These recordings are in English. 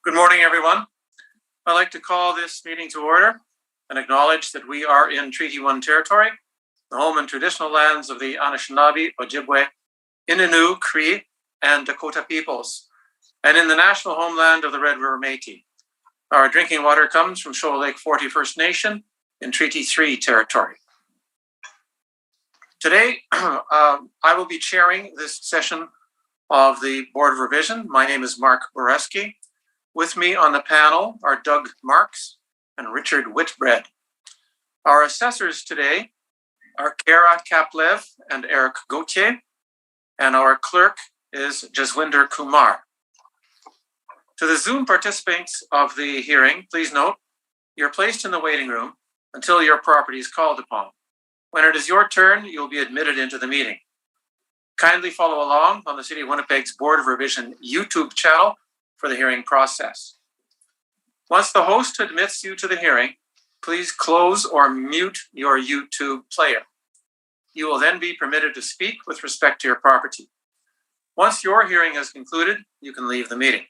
Good morning, everyone. I'd like to call this meeting to order and acknowledge that we are in Treaty 1 territory, the home and traditional lands of the Anishinaabe, Ojibwe, Innu, Cree, and Dakota peoples, and in the national homeland of the Red River Métis. Our drinking water comes from Shoal Lake 40 First Nation in Treaty 3 territory. Today, I will be chairing this session of the Board of Revision. My name is Mark Boreski. With me on the panel are Doug Marks and Richard Whitbread. Our assessors today are Kara Kaplev and Eric Gauthier, and our clerk is Jaswinder Kumar. To the Zoom participants of the hearing, please note, you're placed in the waiting room until your property is called upon. When it is your turn, you'll be admitted into the meeting. Kindly follow along on the City of Winnipeg's Board of Revision YouTube channel for the hearing process. Once the host admits you to the hearing, please close or mute your YouTube player. You will then be permitted to speak with respect to your property. Once your hearing has concluded, you can leave the meeting.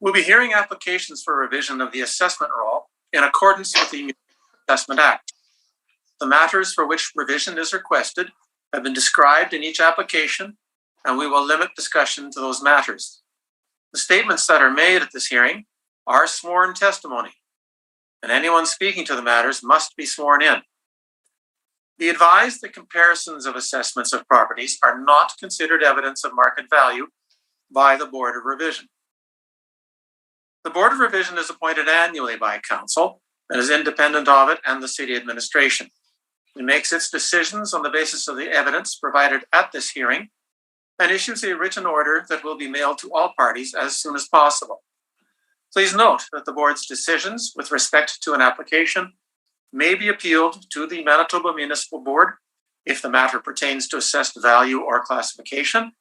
We'll be hearing applications for revision of the assessment roll in accordance with the Assessment Act. The matters for which revision is requested have been described in each application, and we will limit discussion to those matters. The statements that are made at this hearing are sworn testimony, and anyone speaking to the matters must be sworn in. Be advised that comparisons of assessments of properties are not considered evidence of market value by the Board of Revision. The Board of Revision is appointed annually by Council and is independent of it and the City Administration. It makes its decisions on the basis of the evidence provided at this hearing and issues a written order that will be mailed to all parties as soon as possible. Please note that the Board's decisions with respect to an application may be appealed to the Manitoba Municipal Board if the matter pertains to assessed value or classification,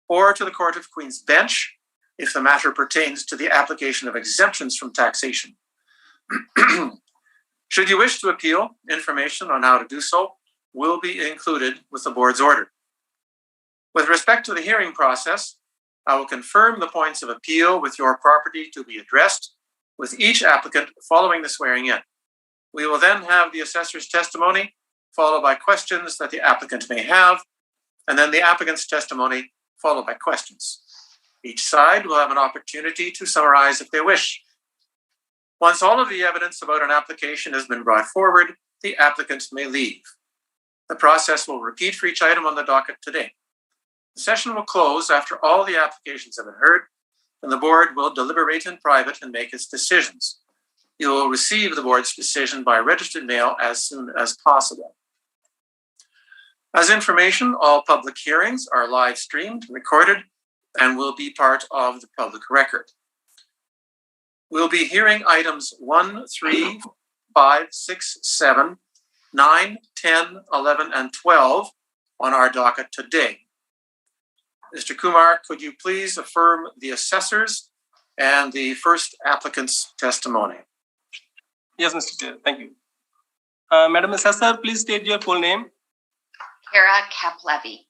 or to the Court of Queen's Bench if the matter pertains to the application of exemptions from taxation. Should you wish to appeal, information on how to do so will be included with the Board's order. With respect to the hearing process, I will confirm the points of appeal with your property to be addressed with each applicant following the swearing in. We will then have the assessor's testimony, followed by questions that the applicant may have, and then the applicant's testimony, followed by questions. Each side will have an opportunity to summarize if they wish. Once all of the evidence about an application has been brought forward, the applicant may leave. The process will repeat for each item on the docket today. The session will close after all the applications have been heard, and the Board will deliberate in private and make its decisions. You will receive the Board's decision by registered mail as soon as possible. As information, all public hearings are live streamed, recorded, and will be part of the public record. We'll be hearing items 1, 3, 5, 6, 7, 9, 10, 11, and 12 on our docket today. Mr. Kumar, could you please affirm the assessors and the first applicant's testimony? Yes, Mr. Chair. Thank you. Madam Assessor, please state your full name. Kara Kaplev.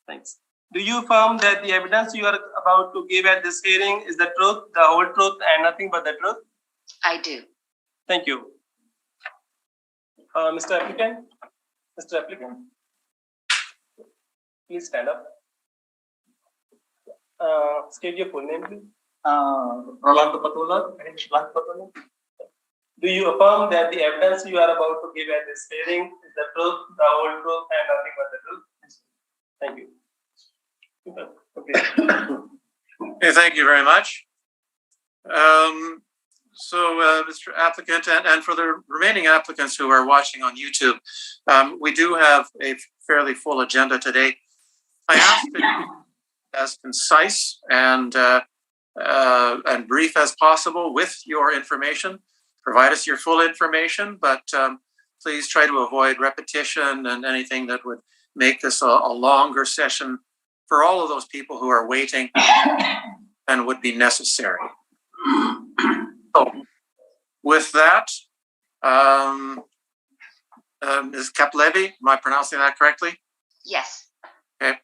Thanks. Do you affirm that the evidence you are about to give at this hearing is the truth, the whole truth, and nothing but the truth? I do. Thank you. Mr. Applicant? Mr. Applicant? Please stand up. State your full name, please. Rolando Patula. Do you affirm that the evidence you are about to give at this hearing is the truth, the whole truth, and nothing but the truth? Thank you. Okay, thank you very much. Mr. Applicant, and for the remaining applicants who are watching on YouTube, we do have a fairly full agenda today. I ask that you be as concise and brief as possible with your information. Provide us your full information, but please try to avoid repetition and anything that would make this a longer session for all of those people who are waiting and would be necessary. So, with that, Ms. Kaplev, am I pronouncing that correctly? Yes. Okay.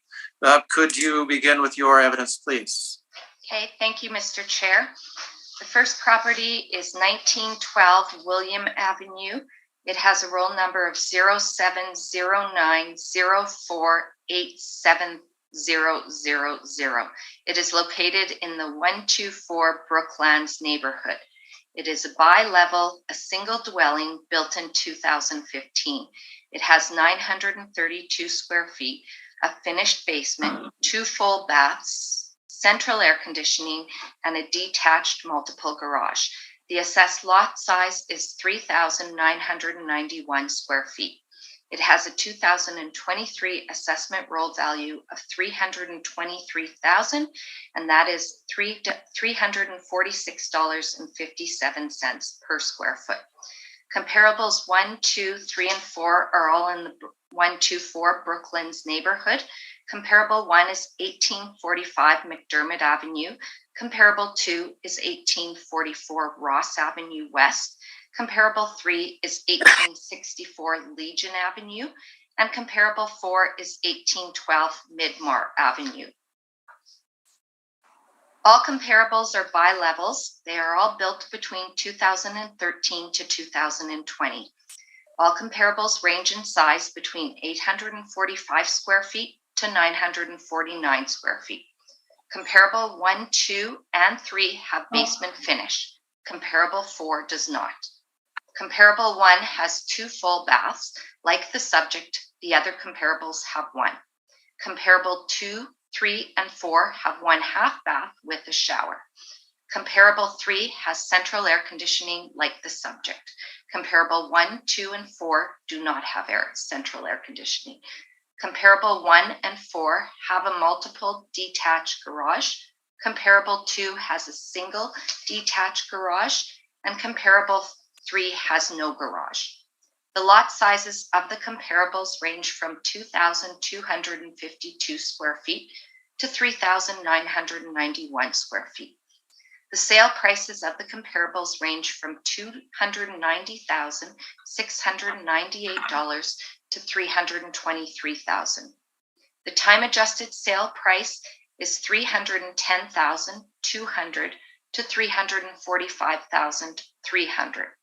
Could you begin with your evidence, please? Okay, thank you, Mr. Chair. The first property is 1912 William Avenue. It has a roll number of 0709048700. It is located in the 124 Brooklands neighborhood. It is a bi-level, a single dwelling built in 2015. It has 932 square feet, a finished basement, 2 full baths, central air conditioning, and a detached multiple garage. The assessed lot size is 3,991 square feet. It has a 2023 assessment roll value of $323,000, and that is $346.57 per square foot. Comparables 1, 2, 3, and 4 are all in the 124 Brooklands neighborhood. Comparable 1 is 1845 McDermott Avenue. Comparable 2 is 1844 Ross Avenue West. Comparable 3 is 1864 Legion Avenue. And comparable 4 is 1812 Midmar Avenue. All comparables are bi-levels. They are all built between 2013 to 2020. All comparables range in size between 845 square feet to 949 square feet. Comparable 1, 2, and 3 have basement finish. Comparable 4 does not. Comparable 1 has 2 full baths. Like the subject, the other comparables have 1. Comparable 2, 3, and 4 have 1 half bath with a shower. Comparable 3 has central air conditioning like the subject. Comparable 1, 2, and 4 do not have central air conditioning. Comparable 1 and 4 have a multiple detached garage. Comparable 2 has a single detached garage, and comparable 3 has no garage. The lot sizes of the comparables range from 2,252 square feet to 3,991 square feet. The sale prices of the comparables range from $290,698 to $323,000. The time-adjusted sale price is $310,200 to $345,300,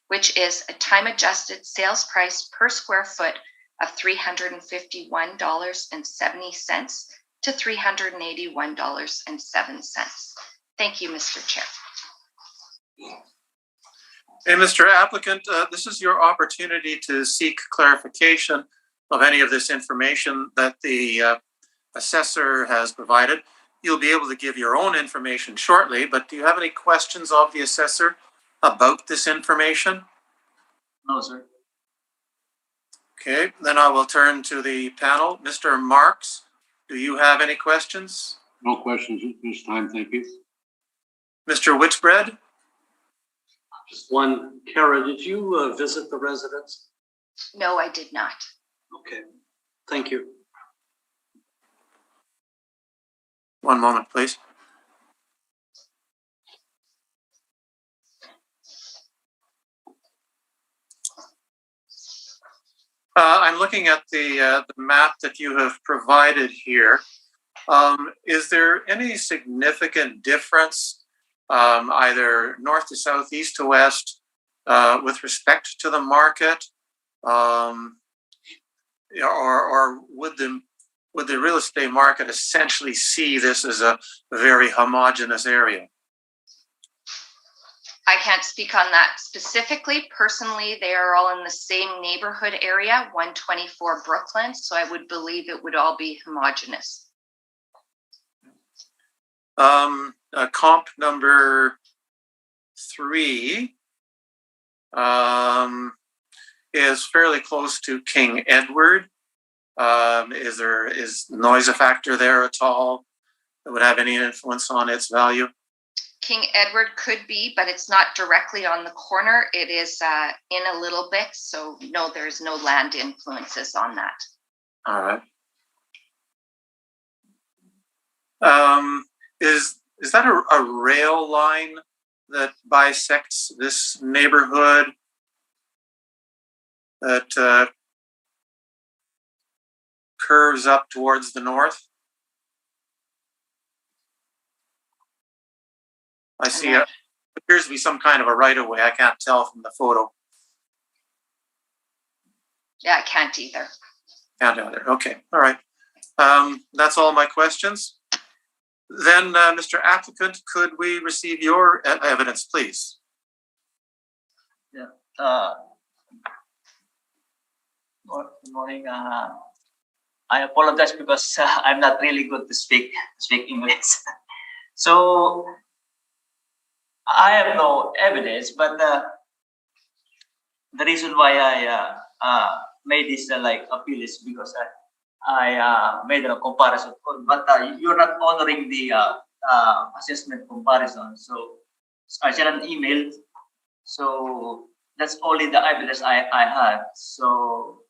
which is a time-adjusted sales price per square foot of $351.70 to $381.07. Thank you, Mr. Chair. Hey, Mr. Applicant, this is your opportunity to seek clarification of any of this information that the assessor has provided. You'll be able to give your own information shortly, but do you have any questions of the assessor about this information? No, sir. Okay, then I will turn to the panel. Mr. Marks, do you have any questions? No questions at this time, thank you. Mr. Whitbread? Just one. Kara, did you visit the residence? No, I did not. Okay, thank you. One moment, please. I'm looking at the map that you have provided here. Is there any significant difference, either north to south, east to west, with respect to the market, or would the real estate market essentially see this as a very homogeneous area? I can't speak on that specifically. Personally, they are all in the same neighborhood area, 124 Brooklyn, so I would believe it would all be homogeneous. Comp number 3 is fairly close to King Edward. Is noise a factor there at all that would have any influence on its value? King Edward could be, but it's not directly on the corner. It is in a little bit, so no, there's no land influences on that. All right. Is that a rail line that bisects this neighborhood that curves up towards the north? I see it appears to be some kind of a right-of-way. I can't tell from the photo. Yeah, I can't either. Can't either. Okay, all right. That's all my questions. Then, Mr. Applicant, could we receive your evidence, please? Good morning. I apologize because I'm not really good to speak English. So I have no evidence, but the reason why I made this appeal is because I made a comparison, but you're not honoring the assessment comparison. So I sent an email. So that's only the evidence I had. So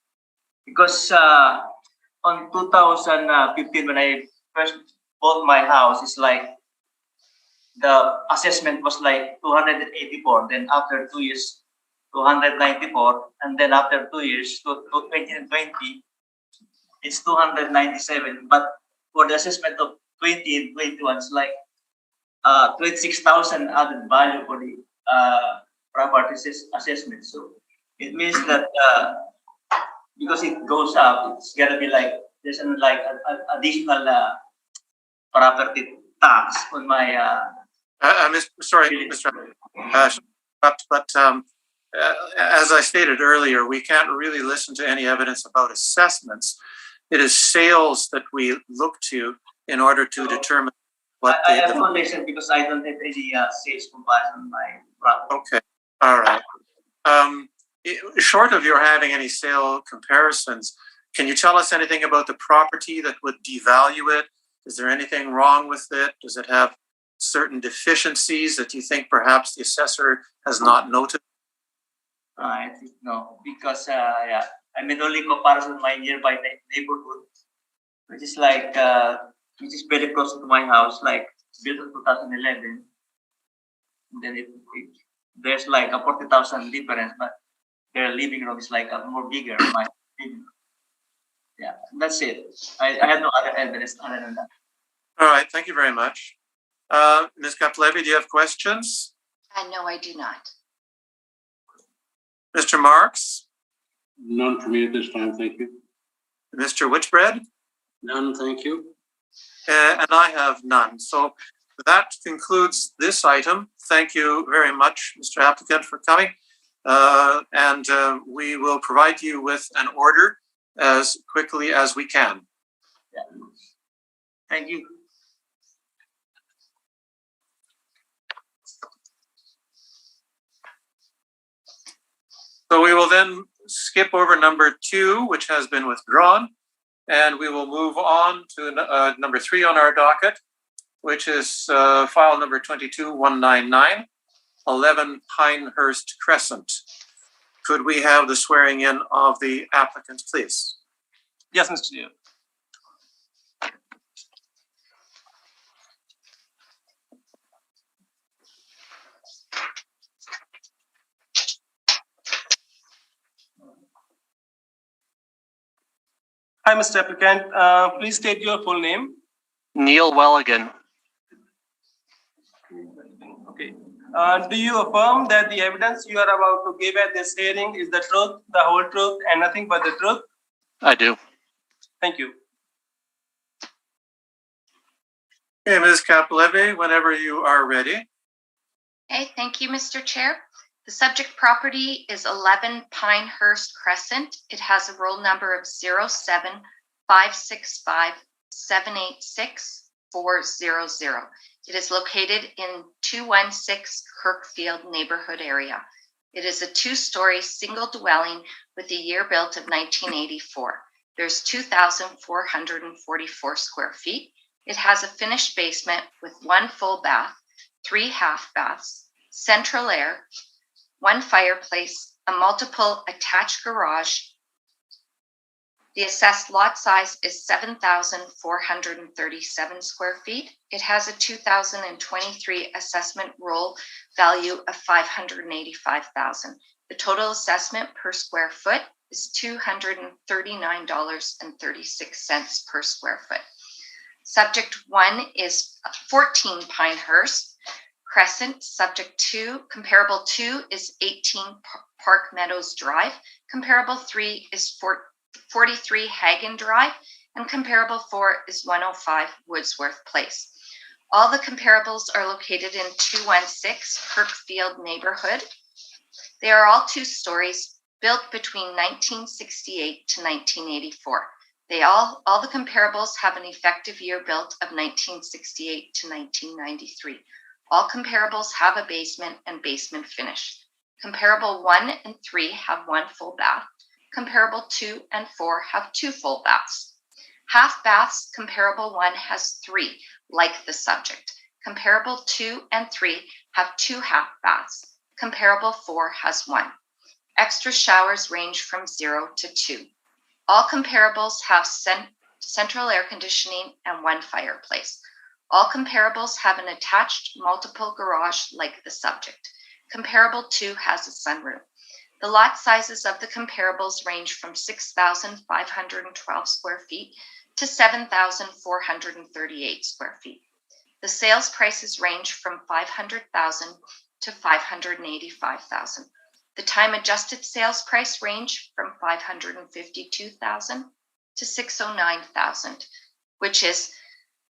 because on 2015, when I first bought my house, it's like the assessment was like 284. Then after 2 years, 294, and then after 2 years, to 2020, it's 297. But for the assessment of 20 and 21, it's like 26,000 added value for the property assessment. So it means that because it goes up, it's gonna be like there's an additional property tax on my. Sorry, Mr. But as I stated earlier, we can't really listen to any evidence about assessments. It is sales that we look to in order to determine what I have no listen because I don't have any sales comparison on my property. Okay, all right. Short of your having any sale comparisons, can you tell us anything about the property that would devalue it? Is there anything wrong with it? Does it have certain deficiencies that you think perhaps the assessor has not noted? I think no, because I made only comparison with my nearby neighborhood, which is like which is very close to my house, like built in 2011. And then there's like a 40,000 difference, but their living room is like a more bigger. My living room. Yeah, that's it. I have no other evidence other than that. All right, thank you very much. Ms. Kaplevi, do you have questions? No, I do not. Mr. Marks? None for me at this time, thank you. Mr. Whitbread? None, thank you. And I have none. So that concludes this item. Thank you very much, Mr. Applicant, for coming. And we will provide you with an order as quickly as we can. Yeah. Thank you. So we will then skip over number 2, which has been withdrawn, and we will move on to number 3 on our docket, which is file number 22199, 11 Pinehurst Crescent. Could we have the swearing in of the applicant, please? Yes, Mr. Chair. Hi, Mr. Applicant. Please state your full name. Neil Welligan. Okay. Do you affirm that the evidence you are about to give at this hearing is the truth, the whole truth, and nothing but the truth? I do. Thank you. Okay, Ms. Kaplevi, whenever you are ready. Okay, thank you, Mr. Chair. The subject property is 11 Pinehurst Crescent. It has a roll number of 07565786400. It is located in 216 Kirkfield neighborhood area. It is a 2-story single dwelling with a year built of 1984. There's 2,444 square feet. It has a finished basement with 1 full bath, 3 half baths, central air, 1 fireplace, a multiple attached garage. The assessed lot size is 7,437 square feet. It has a 2023 assessment roll value of $585,000. The total assessment per square foot is $239.36 per square foot. Subject 1 is 14 Pinehurst Crescent, subject 2. Comparable 2 is 18 Park Meadows Drive. Comparable 3 is 43 Hagen Drive. And comparable 4 is 105 Woodsworth Place. All the comparables are located in 216 Kirkfield neighborhood. They are all 2 stories, built between 1968 to 1984. All the comparables have an effective year built of 1968 to 1993. All comparables have a basement and basement finish. Comparable 1 and 3 have 1 full bath. Comparable 2 and 4 have 2 full baths. Half baths, comparable 1 has 3, like the subject. Comparable 2 and 3 have 2 half baths. Comparable 4 has 1. Extra showers range from 0 to 2. All comparables have central air conditioning and 1 fireplace. All comparables have an attached multiple garage like the subject. Comparable 2 has a sunroom. The lot sizes of the comparables range from 6,512 square feet to 7,438 square feet. The sales prices range from $500,000 to $585,000. The time adjusted sales price range from $552,000 to $609,000, which is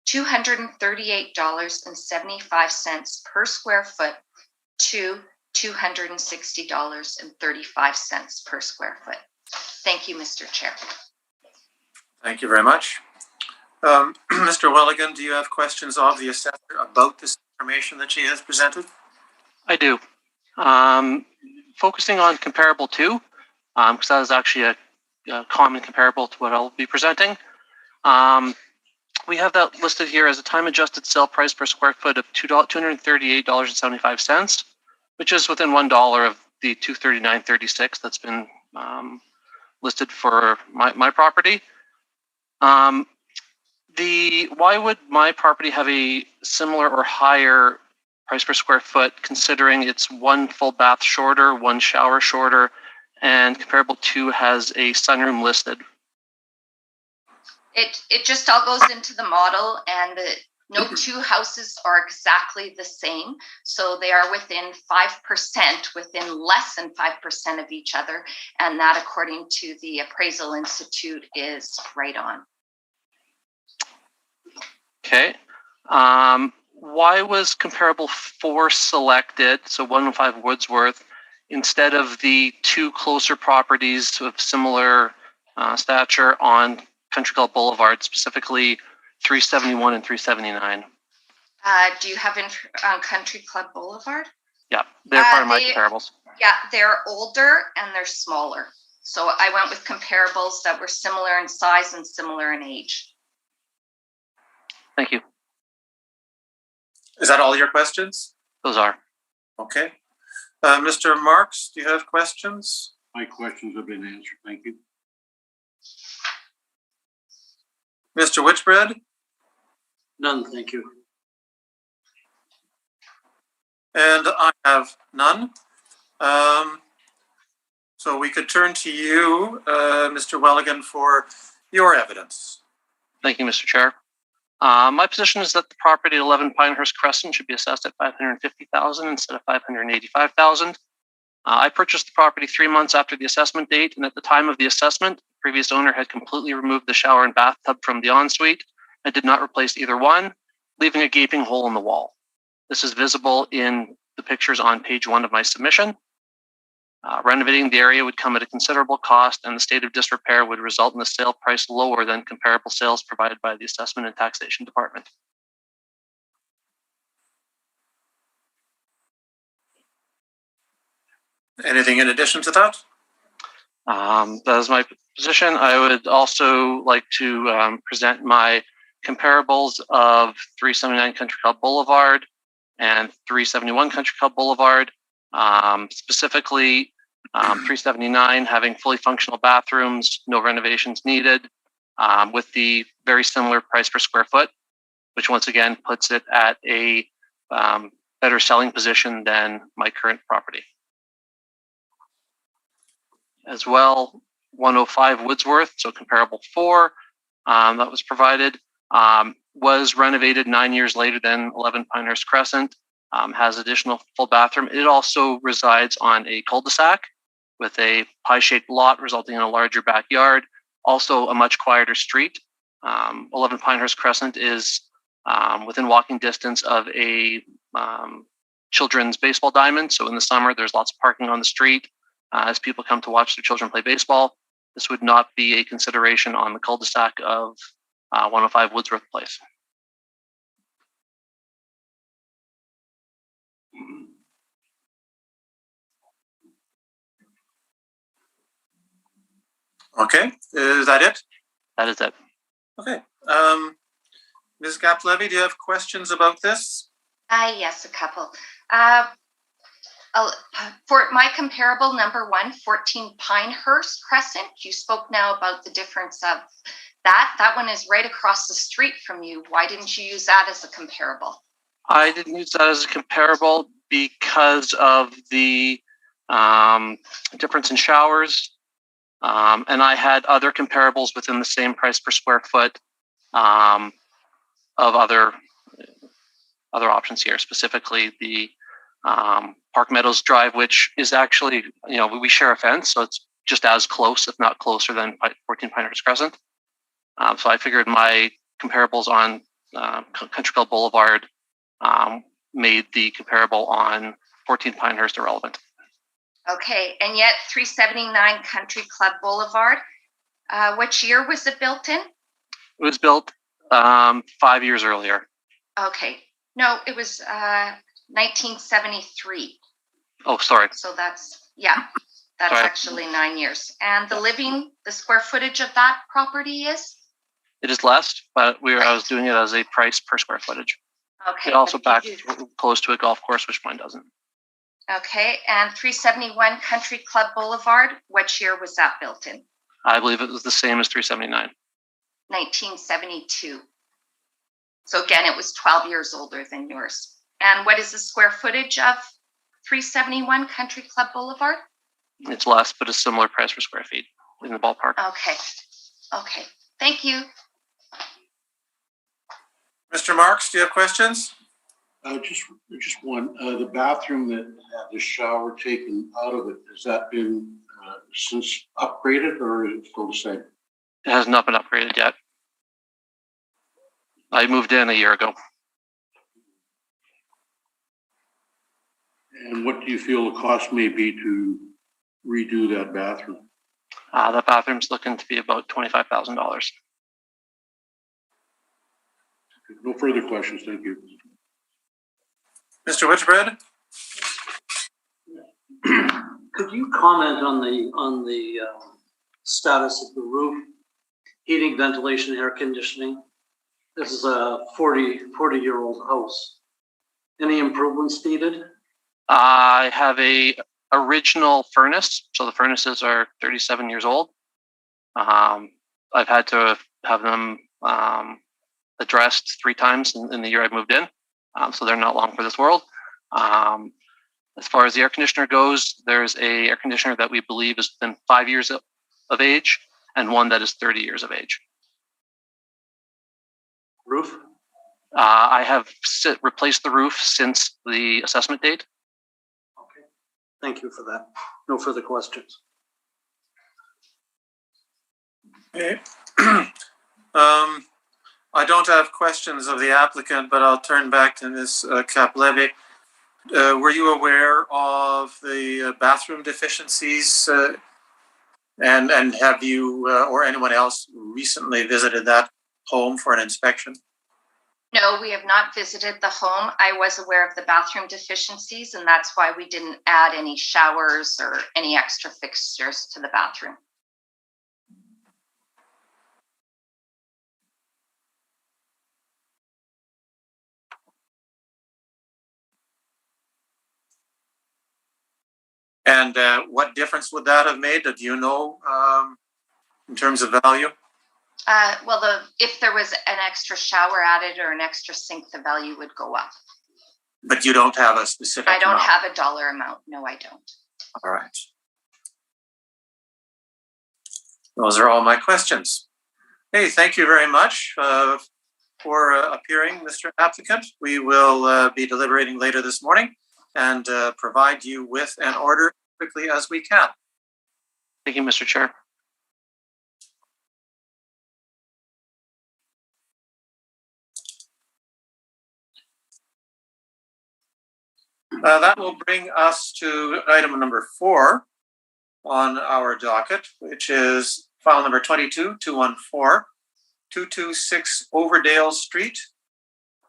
$238.75 per square foot to $260.35 per square foot. Thank you, Mr. Chair. Thank you very much. Mr. Welligan, do you have questions of the assessor about this information that she has presented? I do. Focusing on comparable 2, because that is actually a common comparable to what I'll be presenting. We have that listed here as a time-adjusted sale price per square foot of $238.75, which is within $1 of the $239.36 that's been listed for my property. Why would my property have a similar or higher price per square foot, considering it's 1 full bath shorter, 1 shower shorter, and comparable 2 has a sunroom listed? It just all goes into the model, and no 2 houses are exactly the same. So they are within 5%, within less than 5% of each other. And that, according to the Appraisal Institute, is right on. Okay. Why was comparable 4 selected, so 105 Woodsworth, instead of the 2 closer properties of similar stature on Country Club Boulevard, specifically 371 and 379? Do you have on Country Club Boulevard? Yeah, they're part of my comparables. Yeah, they're older and they're smaller. So I went with comparables that were similar in size and similar in age. Thank you. Is that all your questions? Those are. Okay. Mr. Marks, do you have questions? My questions have been answered. Thank you. Mr. Whitbread? None, thank you. And I have none. So we could turn to you, Mr. Welligan, for your evidence. Thank you, Mr. Chair. My position is that the property at 11 Pinehurst Crescent should be assessed at $550,000 instead of $585,000. I purchased the property 3 months after the assessment date, and at the time of the assessment, the previous owner had completely removed the shower and bathtub from the ensuite and did not replace either one, leaving a gaping hole in the wall. This is visible in the pictures on page 1 of my submission. Renovating the area would come at a considerable cost, and the state of disrepair would result in a sale price lower than comparable sales provided by the Assessment and Taxation Department. Anything in addition to that? That is my position. I would also like to present my comparables of 379 Country Club Boulevard and 371 Country Club Boulevard. Specifically, 379 having fully functional bathrooms, no renovations needed, with the very similar price per square foot, which once again puts it at a better selling position than my current property. As well, 105 Woodsworth, so comparable 4, that was provided, was renovated 9 years later than 11 Pinehurst Crescent. has additional full bathroom. It also resides on a cul-de-sac with a pie-shaped lot resulting in a larger backyard. Also a much quieter street. 11 Pinehurst Crescent is within walking distance of a children's baseball diamond. So in the summer, there's lots of parking on the street as people come to watch their children play baseball. This would not be a consideration on the cul-de-sac of 105 Woodsworth Place. Okay, is that it? That is it. Okay. Ms. Gaplevy, do you have questions about this? Yes, a couple. For my comparable number 1, 14 Pinehurst Crescent, you spoke now about the difference of that. That one is right across the street from you. Why didn't you use that as a comparable? I didn't use that as a comparable because of the difference in showers. And I had other comparables within the same price per square foot of other options here, specifically the Park Meadows Drive, which is actually, we share a fence, so it's just as close, if not closer than 14 Pinehurst Crescent. So I figured my comparables on Country Club Boulevard made the comparable on 14 Pinehurst irrelevant. Okay, and yet 379 Country Club Boulevard, which year was it built in? It was built 5 years earlier. Okay, no, it was 1973. Oh, sorry. So that's Sorry. actually 9 years. And the square footage of that property is? It is less, but I was doing it as a price per square footage. Okay. It also backs close to a golf course, which mine doesn't. Okay, and 371 Country Club Boulevard, which year was that built in? I believe it was the same as 379. 1972. So again, it was 12 years older than yours. And what is the square footage of 371 Country Club Boulevard? It's less, but a similar price per square feet in the ballpark. Okay. Thank you. Mr. Marks, do you have questions? Just one. The bathroom that had the shower taken out of it, has that been since upgraded, or is it still the same? It has not been upgraded yet. I moved in a year ago. And what do you feel the cost may be to redo that bathroom? That bathroom's looking to be about $25,000. No further questions. Thank you. Mr. Whitbread? Could you comment on the status of the roof, heating, ventilation, air conditioning? This is a 40-year-old house. Any improvements needed? I have a original furnace, so the furnaces are 37 years old. I've had to have them addressed 3 times in the year I moved in, so they're not long for this world. As far as the air conditioner goes, there's a air conditioner that we believe is within 5 years of age, and one that is 30 years of age. Roof? I have replaced the roof since the assessment date. Okay, thank you for that. No further questions. Okay. I don't have questions of the applicant, but I'll turn back to Ms. Kaplevy. Were you aware of the bathroom deficiencies, and have you or anyone else recently visited that home for an inspection? No, we have not visited the home. I was aware of the bathroom deficiencies, and that's why we didn't add any showers or any extra fixtures to the bathroom. And what difference would that have made? Do you know in terms of value? Well, if there was an extra shower added or an extra sink, the value would go up. But you don't have a specific I don't amount. have a dollar amount. No, I don't. All right. Those are all my questions. Hey, thank you very much. for appearing, Mr. Applicant. We will be deliberating later this morning and provide you with an order quickly as we can. Thank you, Mr. Chair. That will bring us to item number 4 on our docket, which is file number 22214, 226 Overdale Street.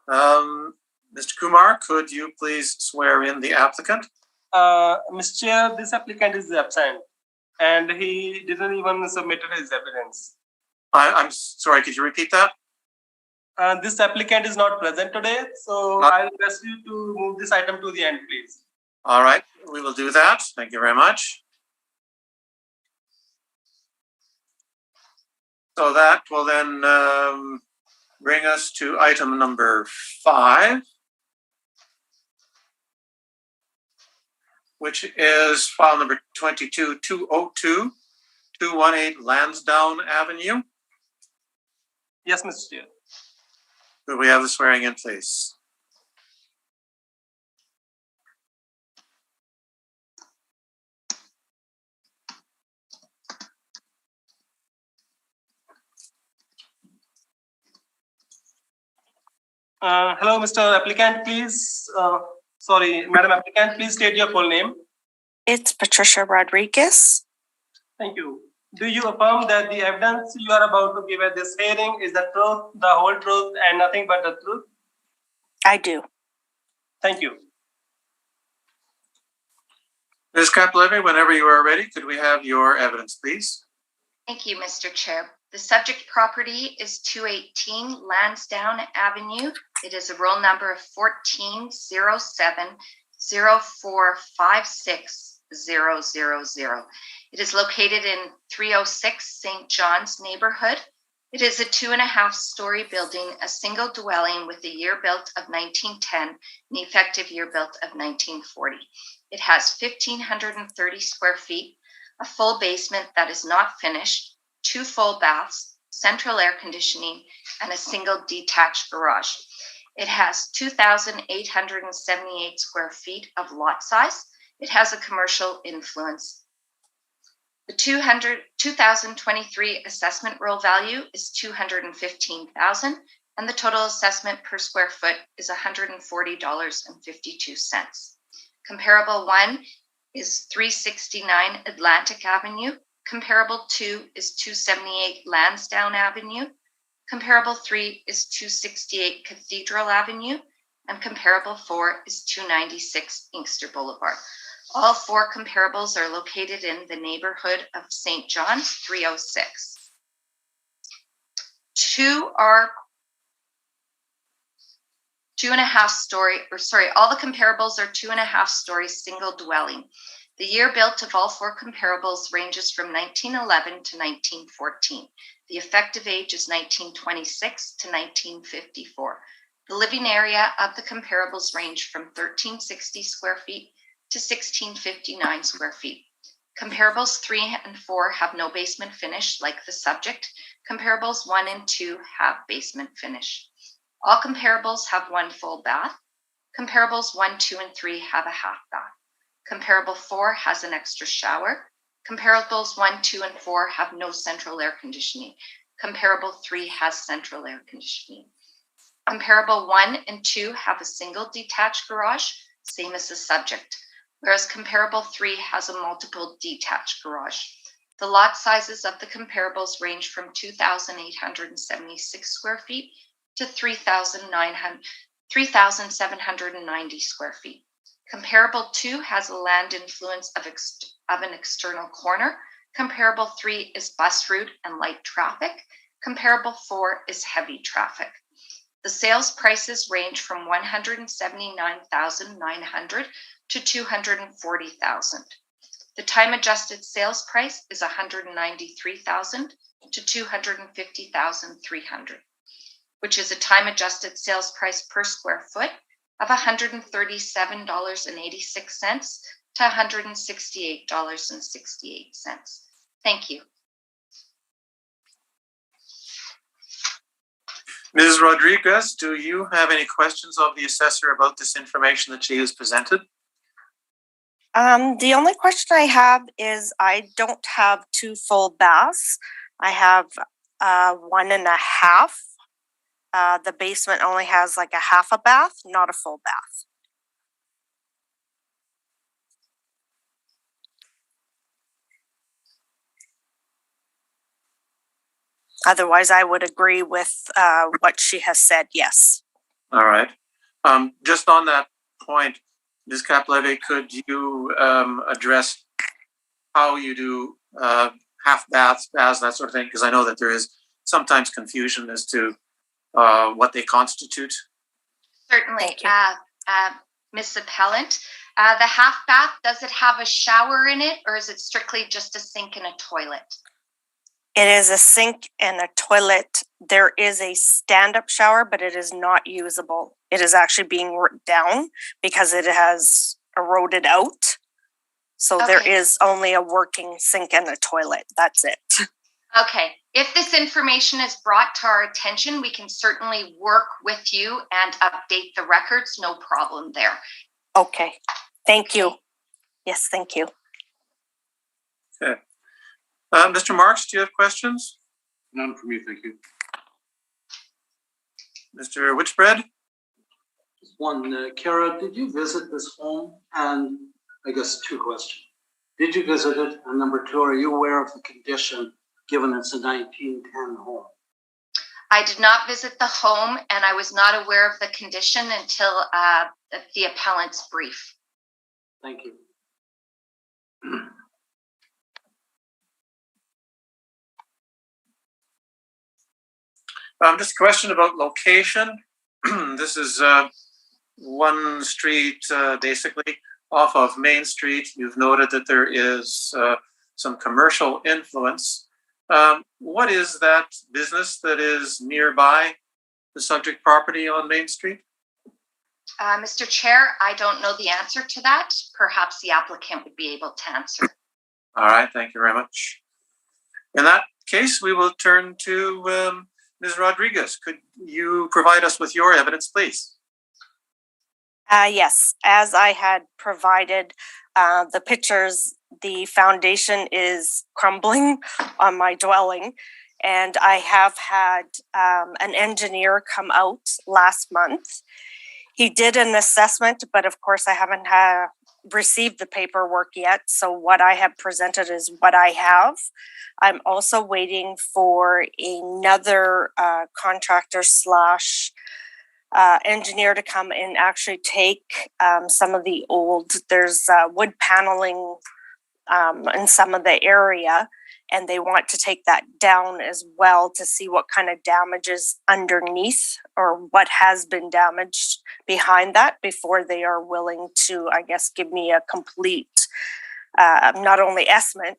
Mr. Kumar, could you please swear in the applicant? Mr. Chair, this applicant is absent and he didn't even submit his evidence. I'm sorry, could you repeat that? This applicant is not present today, so I'll request you to move this item to the end, please. All right, we will do that. Thank you very much. So that will then bring us to item number 5, which is file number 22202, 218 Lansdowne Avenue. Yes, Mr. Chair. Could we have the swearing in, please? Hello, Mr. Applicant, please. Madam Applicant, please state your full name. It's Patricia Rodriguez. Thank you. Do you affirm that the evidence you are about to give at this hearing is the truth, the whole truth, and nothing but the truth? I do. Thank you. Ms. Caplevi, whenever you are ready, could we have your evidence, please? Thank you, Mr. Chair. The subject property is 218 Lansdowne Avenue. It is a roll number of 1407-0456-000. It is located in 306 St. John's neighborhood. It is a 2.5-story building, a single dwelling with a year built of 1910 and the effective year built of 1940. It has 1,530 square feet, a full basement that is not finished, 2 full baths, central air conditioning, and a single detached garage. It has 2,878 square feet of lot size. It has a commercial influence. The 2023 assessment roll value is $215,000, and the total assessment per square foot is $140.52. Comparable 1 is 369 Atlantic Avenue. Comparable 2 is 278 Lansdowne Avenue. Comparable 3 is 268 Cathedral Avenue. And comparable 4 is 296 Inkster Boulevard. All 4 comparables are located in the neighborhood of St. John's, 306. All the comparables are 2.5-story single dwelling. The year built of all 4 comparables ranges from 1911 to 1914. The effective age is 1926 to 1954. The living area of the comparables range from 1,360 square feet to 1,659 square feet. Comparables 3 and 4 have no basement finish like the subject. Comparables 1 and 2 have basement finish. All comparables have 1 full bath. Comparables 1, 2, and 3 have a half bath. Comparable 4 has an extra shower. Comparables 1, 2, and 4 have no central air conditioning. Comparable 3 has central air conditioning. Comparable 1 and 2 have a single detached garage, same as the subject, whereas comparable 3 has a multiple detached garage. The lot sizes of the comparables range from 2,876 square feet to 3,790 square feet. Comparable 2 has a land influence of an external corner. Comparable 3 is bus route and light traffic. Comparable 4 is heavy traffic. The sales prices range from $179,900 to $240,000. The time adjusted sales price is $193,000 to $250,300, which is a time adjusted sales price per square foot of $137.86 to $168.68. Thank you. Ms. Rodriguez, do you have any questions of the assessor about this information that she has presented? The only question I have is I don't have 2 full baths. I have 1.5. The basement only has like a half a bath, not a full bath. Otherwise, I would agree with what she has said, yes. All right. Just on that point, Ms. Kapleve, could you address how you do half baths, baths, that sort of thing? Because I know that there is sometimes confusion as to what they constitute. Certainly. Ms. Appellant, the half bath, does it have a shower in it, or is it strictly just a sink and a toilet? It is a sink and a toilet. There is a stand-up shower, but it is not usable. It is actually being ripped down because it has eroded out. So there is only a working sink and a toilet. That's it. Okay. If this information is brought to our attention, we can certainly work with you and update the records. No problem there. Okay. Thank you. Yes, thank you. Okay. Mr. Marks, do you have questions? None for me, thank you. Mr. Witchbread? One, Kara, did you visit this home? And I guess 2 questions. Did you visit it? And number 2, are you aware of the condition given it's a 1910 home? I did not visit the home, and I was not aware of the condition until the appellant's brief. Thank you. Just a question about location. This is one street, basically, off of Main Street. You've noted that there is some commercial influence. What is that business that is nearby the subject property on Main Street? Mr. Chair, I don't know the answer to that. Perhaps the applicant would be able to answer. All right, thank you very much. In that case, we will turn to Ms. Rodriguez. Could you provide us with your evidence, please? Yes, as I had provided the pictures, the foundation is crumbling on my dwelling, and I have had an engineer come out last month. He did an assessment, but of course I haven't received the paperwork yet, so what I have presented is what I have. I'm also waiting for another contractor slash engineer to come and actually take some of the old, there's wood paneling in some of the area, and they want to take that down as well to see what kind of damage is underneath or what has been damaged behind that before they are willing to, I guess, give me a complete, not only estimate,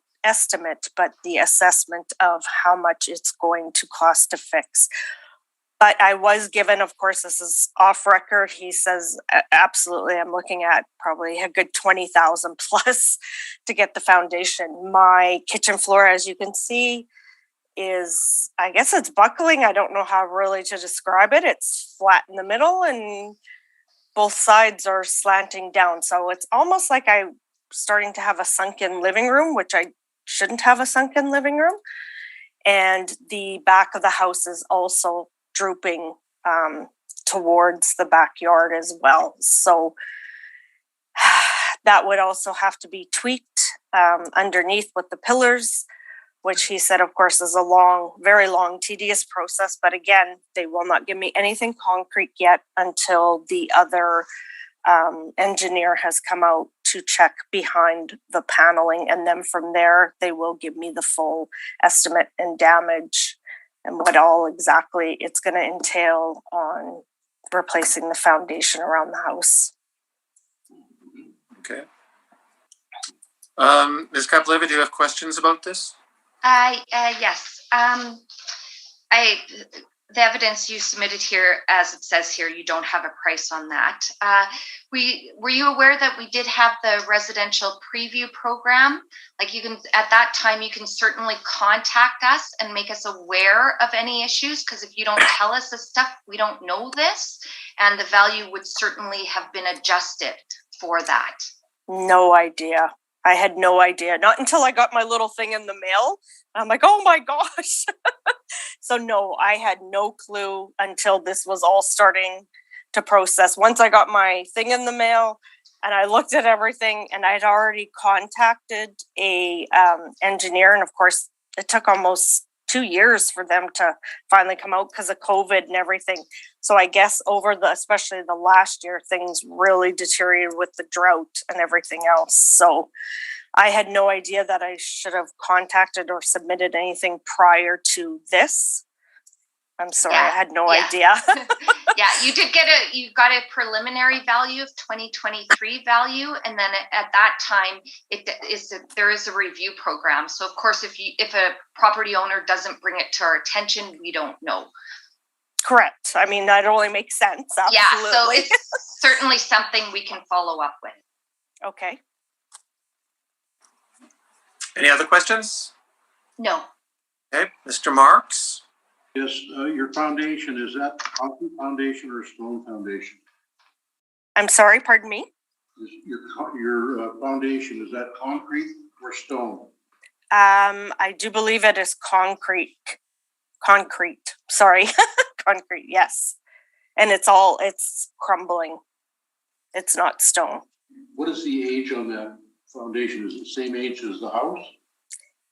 but the assessment of how much it's going to cost to fix. But I was given, of course, this is off record. He says, absolutely, I'm looking at probably a good 20,000 plus to get the foundation. My kitchen floor, as you can see, is, I guess it's buckling. I don't know how really to describe it. It's flat in the middle and both sides are slanting down. So it's almost like I'm starting to have a sunken living room, which I shouldn't have a sunken living room. And the back of the house is also drooping towards the backyard as well. So that would also have to be tweaked underneath with the pillars, which he said, of course, is a long, very long, tedious process. But again, they will not give me anything concrete yet until the other engineer has come out to check behind the paneling. And then from there, they will give me the full estimate and damage and what all exactly it's going to entail on replacing the foundation around the house. Okay. Ms. Kapleva, do you have questions about this? Yes. The evidence you submitted here, as it says here, you don't have a price on that. Were you aware that we did have the residential preview program? Like you can, at that time, you can certainly contact us and make us aware of any issues, because if you don't tell us this stuff, we don't know this, and the value would certainly have been adjusted for that. No idea. I had no idea. Not until I got my little thing in the mail. I'm like, oh my gosh. So no, I had no clue until this was all starting to process. Once I got my thing in the mail and I looked at everything, and I'd already contacted a engineer. And of course, it took almost 2 years for them to finally come out because of COVID and everything. So I guess especially the last year, things really deteriorated with the drought and everything else. So I had no idea that I should have contacted or submitted anything prior to this. I'm sorry, I had no idea. Yeah, you got a preliminary value of 2023 value, and then at that time there is a review program. So of course, if a property owner doesn't bring it to our attention, we don't know. Correct. I mean, that only makes sense. Absolutely. Yeah, so it's certainly something we can follow up with. Okay. Any other questions? No. Okay, Mr. Marks? Yes, your foundation, is that concrete foundation or stone foundation? I'm sorry, pardon me? Your foundation, is that concrete or stone? I do believe it is concrete. Sorry. Concrete, yes. And it's crumbling. It's not stone. What is the age on that foundation? Is it the same age as the house?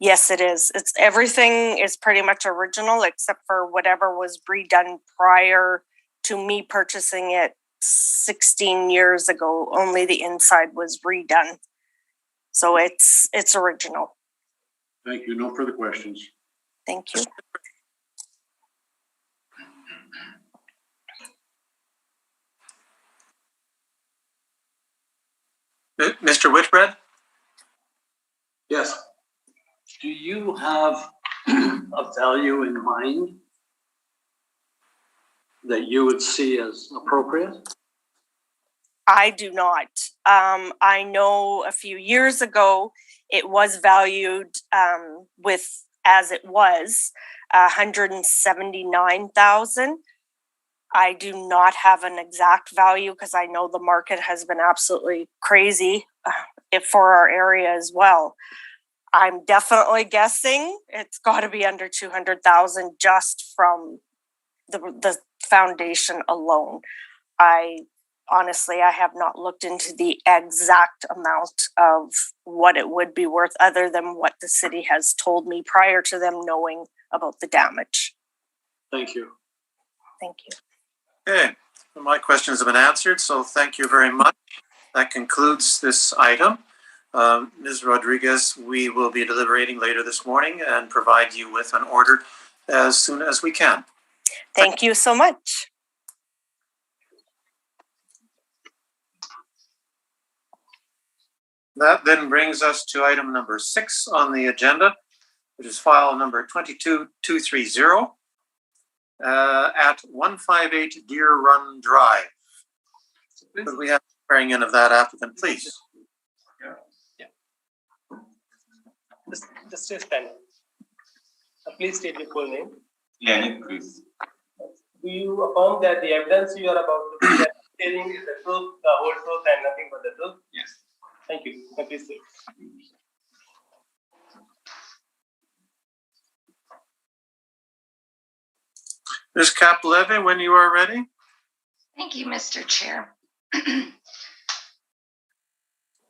Yes, it is. Everything is pretty much original except for whatever was redone prior to me purchasing it 16 years ago. Only the inside was redone. So it's original. Thank you. No further questions. Thank you. Mr. Whitbread? Yes. Do you have a value in mind that you would see as appropriate? I do not. I know a few years ago it was valued with, as it was, $179,000. I do not have an exact value because I know the market has been absolutely crazy for our area as well. I'm definitely guessing it's got to be under 200,000 just from the foundation alone. I have not looked into the exact amount of what it would be worth other than what the city has told me prior to them knowing about the damage. Thank you. Thank you. Okay, well, my questions have been answered, so thank you very much. That concludes this item. Ms. Rodriguez, we will be deliberating later this morning and provide you with an order as soon as we can. Thank you so much. That then brings us to item number 6 on the agenda, which is file number 22230 at 158 Deer Run Drive. Could we have a swearing in of that applicant, please? Just stand. Please state your full name. Leonid Cruz. Do you affirm that the evidence you are about to be hearing is the truth, the whole truth, and nothing but the truth? Yes. Thank you. Please state. Ms. Capeleve, when you are ready. Thank you, Mr. Chair.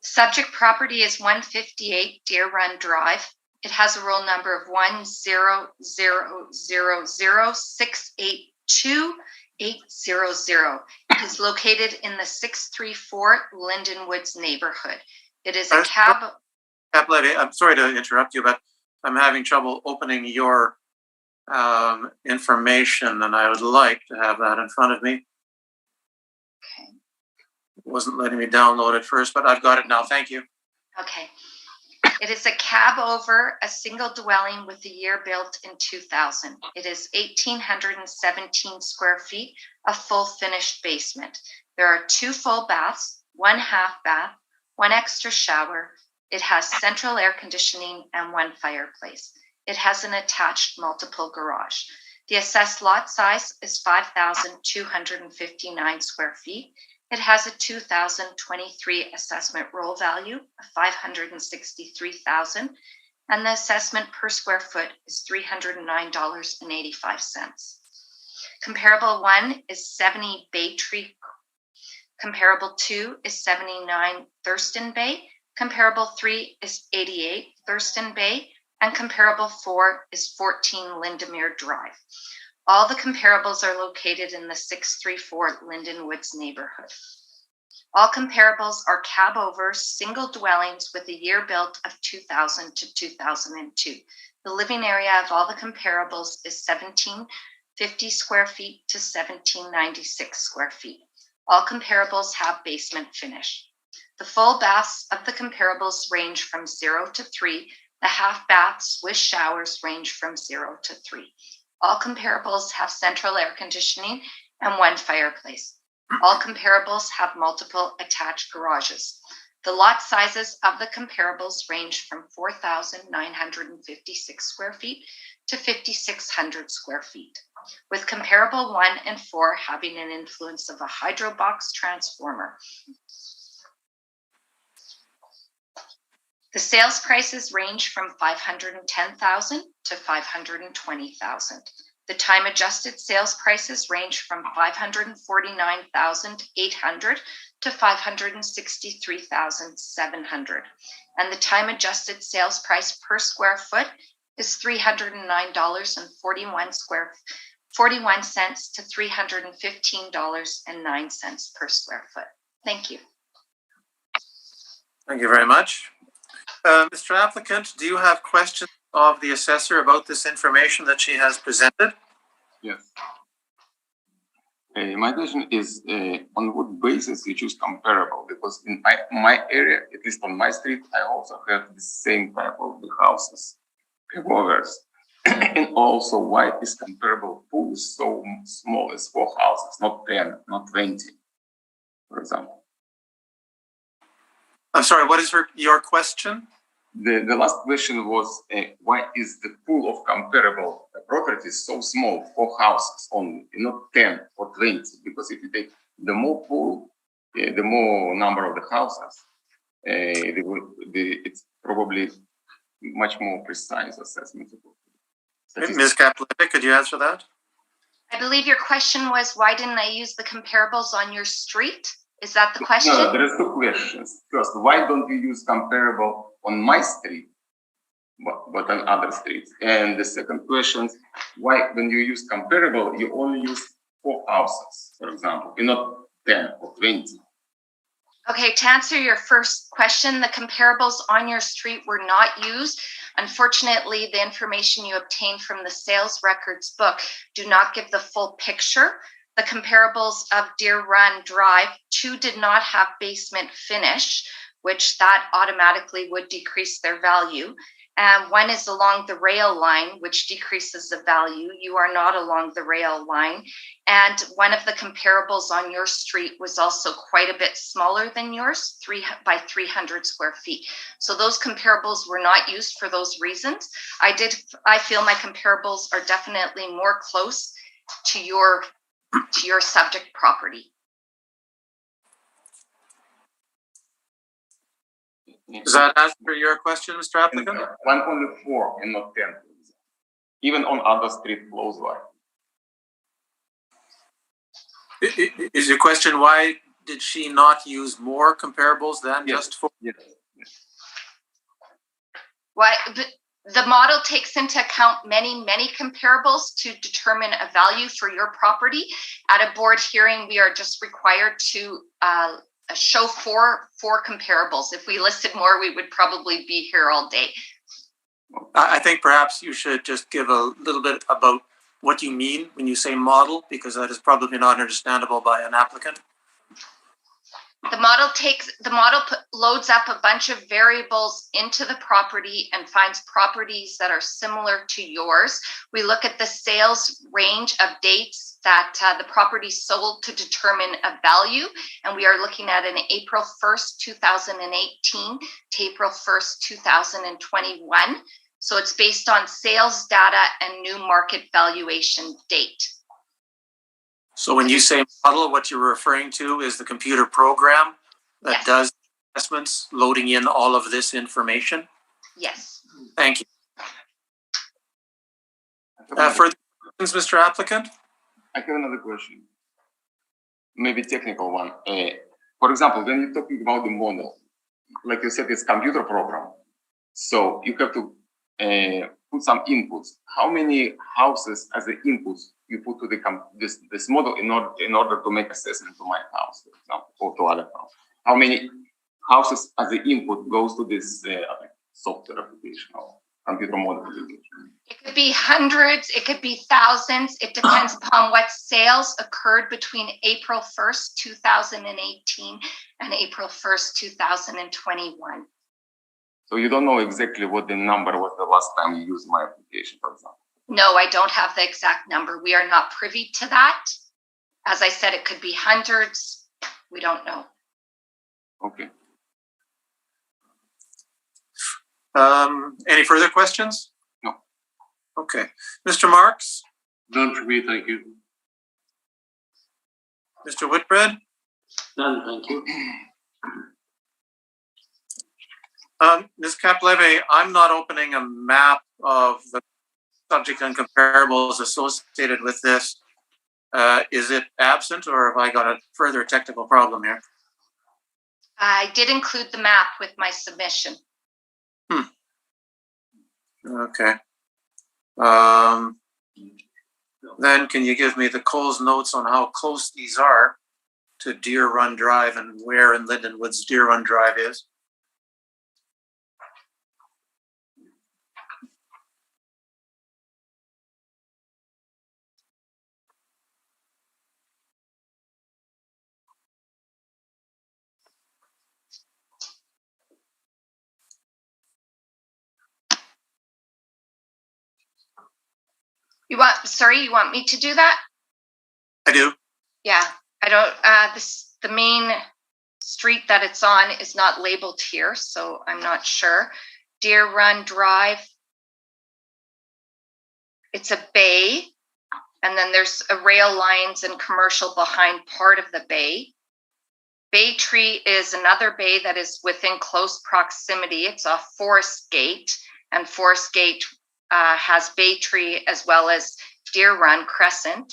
Subject property is 158 Deer Run Drive. It has a roll number of 1000682-800. It is located in the 634 Linden Woods neighborhood. It is a cab. Capeleve, I'm sorry to interrupt you, but I'm having trouble opening your information, and I would like to have that in front of me. Okay. It wasn't letting me download it first, but I've got it now. Thank you. Okay. It is a cab over a single dwelling with a year built in 2000. It is 1,817 square feet, a full finished basement. There are 2 full baths, 1 half bath, 1 extra shower. It has central air conditioning and 1 fireplace. It has an attached multiple garage. The assessed lot size is 5,259 square feet. It has a 2023 assessment roll value of 563,000, and the assessment per square foot is $309.85. Comparable 1 is 70 Bay Tree. Comparable 2 is 79 Thurston Bay. Comparable 3 is 88 Thurston Bay, and comparable 4 is 14 Lindemer Drive. All the comparables are located in the 634 Linden Woods neighborhood. All comparables are cab over single dwellings with a year built of 2000 to 2002. The living area of all the comparables is 1,750 square feet to 1,796 square feet. All comparables have basement finish. The full baths of the comparables range from 0 to 3. The half baths with showers range from 0 to 3. All comparables have central air conditioning and 1 fireplace. All comparables have multiple attached garages. The lot sizes of the comparables range from 4,956 square feet to 5,600 square feet, with comparable 1 and 4 having an influence of a hydro box transformer. The sales prices range from $510,000 to $520,000. The time adjusted sales prices range from $549,800 to $563,700. And the time adjusted sales price per square foot is $309.41 to $315.09 per square foot. Thank you. Thank you very much. Mr. Applicant, do you have questions of the assessor about this information that she has presented? Yes. My question is, on what basis you choose comparable? Because in my area, at least on my street, I also have the same type of the houses, overs. And also, why is comparable pool so small as 4 houses, not 10, not 20, for example? I'm sorry, what is your question? The last question was, why is the pool of comparable properties so small, 4 houses only, not 10 or 20? Because if you take the more pool, the more number of the houses, it's probably much more precise assessment. Ms. Capletta, could you answer that? I believe your question was, why didn't I use the comparables on your street? Is that the question? No, there are 2 questions. First, why don't you use comparable on my street, but on other streets? And the second question, why when you use comparable, you only use 4 houses, for example, and not 10 or 20? Okay, to answer your first question, the comparables on your street were not used. Unfortunately, the information you obtained from the sales records book do not give the full picture. The comparables of Deer Run Drive, 2 did not have basement finish, which that automatically would decrease their value. And 1 is along the rail line, which decreases the value. You are not along the rail line. And one of the comparables on your street was also quite a bit smaller than yours, 3 by 300 square feet. So those comparables were not used for those reasons. I feel my comparables are definitely more close to your subject property. Does that answer your question, Mr. Applicant? One only 4 and not 10, even on other street close by. Is your question, why did she not use more comparables than just 4? Yes. Why? The model takes into account many comparables to determine a value for your property. At a board hearing, we are just required to show four comparables. If we listed more, we would probably be here all day. I think perhaps you should just give a little bit about what you mean when you say model, because that is probably not understandable by an applicant. The loads up a bunch of variables into the property and finds properties that are similar to yours. We look at the sales range of dates that the property sold to determine a value. And we are looking at an April 1st, 2018 to April 1st, 2021. So it's based on sales data and new market valuation date. So when you say model, what you're referring to is the computer program that does assessments, loading in all of this information? Yes. Thank you. Further questions, Mr. Applicant? I have another question, maybe technical one. For example, when you're talking about the model, like you said, it's computer program. So you have to put some inputs. How many houses as the inputs you put to this model in order to make assessment to my house, for example, or to other house? How many houses as the input goes to this software application or computer model application? It could be hundreds, it could be thousands. It depends upon what sales occurred between April 1st, 2018 and April 1st, 2021. So you don't know exactly what the number was the last time you used my application, for example? No, I don't have the exact number. We are not privy to that. As I said, it could be hundreds. We don't know. Okay. Any further questions? No. Okay. Mr. Marks? None for me, thank you. Mr. Whitbread? None, thank you. Ms. Kapleve, I'm not opening a map of the subject and comparables associated with this. Is it absent, or have I got a further technical problem here? I did include the map with my submission. Okay. Then can you give me the Coles notes on how close these are to Deer Run Drive and where in Linden Woods Deer Run Drive is? You want me to do that? I do. Yeah, I don't, the main street that it's on is not labeled here, so I'm not sure. Deer Run Drive. It's a bay, and then there's a rail lines and commercial behind part of the bay. Bay Tree is another bay that is within close proximity. It's off Forest Gate, and Forest Gate has Bay Tree as well as Deer Run Crescent.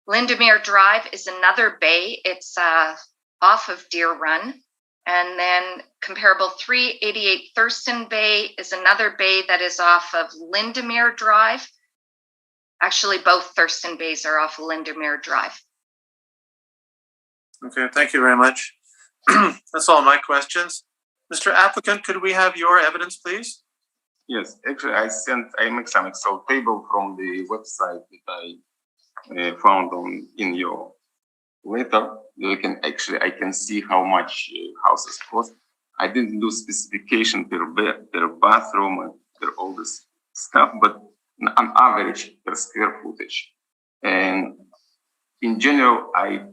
Lindemer Drive is another bay. It's off of Deer Run. And then comparable 388 Thurston Bay is another bay that is off of Lindemer Drive. Actually, both Thurston Bays are off of Lindemer Drive. Okay, thank you very much. That's all my questions. Mr. Applicant, could we have your evidence, please? Yes, actually, I make some Excel table from the website that I found in your letter. I can see how much houses cost. I didn't do specification per bathroom and per all this stuff, but on average per square footage. And in general, I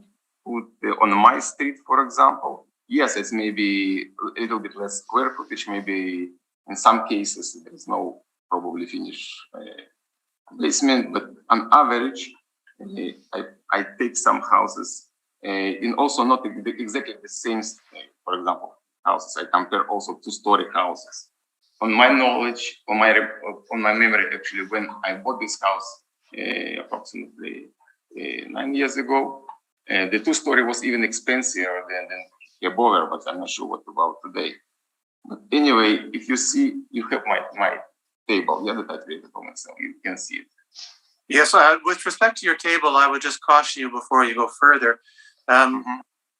put on my street, for example, yes, it's maybe a little bit less square footage, maybe in some cases there is no probably finished placement, but on average, I take some houses in also not exactly the same, for example, houses. I compare also two-story houses. On my knowledge, on my memory, actually, when I bought this house approximately 9 years ago, the two-story was even expensive than above, but I'm not sure what about today. But anyway, if you see, you have my table, the other that I created for myself, you can see it. Yes, with respect to your table, I would just caution you before you go further.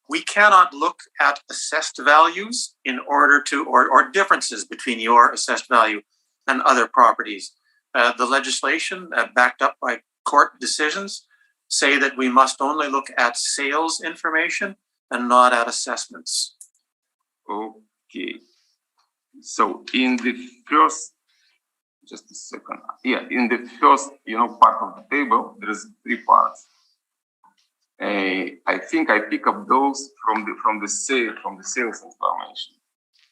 We cannot look at assessed values in order to, or differences between your assessed value and other properties. The legislation backed up by court decisions say that we must only look at sales information and not at assessments. Okay. So in the first, just a second. Yeah, in the first, part of the table, there is 3 parts. I think I pick up those from the sales information.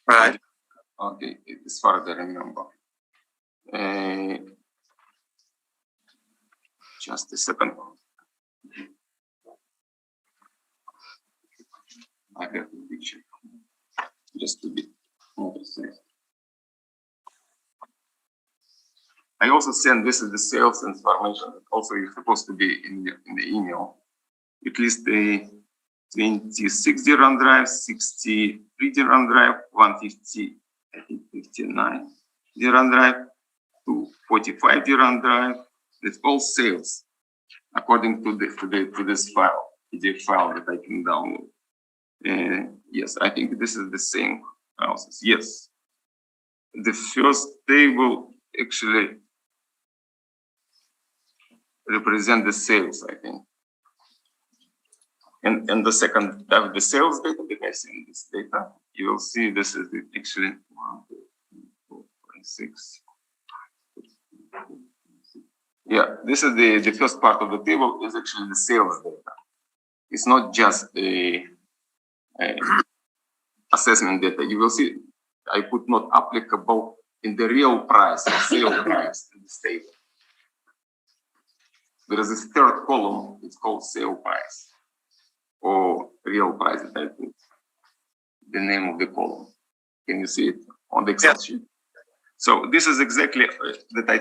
Right. Okay, as far as I remember. Just a second. I have the picture. Just to be more precise. I also send this is the sales information. Also, you're supposed to be in the email. At least the 26 DRAM drive, 63 DRAM drive, 150, I think 59 DRAM drive, 245 DRAM drive. It's all sales according to this file, PDF file that I can download. Yes, I think this is the same houses. Yes, the first table actually represent the sales, I think. And the second, the sales data that I see in this data, you will see this is actually 1, 2, 3, 4, 5, 6. Yeah, this is the first part of the table is actually the sales data. It's not just the assessment data. You will see I put not applicable in the real price, sale price in this table. There is a third column, it's called sale price or real price that I put the name of the column. Can you see it on the Excel sheet? So this is exactly that I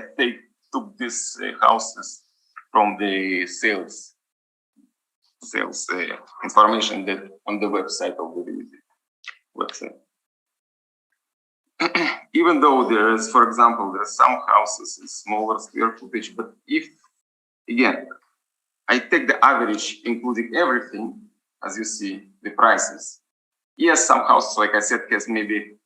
took these houses from the sales information that on the website of the website. Even though there is, for example, there are some houses in smaller square footage, but if, again, I take the average, including everything, as you see, the prices. Yes, some houses, like I said, has maybe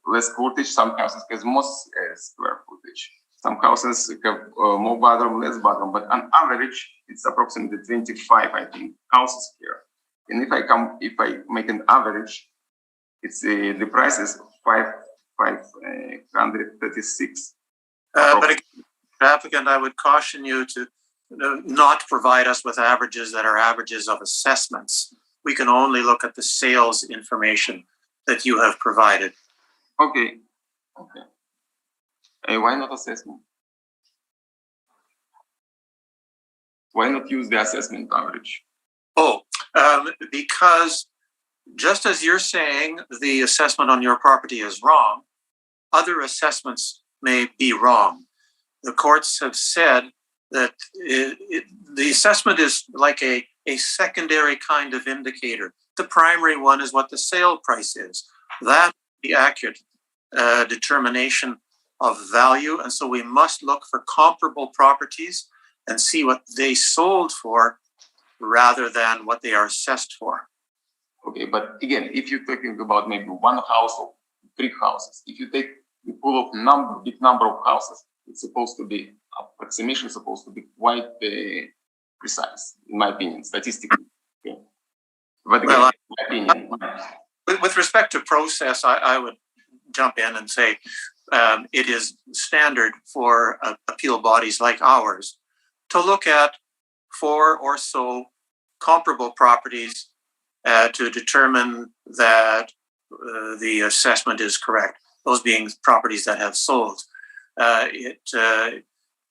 less footage. Some houses has more square footage. Some houses have more bathroom, less bathroom, but on average, it's approximately 25, I think, houses here. And if I make an average, it's the price is 536. But again, applicant, I would caution you to not provide us with averages that are averages of assessments. We can only look at the sales information that you have provided. Okay. Why not assessment? Why not use the assessment average? Because just as you're saying the assessment on your property is wrong, other assessments may be wrong. The courts have said that the assessment is like a secondary kind of indicator. The primary one is what the sale price is. That is the accurate determination of value. And so we must look for comparable properties and see what they sold for rather than what they are assessed for. Okay, but again, if you're talking about maybe one house or 3 houses, if you take the pool of big number of houses, it's supposed to be, approximation is supposed to be quite precise, in my opinion, statistically. Okay. But again, Well, my opinion. With respect to process, I would jump in and say it is standard for appeal bodies like ours to look at 4 or so comparable properties to determine that the assessment is correct, those being properties that have sold.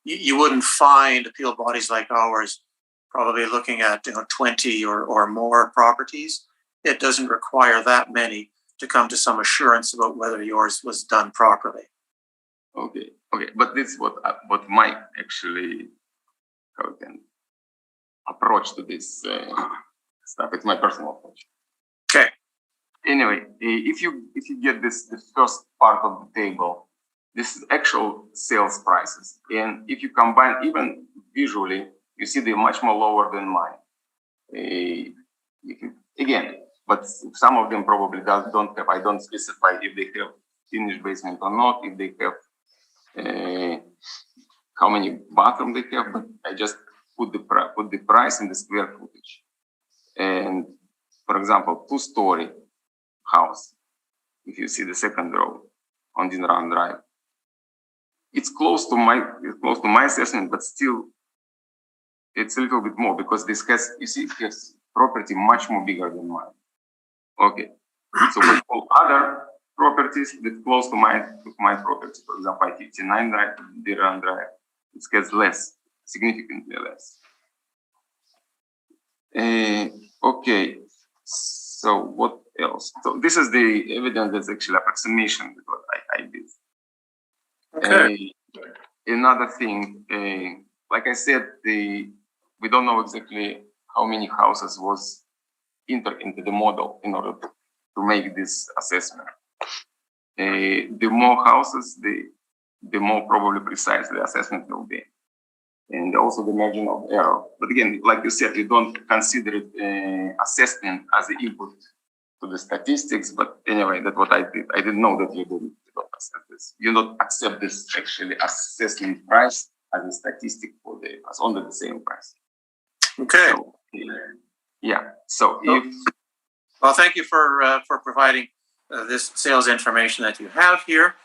You wouldn't find appeal bodies like ours probably looking at 20 or more properties. It doesn't require that many to come to some assurance about whether yours was done properly. Okay, but this is what my actually approach to this stuff. It's my personal approach. Okay. Anyway, if you get the first part of the table, this is actual sales prices, and if you combine even visually, you see they're much more lower than mine. Again, but some of them probably don't have. I don't specify if they have finished basement or not, if they have how many bathrooms they have, but I just put the price in the square footage. And for example, 2-story house, if you see the second row on Dinran Drive, it's close to my assessment, but still it's a little bit more because this has, you see, it has property much more bigger than mine. Okay, so with all other properties that close to my property, for example, 559 Drive, Dinran Drive, it gets less, significantly less. Okay, so what else? So this is the evidence that's actually approximation with what I did. Okay. Another thing, like I said, we don't know exactly how many houses was entered into the model in order to make this assessment. The more houses, the more probably precise the assessment will be. And also the margin of error. But again, like you said, you don't consider it assessment as the input to the statistics. But anyway, that's what I did. I didn't know that you don't accept this. You don't accept this actually assessment price as a statistic for as only the same price. Okay. So, yeah. So if well, thank you for providing this sales information that you have here.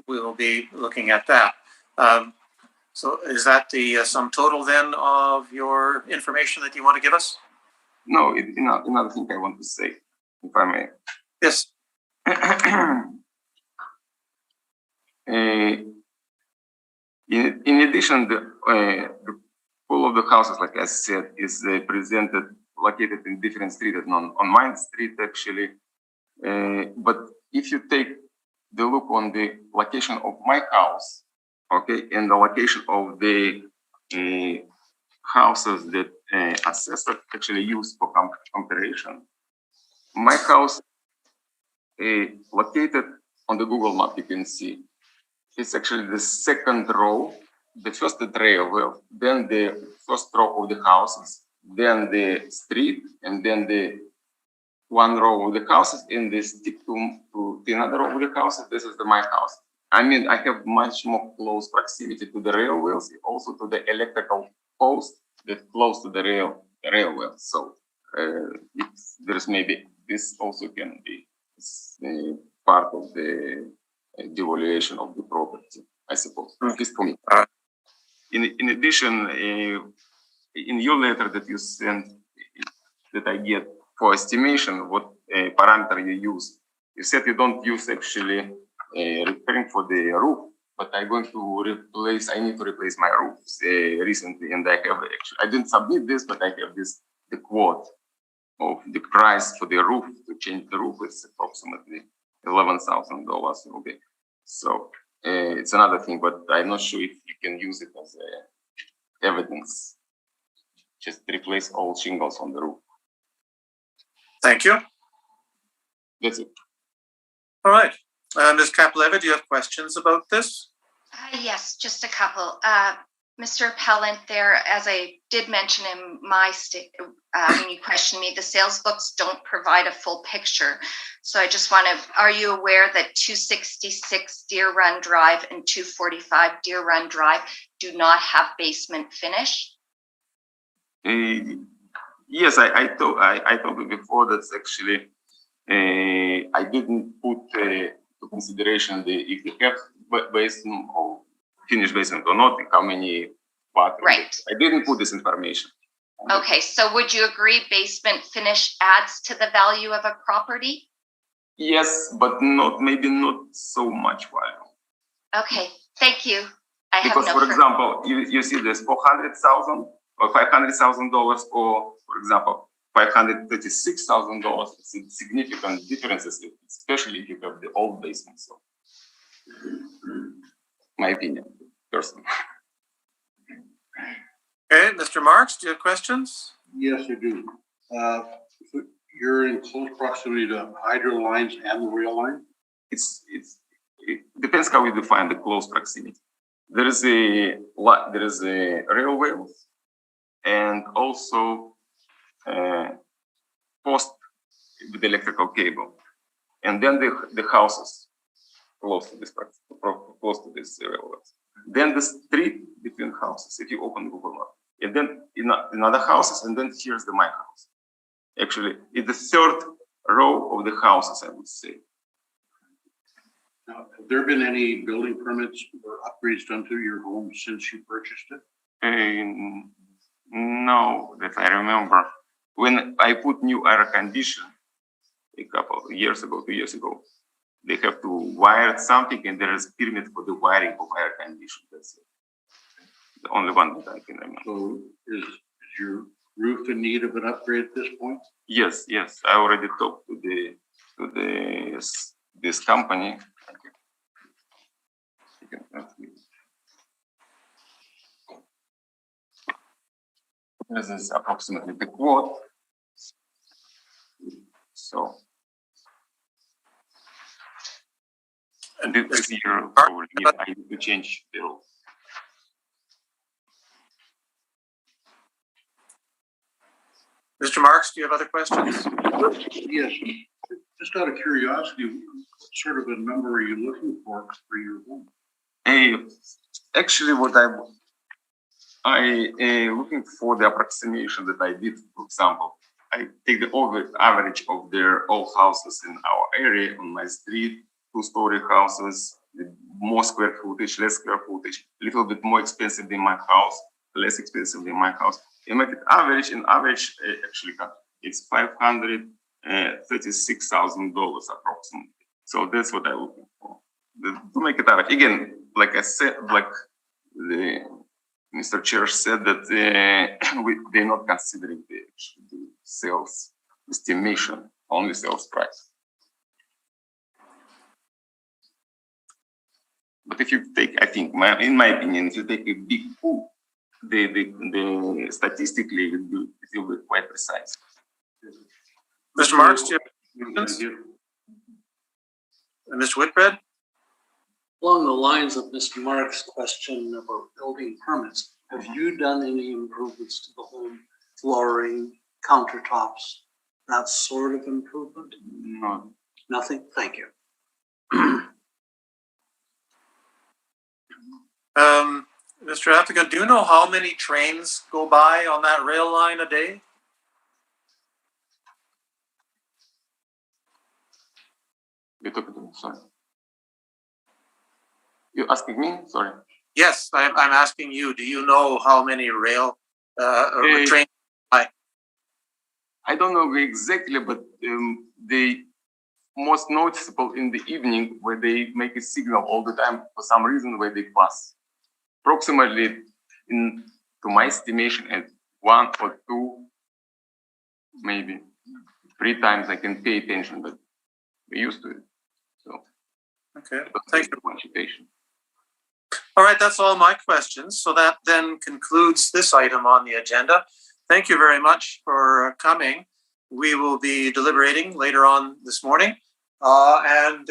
We will be looking at that. So is that the sum total then of your information that you want to give us? No, another thing I want to say, if I may. Yes. In addition, the pool of the houses, like I said, is located in different streets, on Main Street actually. But if you take the look on the location of my house, okay, and the location of the houses that assessor actually use for comparison, my house located on the Google map, you can see, it's actually the second row, the first rail, then the first row of the houses, then the street, and then the one row of the houses, and they stick to the another row of the houses. This is my house. I mean, I have much more close proximity to the rail wheels, also to the electrical post that close to the rail wheels. So there's maybe this also can be part of the devaluation of the property, I suppose, at least for me. In addition, in your letter that you sent, that I get for estimation, what parameter you use, you said you don't use actually repairing for the roof, but I'm going to I need to replace my roofs recently, and I have actually, I didn't submit this, but I have the quote of the price for the roof to change the roof is approximately $11,000. Okay, so it's another thing, but I'm not sure if you can use it as evidence. Just replace all shingles on the roof. Thank you. That's it. All right. Ms. Kapleva, do you have questions about this? Yes, just a couple. Mr. Appellant, there, as I did mention in my when you questioned me, the sales books don't provide a full picture. So I just want to, are you aware that 266 Deer Run Drive and 245 Deer Run Drive do not have basement finish? Yes, I told you before that's actually I didn't put to consideration if you have basement or finished basement or not, how many bathrooms. Right. I didn't put this information. Okay, so would you agree basement finish adds to the value of a property? Yes, but maybe not so much value. Okay, thank you. Because, for example, you see this $400,000 or $500,000, or for example, $536,000. It's significant differences, especially if you have the old basement. So, my opinion, personally. Okay, Mr. Marks, do you have questions? Yes, I do. You're in close proximity to hydro lines and the rail line? It depends how you define the close proximity. There is a railway and also post with electrical cable, and then the houses close to this railway. Then the street between houses, if you open Google Maps, and then in other houses, and then here's my house. Actually, it's the third row of the houses, I would say. Now, have there been any building permits or upgrades done to your home since you purchased it? No, that I remember. When I put new air condition a couple of years ago, 2 years ago, they have to wire something, and there is permit for the wiring of air condition. That's it. The only one that I can remember. So is your roof in need of an upgrade at this point? Yes. I already talked to this company. This is approximately the quote. So, and this year probably I need to change the roof. Mr. Marks, do you have other questions? Yes. Just out of curiosity, what sort of a number are you looking for your home? Actually, what I looking for the approximation that I did. For example, I take the average of all houses in our area on my street, 2-story houses, with more square footage, less square footage, a little bit more expensive than my house, less expensive than my house. You make it average, and average actually it's $536,000 approximately. So that's what I'm looking for. To make it average. Again, like I said, like the Mr. Chair said that they're not considering the sales estimation, only sales price. But if you take, I think, in my opinion, if you take a big pool, the statistically it will be quite precise. Mr. Marks, do you have questions? Mr. Whitbread? Along the lines of Mr. Mark's question about building permits, have you done any improvements to the home, flooring, countertops, that sort of improvement? No. Nothing? Thank you. Mr. applicant, do you know how many trains go by on that rail line a day? You're talking to me, sorry. You're asking me? Sorry. Yes, I'm asking you. Do you know how many rail trains by? I don't know exactly, but the most noticeable in the evening where they make a signal all the time for some reason where they pass. Approximately, to my estimation, at 1 or 2, maybe 3 times I can pay attention, but we're used to it. So, okay, thank you. Participation. All right, that's all my questions. So that then concludes this item on the agenda. Thank you very much for coming. We will be deliberating later on this morning, and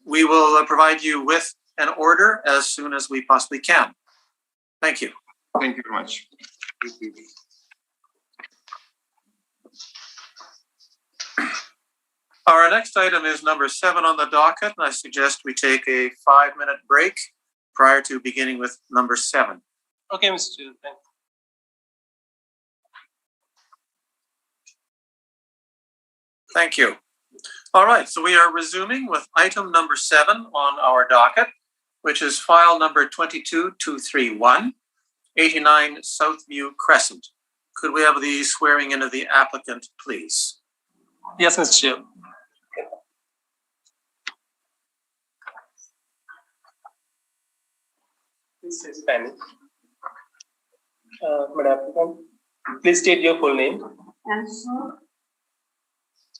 we will provide you with an order as soon as we possibly can. Thank you. Thank you very much. Thank you. Our next item is number 7 on the docket, and I suggest we take a 5-minute break prior to beginning with number 7. Okay, Mr. Chair. Thank you. Thank you. All right, so we are resuming with item number 7 on our docket, which is file number 22231, 89 Southview Crescent. Could we have the swearing in of the applicant, please? Yes, Mr. Chair. This is Spanish. Madam applicant, please state your full name.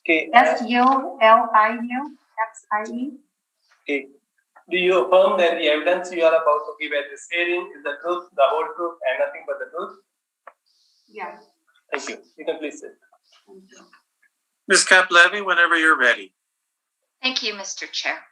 Okay. Suliu, Okay. Do you affirm that the evidence you are about to give at this hearing is the truth, the whole truth, and nothing but the truth? Yes. Thank you. You can please sit. Ms. Kaplevy, whenever you're ready. Thank you, Mr. Chair.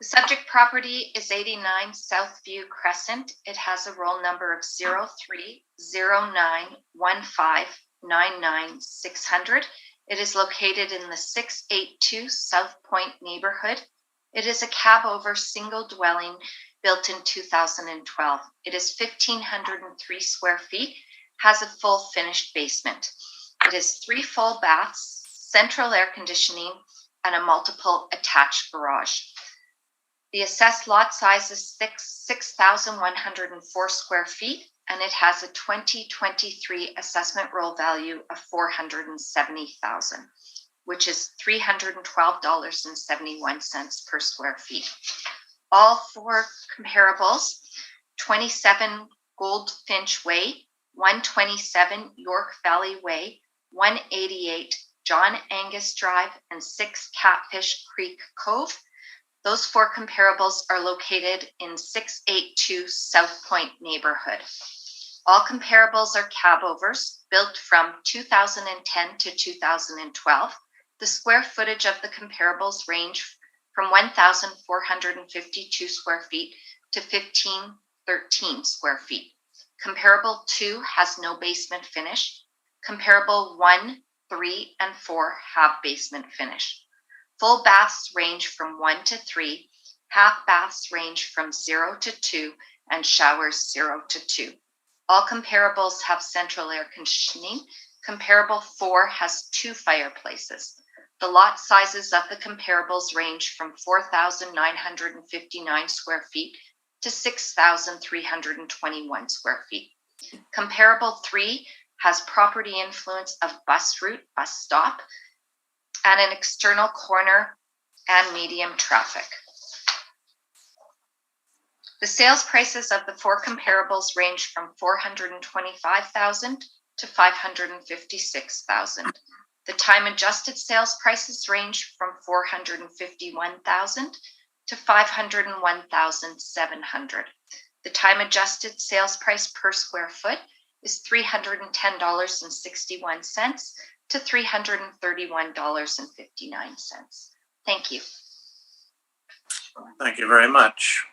The subject property is 89 Southview Crescent. It has a roll number of 030915999600. It is located in the 682 South Point neighborhood. It is a cab-over single dwelling built in 2012. It is 1,503 square feet, has a full finished basement. It is 3 full baths, central air conditioning, and a multiple attached garage. The assessed lot size is 6,104 square feet, and it has a 2023 assessment roll value of $470,000, which is $312.71 per square feet. All 4 comparables, 27 Goldfinch Way, 127 York Valley Way, 188 John Angus Drive, and 6 Catfish Creek Cove. Those 4 comparables are located in 682 South Point neighborhood. All comparables are cab-overs built from 2010 to 2012. The square footage of the comparables range from 1,452 square feet to 1,513 square feet. Comparable 2 has no basement finish. Comparable 1, 3, and 4 have basement finish. Full baths range from 1 to 3, half baths range from 0 to 2, and showers 0 to 2. All comparables have central air conditioning. Comparable 4 has 2 fireplaces. The lot sizes of the comparables range from 4,959 square feet to 6,321 square feet. Comparable 3 has property influence of bus route, bus stop, and an external corner and medium traffic. The sales prices of the 4 comparables range from $425,000 to $556,000. The time adjusted sales prices range from $451,000 to $501,700. The time adjusted sales price per square foot is $310.61 to $331.59. Thank you. Thank you very much.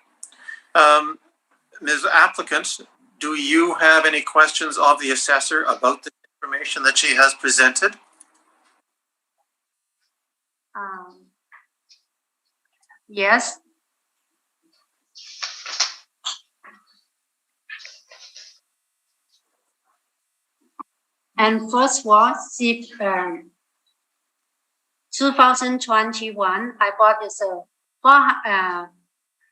Ms. Applicant, do you have any questions of the assessor about the information that she has presented? Yes. And first was 2021. I bought this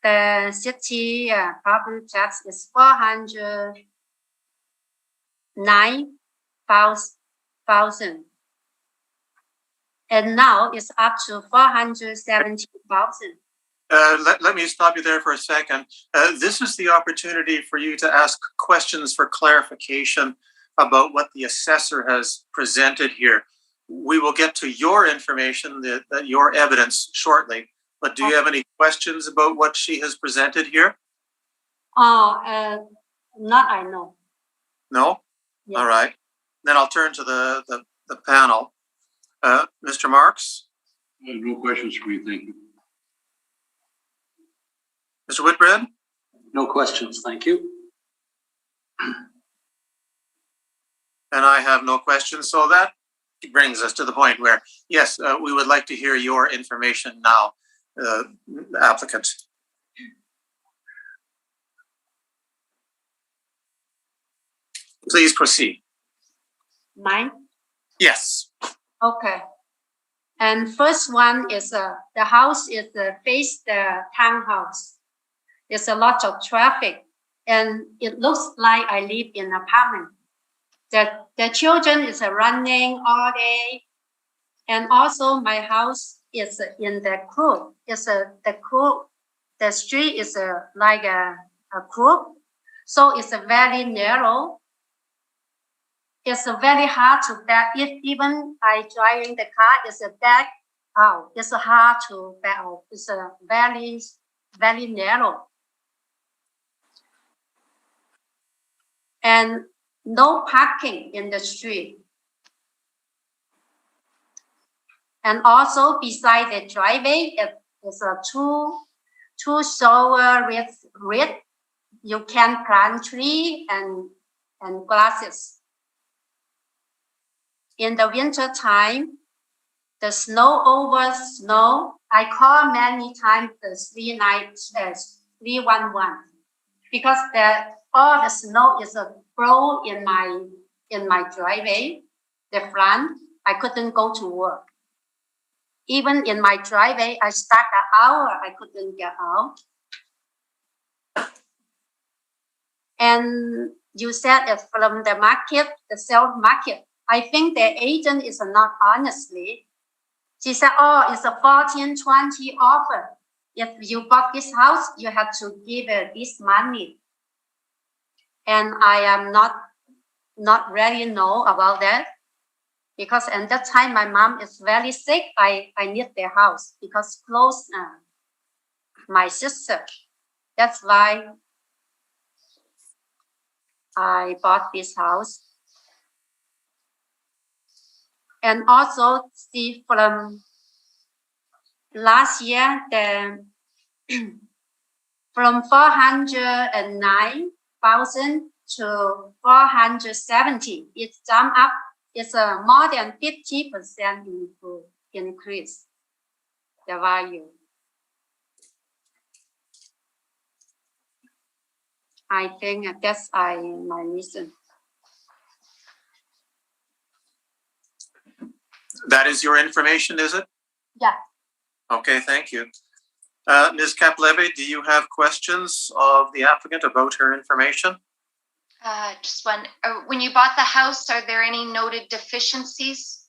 the city property tax is $409,000, and now it's up to $470,000. Let me stop you there for a second. This is the opportunity for you to ask questions for clarification about what the assessor has presented here. We will get to your information, your evidence shortly, but do you have any questions about what she has presented here? Not I know. No? Yeah. All right. Then I'll turn to the panel. Mr. Marks? No questions for me, thank you. Mr. Whitbread? No questions, thank you. And I have no questions. So that brings us to the point where, yes, we would like to hear your information now, applicant. Please proceed. Mine? Yes. Okay. And first one is the house is face the townhouse. There's a lot of traffic, and it looks like I live in an apartment. The children is running all day, and also my house is in the crook. The street is like a crook, so it's very narrow. It's very hard to back. If even I driving the car, it's a back out. It's hard to back out. It's a very, very narrow. And no parking in the street. And also beside the driveway, it is a two shower with you can plant tree and grasses. In the winter time, the snow over snow. I call many times the 311 because all the snow is blow in my driveway, the front, I couldn't go to work. Even in my driveway, I stuck an hour, I couldn't get out. And you said it's from the market, the sales market. I think the agent is not honestly. She said, oh, it's a 14, 20 offer. If you bought this house, you have to give this money. And I am not really know about that. Because at that time, my mom is very sick. I need the house because close my sister. That's why I bought this house. And also see from last year, from 409,000 to 470, it's jumped up. It's a more than 50% increase the value. I think that's my reason. That is your information, is it? Yeah. Okay, thank you. Ms. Kapleve, do you have questions of the applicant about her information? Just one. When you bought the house, are there any noted deficiencies?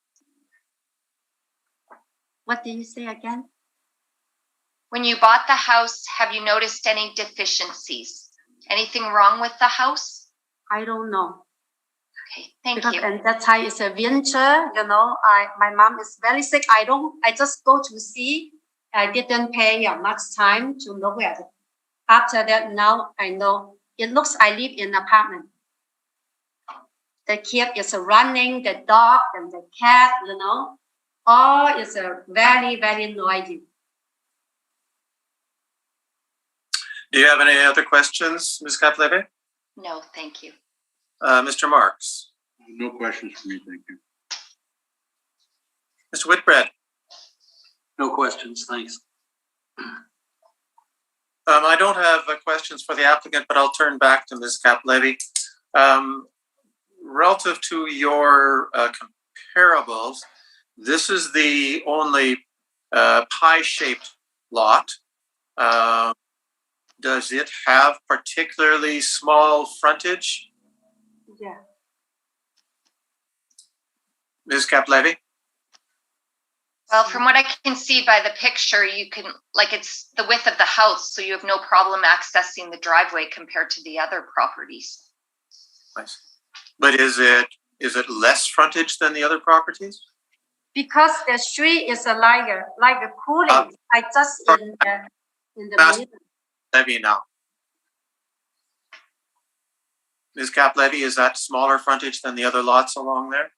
What did you say again? When you bought the house, have you noticed any deficiencies? Anything wrong with the house? I don't know. Okay, thank because you. And that time it's a winter, my mom is very sick. I just go to see. I didn't pay much time to look at it. After that, now I know. It looks I live in an apartment. The kid is running, the dog and the cat, all is very, very noisy. Do you have any other questions, Ms. Kapleve? No, thank you. Mr. Marks? No questions for me, thank you. Mr. Whitbread? No questions, thanks. I don't have questions for the applicant, but I'll turn back to Ms. Kapleve. Relative to your comparables, this is the only pie-shaped lot. Does it have particularly small frontage? Yeah. Ms. Kapleve? Well, from what I can see by the picture, it's the width of the house, so you have no problem accessing the driveway compared to the other properties. Nice. But is it less frontage than the other properties? Because the street is like a cooling. I just in the middle. Levy now. Ms. Kapleve, is that smaller frontage than the other lots along there?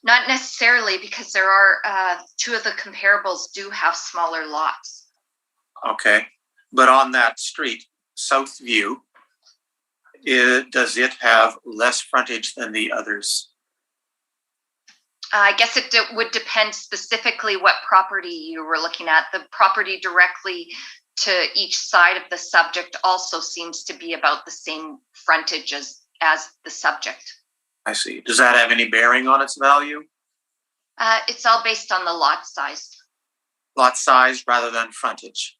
Not necessarily, because there are two of the comparables do have smaller lots. Okay, but on that street, Southview, does it have less frontage than the others? I guess it would depend specifically what property you were looking at. The property directly to each side of the subject also seems to be about the same frontage as the subject. I see. Does that have any bearing on its value? It's all based on the lot size. Lot size rather than frontage.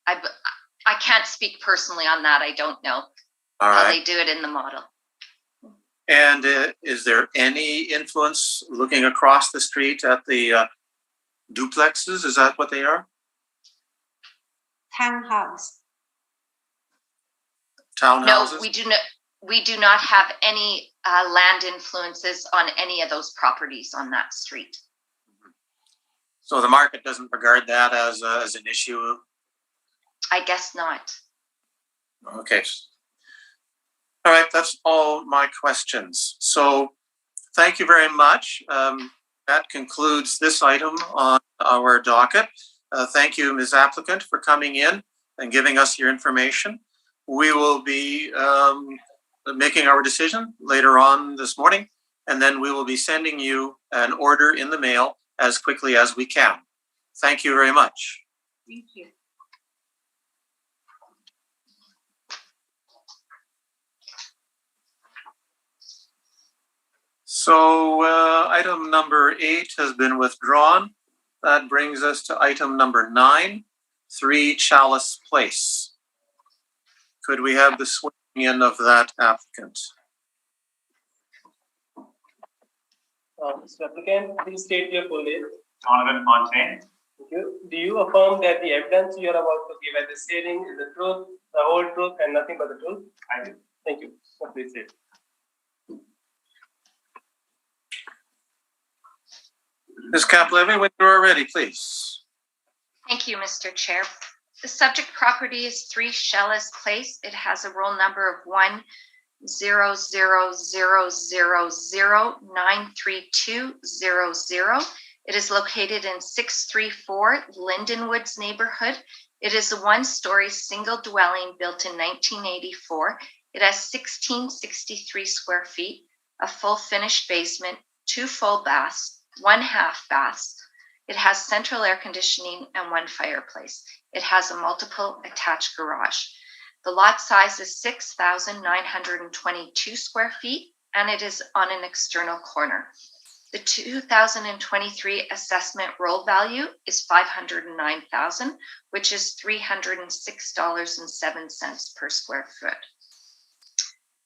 I can't speak personally on that. I don't know how they do it in the model. And is there any influence looking across the street at the duplexes? Is that what they are? Townhouse. Townhouses? No, we do not have any land influences on any of those properties on that street. So the market doesn't regard that as an issue? I guess not. Okay. All right, that's all my questions. So thank you very much. That concludes this item on our docket. Thank you, Ms. Applicant, for coming in and giving us your information. We will be making our decision later on this morning, and then we will be sending you an order in the mail as quickly as we can. Thank you very much. Thank you. So item number 8 has been withdrawn. That brings us to item number 9, 3 Chalice Place. Could we have the swearing in of that applicant? Mr. Applicant, please state your full name. Donovan Fontaine. Thank you. Do you affirm that the evidence you are about to give at this hearing is the truth, the whole truth, and nothing but the truth? I do. Thank you. So please state. Ms. Kaplevy, when you are ready, please. Thank you, Mr. Chair. The subject property is 3 Chalice Place. It has a roll number of 10000093200. It is located in 634 Lindenwoods neighborhood. It is a 1-story single dwelling built in 1984. It has 1663 square feet, a full finished basement, 2 full baths, 1 half baths. It has central air conditioning and 1 fireplace. It has a multiple attached garage. The lot size is 6,922 square feet, and it is on an external corner. The 2023 assessment roll value is $509,000, which is $306.07 per square foot.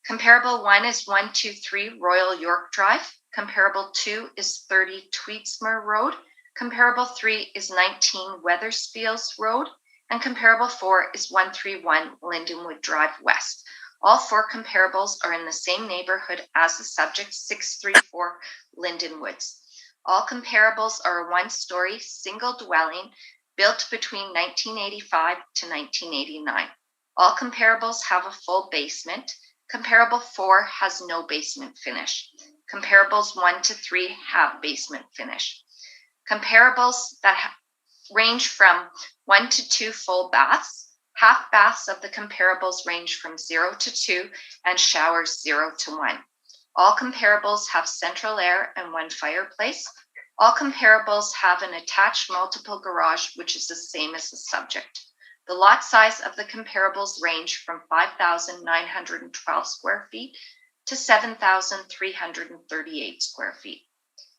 Comparable 1 is 123 Royal York Drive. Comparable 2 is 30 Tweedsmuir Road. Comparable 3 is 19 Wethersfields Road. And comparable 4 is 131 Lindenwood Drive West. All 4 comparables are in the same neighborhood as the subject, 634 Lindenwoods. All comparables are a 1-story single dwelling built between 1985 to 1989. All comparables have a full basement. Comparable 4 has no basement finish. Comparables 1 to 3 have basement finish. Comparables that range from 1 to 2 full baths. Half baths of the comparables range from 0 to 2 and showers 0 to 1. All comparables have central air and 1 fireplace. All comparables have an attached multiple garage, which is the same as the subject. The lot size of the comparables range from 5,912 square feet to 7,338 square feet.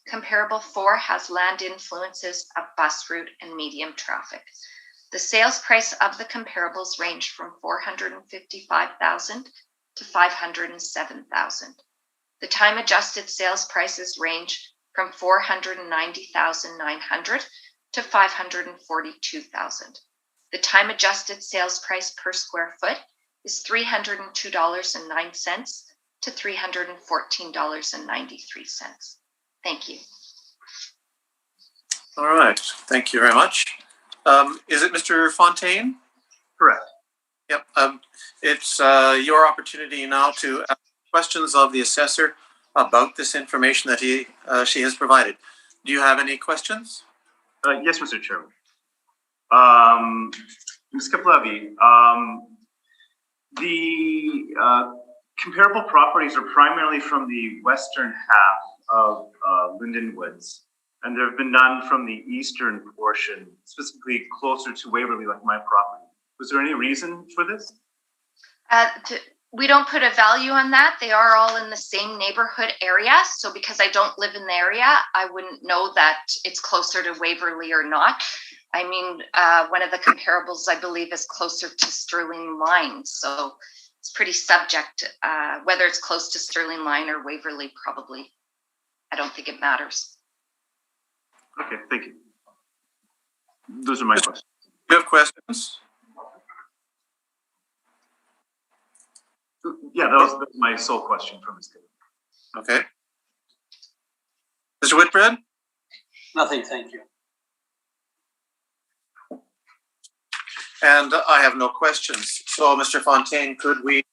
Comparable 4 has land influences of bus route and medium traffic. The sales price of the comparables range from $455,000 to $507,000. The time adjusted sales prices range from $490,900 to $542,000. The time adjusted sales price per square foot is $302.09 to $314.93. Thank you. All right, thank you very much. Is it Mr. Fontaine? Correct. Yep. It's your opportunity now to ask questions of the assessor about this information that she has provided. Do you have any questions? Yes, Mr. Chairman. Ms. Kaplevy, the comparable properties are primarily from the western half of Lindenwoods, and there have been none from the eastern portion, specifically closer to Waverly, like my property. Was there any reason for this? We don't put a value on that. They are all in the same neighborhood area. So because I don't live in the area, I wouldn't know that it's closer to Waverly or not. I mean, one of the comparables, I believe, is closer to Sterling Line. So it's pretty subject, whether it's close to Sterling Line or Waverly, probably. I don't think it matters. Okay, thank you. Those are my questions. Do you have questions? Yeah, that was my sole question from Ms. Kaplevy. Okay. Mr. Whitbread? Nothing, thank you. And I have no questions. So, Mr. Fontaine, could we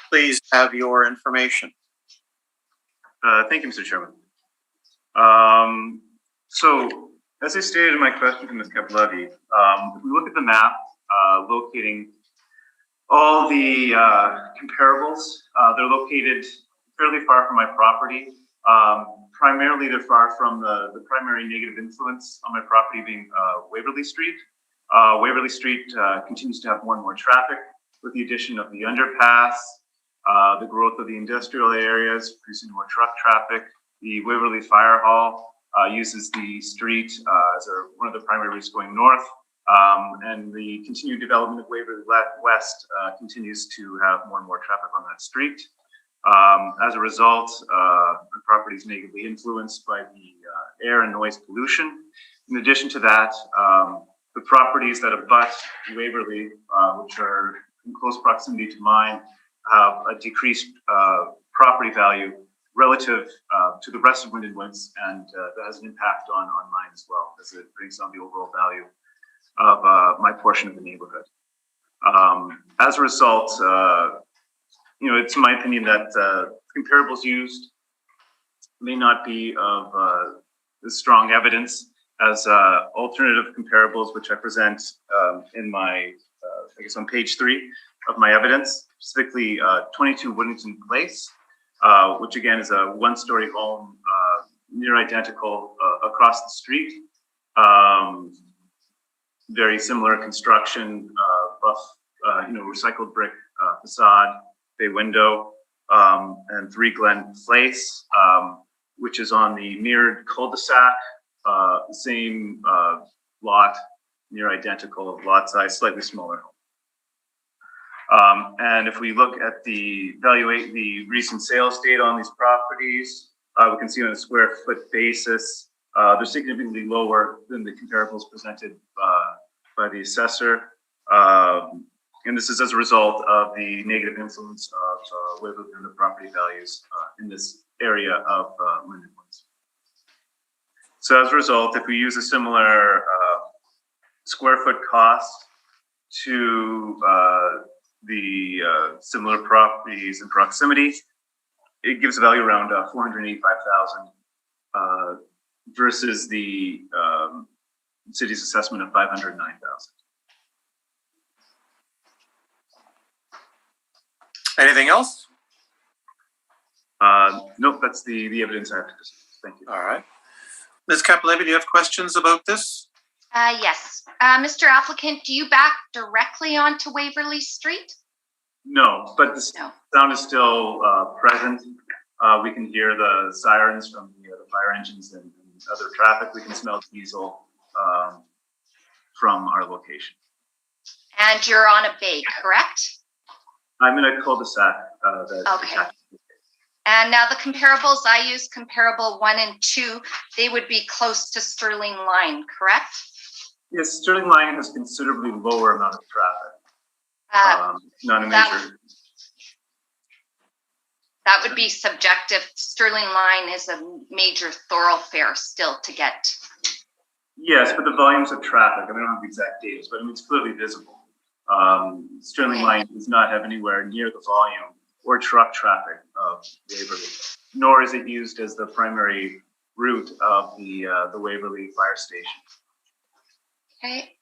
please have your information? Thank you, Mr. Chairman. So, as I stated in my question to Ms. Kaplevy, if we look at the map locating all the comparables, they're located fairly far from my property. Primarily, they're far from the primary negative influence on my property being Waverly Street. Waverly Street continues to have more and more traffic with the addition of the underpass, the growth of the industrial areas, producing more truck traffic, The Waverly Fire Hall uses the street as one of the primary routes going north. And the continued development of Waverly West continues to have more and more traffic on that street. As a result, the property is negatively influenced by the air and noise pollution. In addition to that, the properties that abut Waverly, which are in close proximity to mine, have a decreased property value relative to the rest of Winnipeg, and that has an impact on mine as well, as it brings down the overall value of my portion of the neighborhood. As a result, it's my opinion that comparables used may not be of strong evidence as alternative comparables, which I present in my, I guess on page 3 of my evidence, specifically 22 Whittington Place, which again is a one-story home, near identical across the street. Very similar construction, buff, recycled brick facade, bay window, and 3 Glen Place, which is on the mirrored cul-de-sac, same lot, near identical lot size, slightly smaller home. And if we look at the recent sales data on these properties, we can see on a square foot basis, they're significantly lower than the comparables presented by the assessor. And this is as a result of the negative influence of Waverly and the property values in this area of Linden Woods. So as a result, if we use a similar square foot cost to the similar properties in proximity, it gives a value around 485,000 versus the city's assessment of 509,000. Anything else? Nope, that's the evidence I have to discuss. Thank you. All right. Ms. Capelletti, do you have questions about this? Yes. Mr. Applicant, do you back directly onto Waverly Street? No, but the sound is still present. We can hear the sirens from the fire engines and other traffic. We can smell diesel from our location. And you're on a bay, correct? I'm in a cul-de-sac. Okay. And now the comparables, I use comparable 1 and 2. They would be close to Sterling Line, correct? Yes, Sterling Line has considerably lower amount of traffic. Not a major. That would be subjective. Sterling Line is a major thoroughfare still to get. Yes, but the volumes of traffic, I don't have the exact data, but it's clearly visible. Sterling Line does not have anywhere near the volume or truck traffic of Waverly, nor is it used as the primary route of the Waverly fire station. Okay.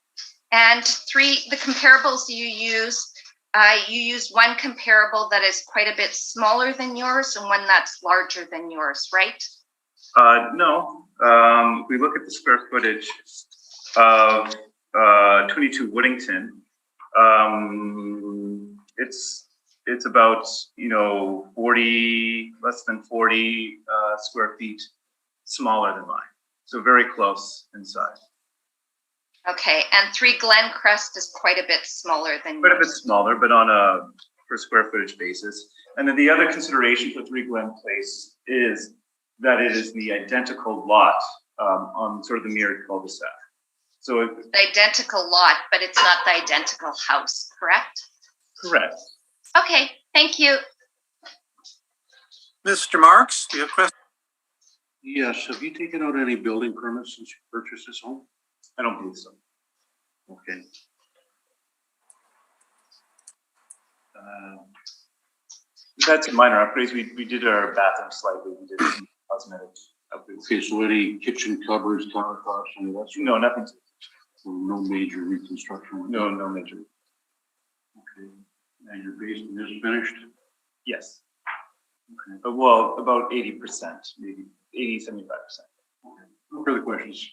And 3, the comparables you use one comparable that is quite a bit smaller than yours and one that's larger than yours, right? No. We look at the square footage of 22 Whittington. It's about 40, less than 40 square feet smaller than mine. So very close in size. Okay, and 3 Glencrest is quite a bit smaller than quite a bit smaller, but on a per square footage basis. And then the other consideration for 3 Glen Place is that it is the identical lot on sort of the mirrored cul-de-sac. So the identical lot, but it's not the identical house, correct? Correct. Okay, thank you. Mr. Marks, do you have questions? Yes. Have you taken out any building permits since you purchased this home? I don't believe so. Okay. That's minor upgrades. We did our bathroom slightly. We did some cosmetic upgrades. Okay, so any kitchen cupboards, countertops, and that's no, nothing. So no major reconstruction. No major. Okay. And your basement is finished? Yes. Okay. Well, about 80%, maybe 80, 75%. Okay. No further questions.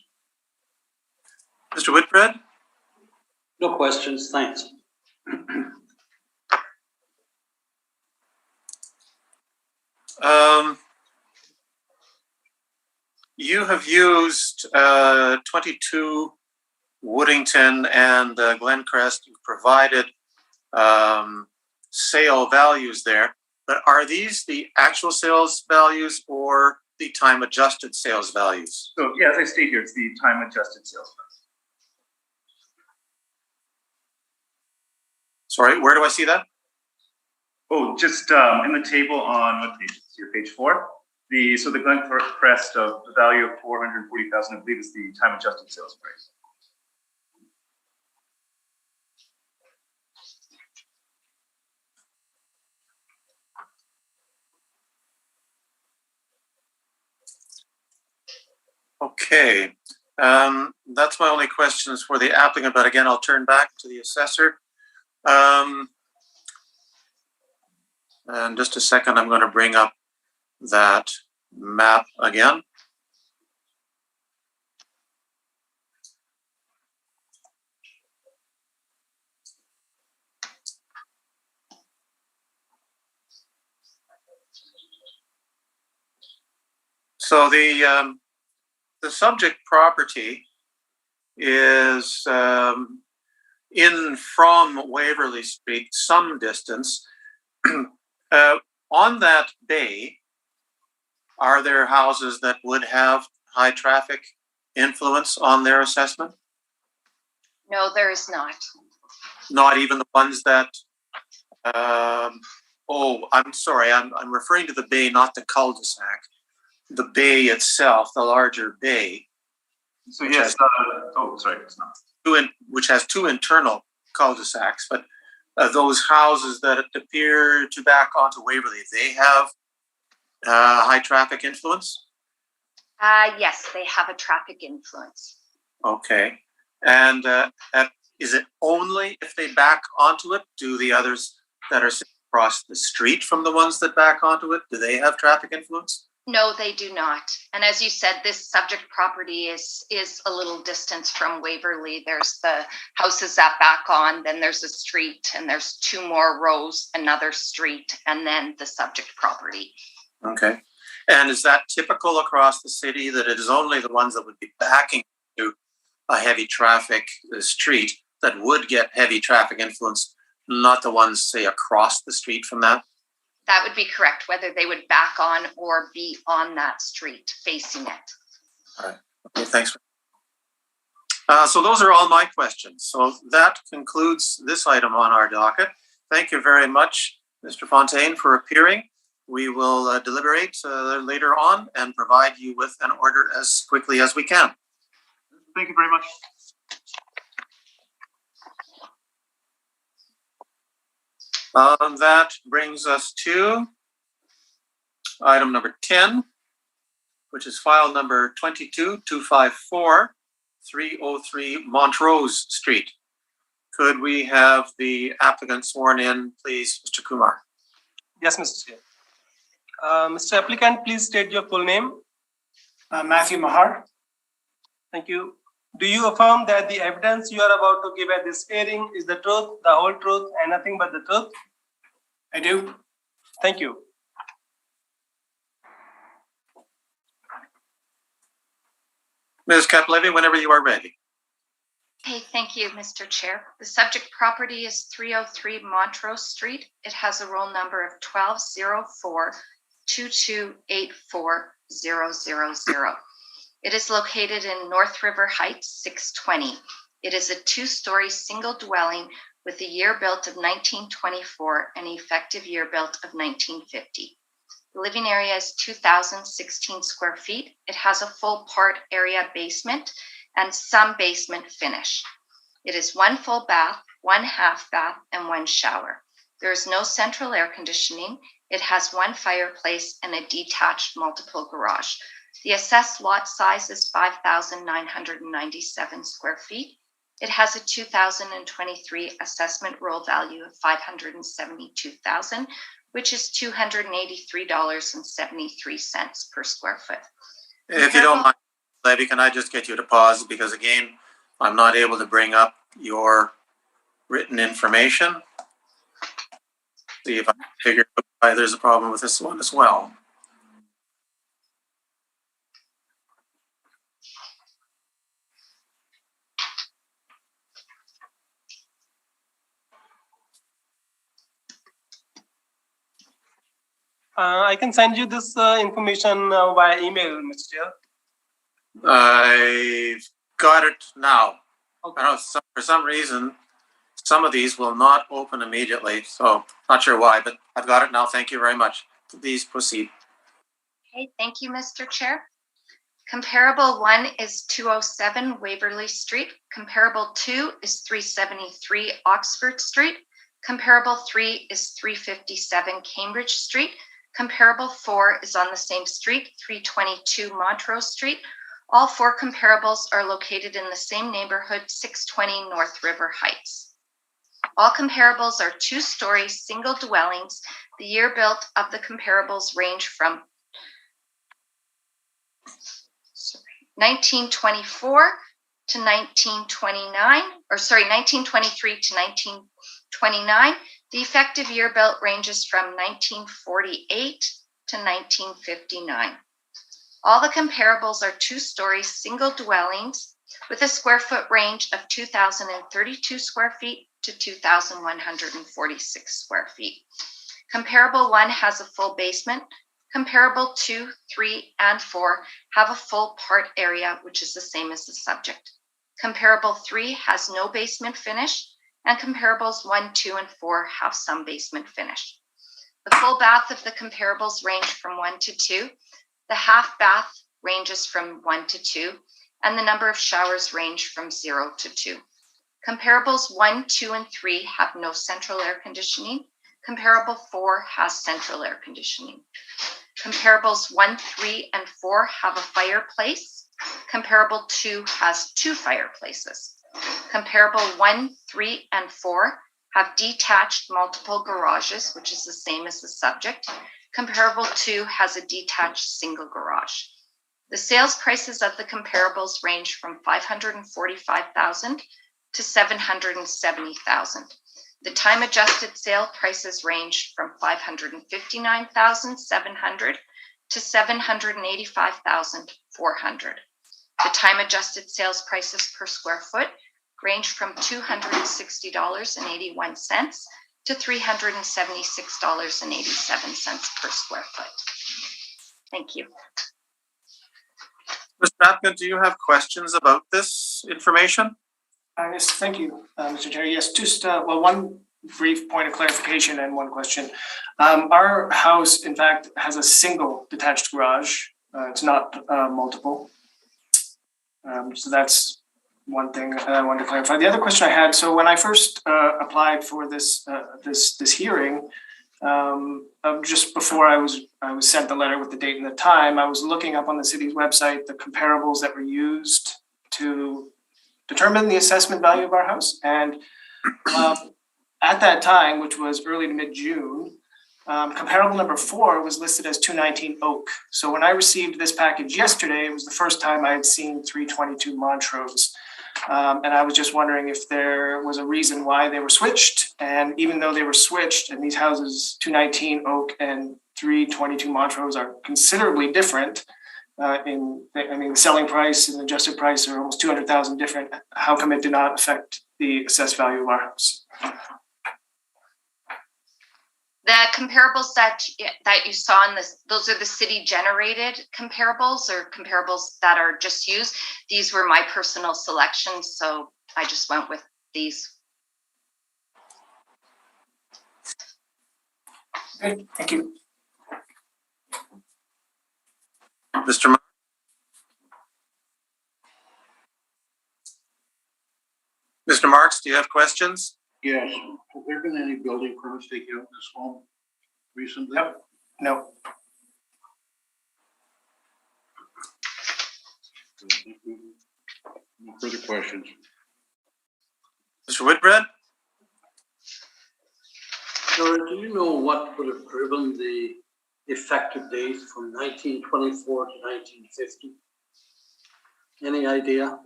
Mr. Whitbread? No questions, thanks. you have used 22 Woodington and Glencrest. You've provided sale values there, but are these the actual sales values or the time adjusted sales values? So yeah, as I state here, it's the time adjusted sales price. Sorry, where do I see that? Oh, just in the table on what page? It's your page 4. So the Glencrest of the value of 440,000, I believe, is the time adjusted sales price. Okay, that's my only questions for the applicant, but again, I'll turn back to the assessor. And just a second, I'm going to bring up that map again. So the subject property is in from Waverly Street, some distance. On that bay, are there houses that would have high traffic influence on their assessment? No, there is not. Not even the ones that, oh, I'm sorry, I'm referring to the bay, not the cul-de-sac. The bay itself, the larger bay. So yes, sorry, it's not. Which has 2 internal cul-de-sacs, but those houses that appear to back onto Waverly, they have high traffic influence? Yes, they have a traffic influence. Okay. And is it only if they back onto it? Do the others that are across the street from the ones that back onto it, do they have traffic influence? No, they do not. And as you said, this subject property is a little distance from Waverly. There's the houses that back on, then there's a street, and there's 2 more rows, another street, and then the subject property. Okay. And is that typical across the city that it is only the ones that would be backing to a heavy traffic street that would get heavy traffic influence, not the ones, say, across the street from that? That would be correct, whether they would back on or be on that street facing it. All right. Okay, thanks. So those are all my questions. So that concludes this item on our docket. Thank you very much, Mr. Fontaine, for appearing. We will deliberate later on and provide you with an order as quickly as we can. Thank you very much. That brings us to item number 10, which is file number 22254, 303 Montrose Street. Could we have the applicant sworn in, please, Mr. Kumar? Yes, Mr. Chair. Mr. Applicant, please state your full name. Matthew Mahar. Thank you. Do you affirm that the evidence you are about to give at this hearing is the truth, the whole truth, and nothing but the truth? I do. Thank you. Ms. Kaplevy, whenever you are ready. Okay, thank you, Mr. Chair. The subject property is 303 Montrose Street. It has a roll number of 1204-2284-000. It is located in North River Heights, 620. It is a 2-story single dwelling with a year built of 1924 and effective year built of 1950. The living area is 2,016 square feet. It has a full part area basement and some basement finish. It is 1 full bath, 1 half bath, and 1 shower. There is no central air conditioning. It has 1 fireplace and a detached multiple garage. The assessed lot size is 5,997 square feet. It has a 2023 assessment roll value of $572,000, which is $283.73 per square foot. If you don't mind, Levy, can I just get you to pause? Because again, I'm not able to bring up your written information. See if I can figure out why there's a problem with this one as well. I can send you this information via email, Mr. Chair. I've got it now. Okay. I know for some reason, some of these will not open immediately, so not sure why, but I've got it now. Thank you very much. Please proceed. Okay, thank you, Mr. Chair. Comparable 1 is 207 Waverly Street. Comparable 2 is 373 Oxford Street. Comparable 3 is 357 Cambridge Street. Comparable 4 is on the same street, 322 Montrose Street. All 4 comparables are located in the same neighborhood, 620 North River Heights. All comparables are 2-story single dwellings. The year built of the comparables range from 1924 to 1929, 1923 to 1929. The effective year built ranges from 1948 to 1959. All the comparables are 2-story single dwellings with a square foot range of 2,032 square feet to 2,146 square feet. Comparable 1 has a full basement. Comparable 2, 3, and 4 have a full part area, which is the same as the subject. Comparable 3 has no basement finish, and comparables 1, 2, and 4 have some basement finish. The full bath of the comparables range from 1 to 2. The half bath ranges from 1 to 2, and the number of showers range from 0 to 2. Comparables 1, 2, and 3 have no central air conditioning. Comparable 4 has central air conditioning. Comparables 1, 3, and 4 have a fireplace. Comparable 2 has 2 fireplaces. Comparable 1, 3, and 4 have detached multiple garages, which is the same as the subject. Comparable 2 has a detached single garage. The sales prices of the comparables range from $545,000 to $770,000. The time adjusted sale prices range from $559,700 to $785,400. The time adjusted sales prices per square foot range from $260.81 to $376.87 per square foot. Thank you. Mr. Applicant, do you have questions about this information? Yes, thank you, Mr. Chair. Yes, just one brief point of clarification and one question. Our house, in fact, has a single detached garage. It's not multiple. So that's one thing I wanted to clarify. The other question I had, so when I first applied for this hearing, just before I was sent the letter with the date and the time, I was looking up on the city's website the comparables that were used to determine the assessment value of our house. And at that time, which was early to mid-June, comparable number 4 was listed as 219 Oak. So when I received this package yesterday, it was the first time I had seen 322 Montrose. And I was just wondering if there was a reason why they were switched. And even though they were switched, and these houses, 219 Oak and 322 Montrose, are considerably different, the selling price and adjusted price are almost 200,000 different. How come it did not affect the assessed value of our house? The comparables that you saw in this, those are the city generated comparables or comparables that are just used. These were my personal selections, so I just went with these. Okay, thank you. Mr. Mark? Mr. Marks, do you have questions? Yes. Have there been any building permits taken out in this home recently? No. No further questions. Mr. Whitbread? Nora, do you know what would have driven the effective date from 1924 to 1950? Any idea?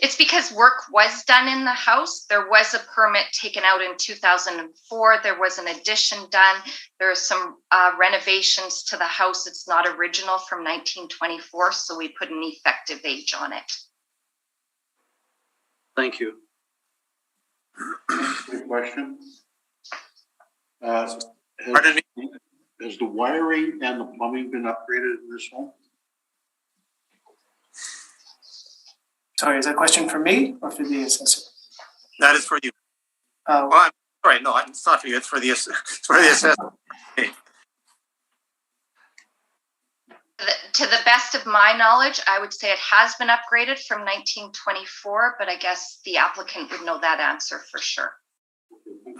It's because work was done in the house. There was a permit taken out in 2004. There was an addition done. There are some renovations to the house. It's not original from 1924, so we put an effective age on it. Thank you. Any question? Has Pardon me? has the wiring and the plumbing been upgraded in this home? Sorry, is that a question for me or for the assessor? That is for you. Uh, Well, I'm sorry, no, it's not for you. It's for the it's for the assessor. To the best of my knowledge, I would say it has been upgraded from 1924, but I guess the applicant would know that answer for sure.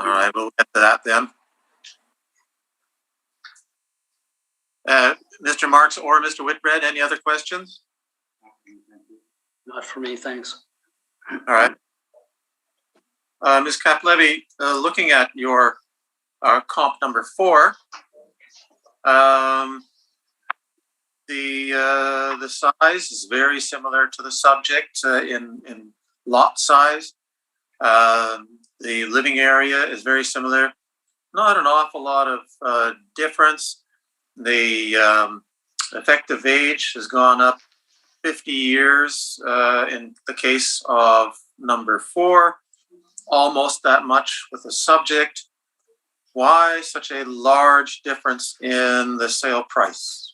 All right, we'll get to that then. Mr. Marks or Mr. Whitbread, any other questions? Not for me, thanks. All right. Ms. Kaplevy, looking at your comp number 4, the size is very similar to the subject in lot size. The living area is very similar. Not an awful lot of difference. The effective age has gone up 50 years in the case of number 4, almost that much with the subject. Why such a large difference in the sale price?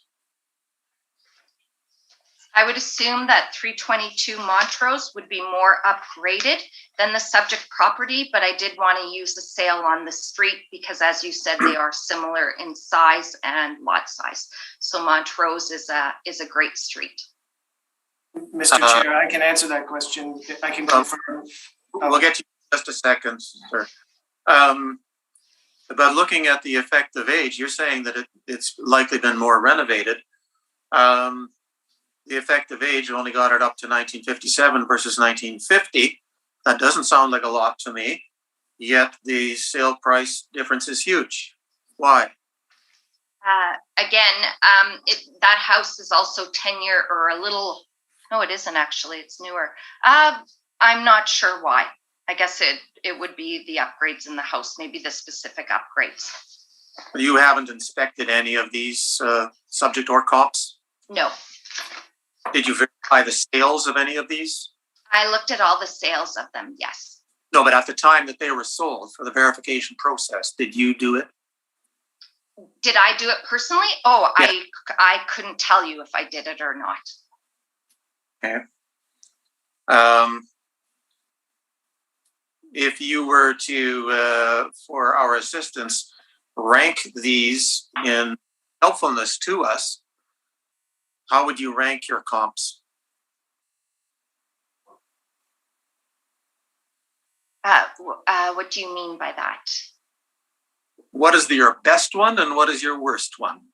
I would assume that 322 Montrose would be more upgraded than the subject property, but I did want to use the sale on the street because, as you said, they are similar in size and lot size. So Montrose is a great street. Mr. Chair, I can answer that question. I can confirm. We'll get to you in just a second, sir. But looking at the effective age, you're saying that it's likely been more renovated. The effective age only got it up to 1957 versus 1950. That doesn't sound like a lot to me, yet the sale price difference is huge. Why? Again, that house is also 10-year or a little, no, it isn't actually, it's newer. I'm not sure why. I guess it would be the upgrades in the house, maybe the specific upgrades. You haven't inspected any of these subject or comps? No. Did you verify the sales of any of these? I looked at all the sales of them, yes. No, but at the time that they were sold for the verification process, did you do it? Did I do it personally? Oh, Yeah. I couldn't tell you if I did it or not. Okay. If you were to, for our assistance, rank these in helpfulness to us, how would you rank your comps? What do you mean by that? What is your best one and what is your worst one?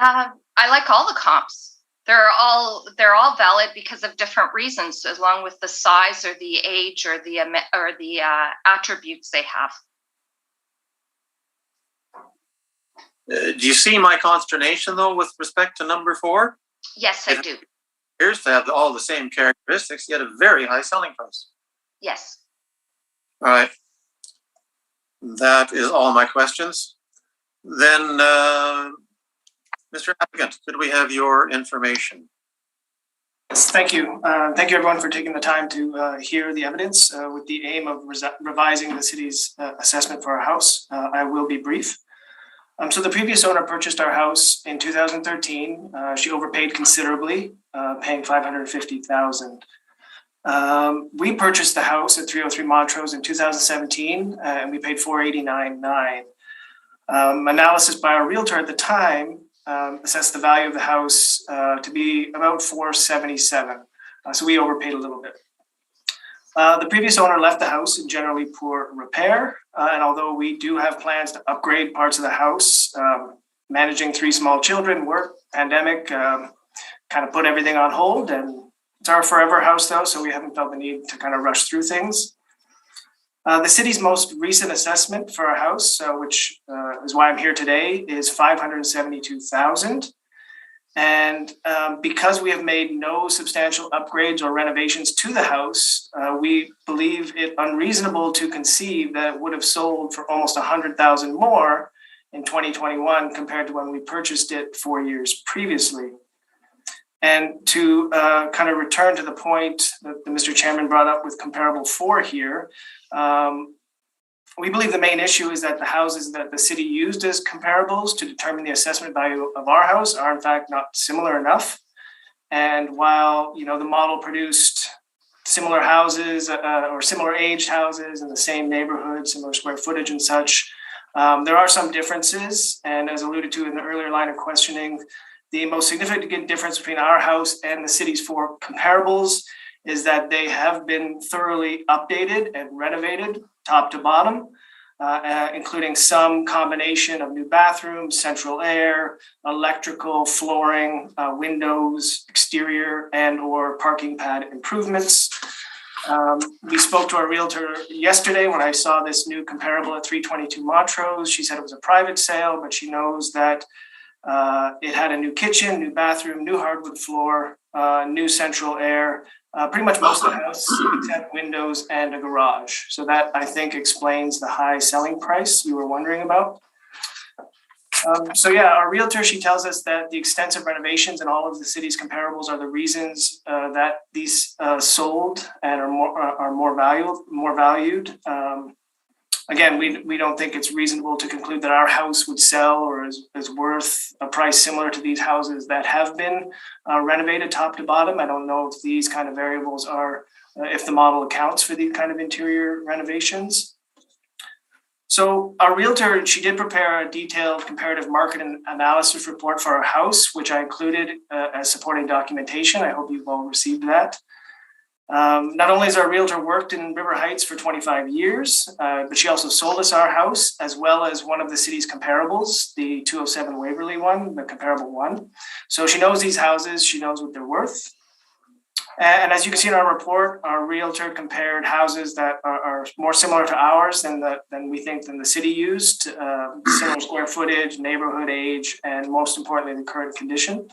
I like all the comps. They're all valid because of different reasons, along with the size or the age or the attributes they have. Do you see my consternation though with respect to number 4? Yes, I do. It appears to have all the same characteristics, yet a very high selling price. Yes. All right. That is all my questions. Then, Mr. Applicant, could we have your information? Yes, thank you. Thank you everyone for taking the time to hear the evidence with the aim of revising the city's assessment for our house. I will be brief. So the previous owner purchased our house in 2013. She overpaid considerably, paying $550,000. We purchased the house at 303 Montrose in 2017, and we paid $489,900. Analysis by our realtor at the time assessed the value of the house to be about $477,000. So we overpaid a little bit. The previous owner left the house in generally poor repair, and although we do have plans to upgrade parts of the house, managing 3 small children, work, pandemic, kind of put everything on hold. And it's our forever house though, so we haven't felt the need to kind of rush through things. The city's most recent assessment for our house, which is why I'm here today, is $572,000. And because we have made no substantial upgrades or renovations to the house, we believe it unreasonable to conceive that it would have sold for almost $100,000 more in 2021 compared to when we purchased it 4 years previously. And to kind of return to the point that Mr. Chairman brought up with comparable 4 here, we believe the main issue is that the houses that the city used as comparables to determine the assessment value of our house are in fact not similar enough. And while, you know, the model produced similar houses or similar aged houses in the same neighborhood, similar square footage and such, there are some differences. And as alluded to in the earlier line of questioning, the most significant difference between our house and the city's 4 comparables is that they have been thoroughly updated and renovated top to bottom, including some combination of new bathrooms, central air, electrical, flooring, windows, exterior and or parking pad improvements. We spoke to our realtor yesterday when I saw this new comparable at 322 Montrose. She said it was a private sale, but she knows that it had a new kitchen, new bathroom, new hardwood floor, new central air, pretty much most of the house except windows and a garage. So that, I think, explains the high selling price you were wondering about. So yeah, our realtor, she tells us that the extensive renovations and all of the city's comparables are the reasons that these sold and are more valued. Again, we don't think it's reasonable to conclude that our house would sell or is worth a price similar to these houses that have been renovated top to bottom. I don't know if these kind of variables are, if the model accounts for these kind of interior renovations. So our realtor, she did prepare a detailed comparative market and analysis report for our house, which I included as supporting documentation. I hope you've all received that. Not only has our realtor worked in River Heights for 25 years, but she also sold us our house as well as one of the city's comparables, the 207 Waverly one, the comparable one. So she knows these houses, she knows what they're worth. And as you can see in our report, our realtor compared houses that are more similar to ours than we think than the city used, similar square footage, neighborhood age, and most importantly, the current condition.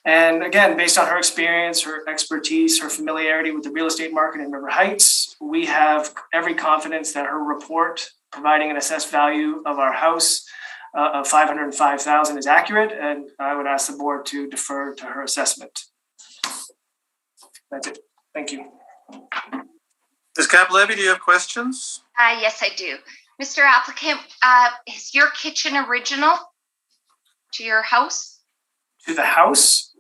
And again, based on her experience, her expertise, her familiarity with the real estate market in River Heights, we have every confidence that her report providing an assessed value of our house of $505,000 is accurate. And I would ask the board to defer to her assessment. That's it. Thank you. Ms. Kaplevy, do you have questions? Yes, I do. Mr. Applicant, is your kitchen original to your house? To the house?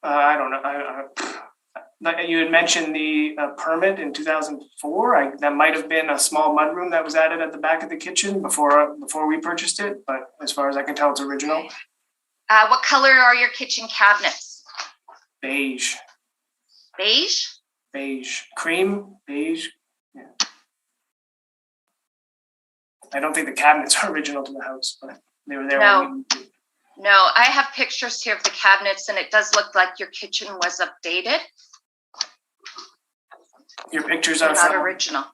I don't know. You had mentioned the permit in 2004. That might have been a small mudroom that was added at the back of the kitchen before we purchased it. But as far as I can tell, it's original. What color are your kitchen cabinets? Beige. Beige? Beige. Cream? Beige? Yeah. I don't think the cabinets are original to the house, but they were there. No. No, I have pictures here of the cabinets, and it does look like your kitchen was updated. Your pictures are not original.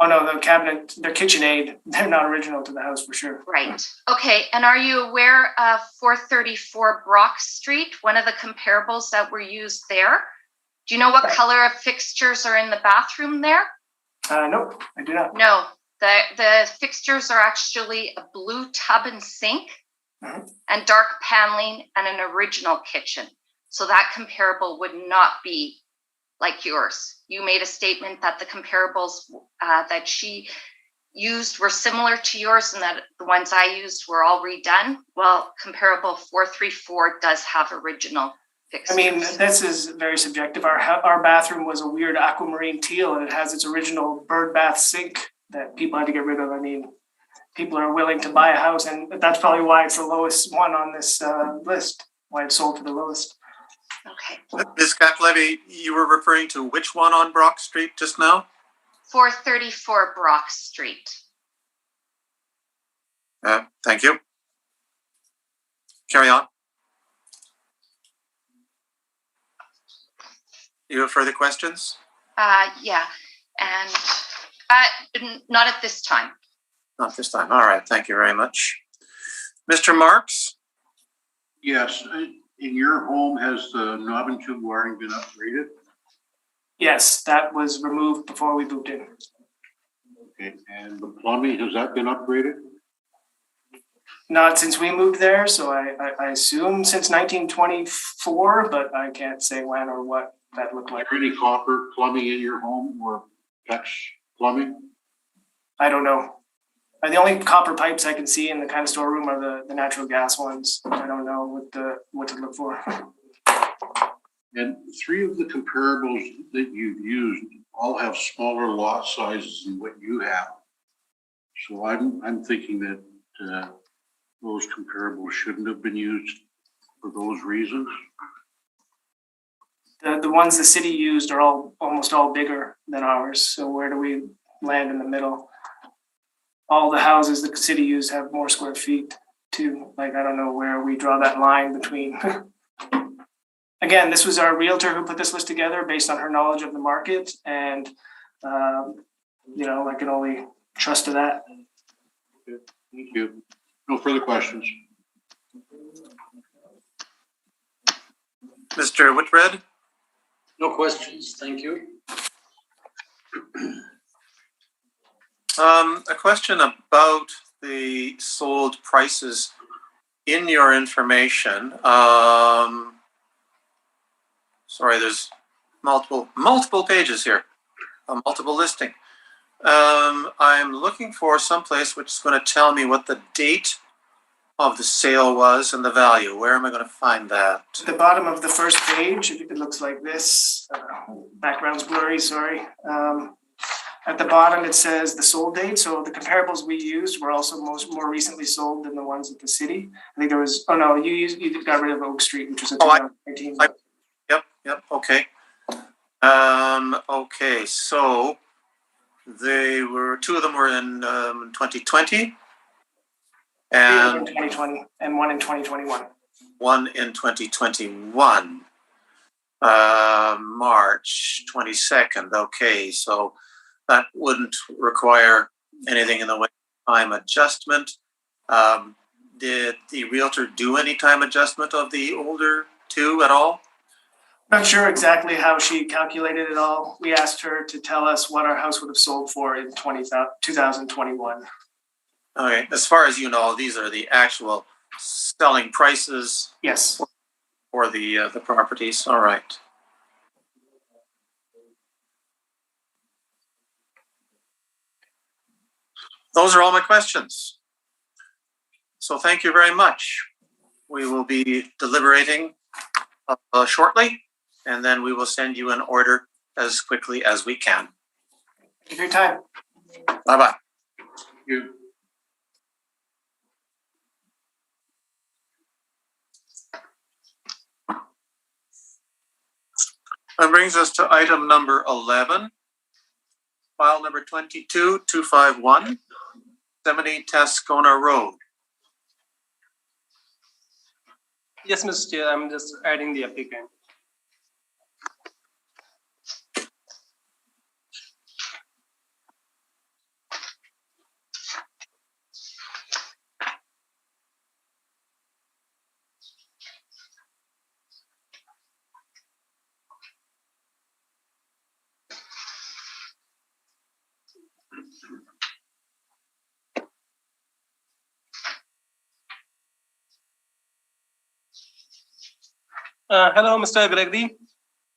Oh no, the cabinet, they're KitchenAid. They're not original to the house for sure. Right. Okay. And are you aware of 434 Brock Street, one of the comparables that were used there? Do you know what color of fixtures are in the bathroom there? No, I do not. No, the fixtures are actually a blue tub and sink. Mm-hmm. And dark paneling and an original kitchen. So that comparable would not be like yours. You made a statement that the comparables that she used were similar to yours and that the ones I used were all redone. Well, comparable 434 does have original fixtures. I mean, this is very subjective. Our bathroom was a weird aquamarine teal and it has its original bird bath sink that people had to get rid of. I mean, people are willing to buy a house, and that's probably why it's the lowest one on this list, why it's sold for the lowest. Okay. Ms. Kaplevy, you were referring to which one on Brock Street just now? 434 Brock Street. Thank you. Carry on. You have further questions? Yeah, and not at this time. Not this time. All right. Thank you very much. Mr. Marks? Yes. in your home, has the knob and tube wiring been upgraded? Yes, that was removed before we moved in. Okay, and the plumbing, has that been upgraded? Not since we moved there, so I assume since 1924, but I can't say when or what that looked like. Is there any copper plumbing in your home or Dutch plumbing? I don't know. The only copper pipes I can see in the kind of storeroom are the natural gas ones. I don't know what to look for. And 3 of the comparables that you've used all have smaller lot sizes than what you have. So I'm thinking that those comparables shouldn't have been used for those reasons. The ones the city used are almost all bigger than ours. So where do we land in the middle? All the houses the city used have more square feet too. Like, I don't know where we draw that line between. Again, this was our realtor who put this list together based on her knowledge of the market, and I can only trust to that. Okay, thank you. No further questions. Mr. Whitbread? No questions, thank you. A question about the sold prices in your information. Sorry, there's multiple pages here, a multiple listing. I'm looking for someplace which is going to tell me what the date of the sale was and the value. Where am I going to find that? At the bottom of the first page, it looks like this. Background's blurry, sorry. At the bottom, it says the sold date. So the comparables we used were also more recently sold than the ones at the city. I think there was, you got rid of Oak Street, which was a 2019. Yep, okay. Okay, so they were, 2 of them were in 2020. And in 2020 and 1 in 2021. 1 in 2021. March 22nd. Okay, so that wouldn't require anything in the way of time adjustment. Did the realtor do any time adjustment of the older 2 at all? Not sure exactly how she calculated it all. We asked her to tell us what our house would have sold for in 2021. Okay, as far as you know, these are the actual selling prices. Yes. For the properties. All right. Those are all my questions. So thank you very much. We will be deliberating shortly, and then we will send you an order as quickly as we can. Thank you for your time. Bye-bye. Thank you. That brings us to item number 11, file number 22251, 70 Tascona Road. Yes, Mr. Chair, I'm just adding the applicant. Hello, Mr. Gregory.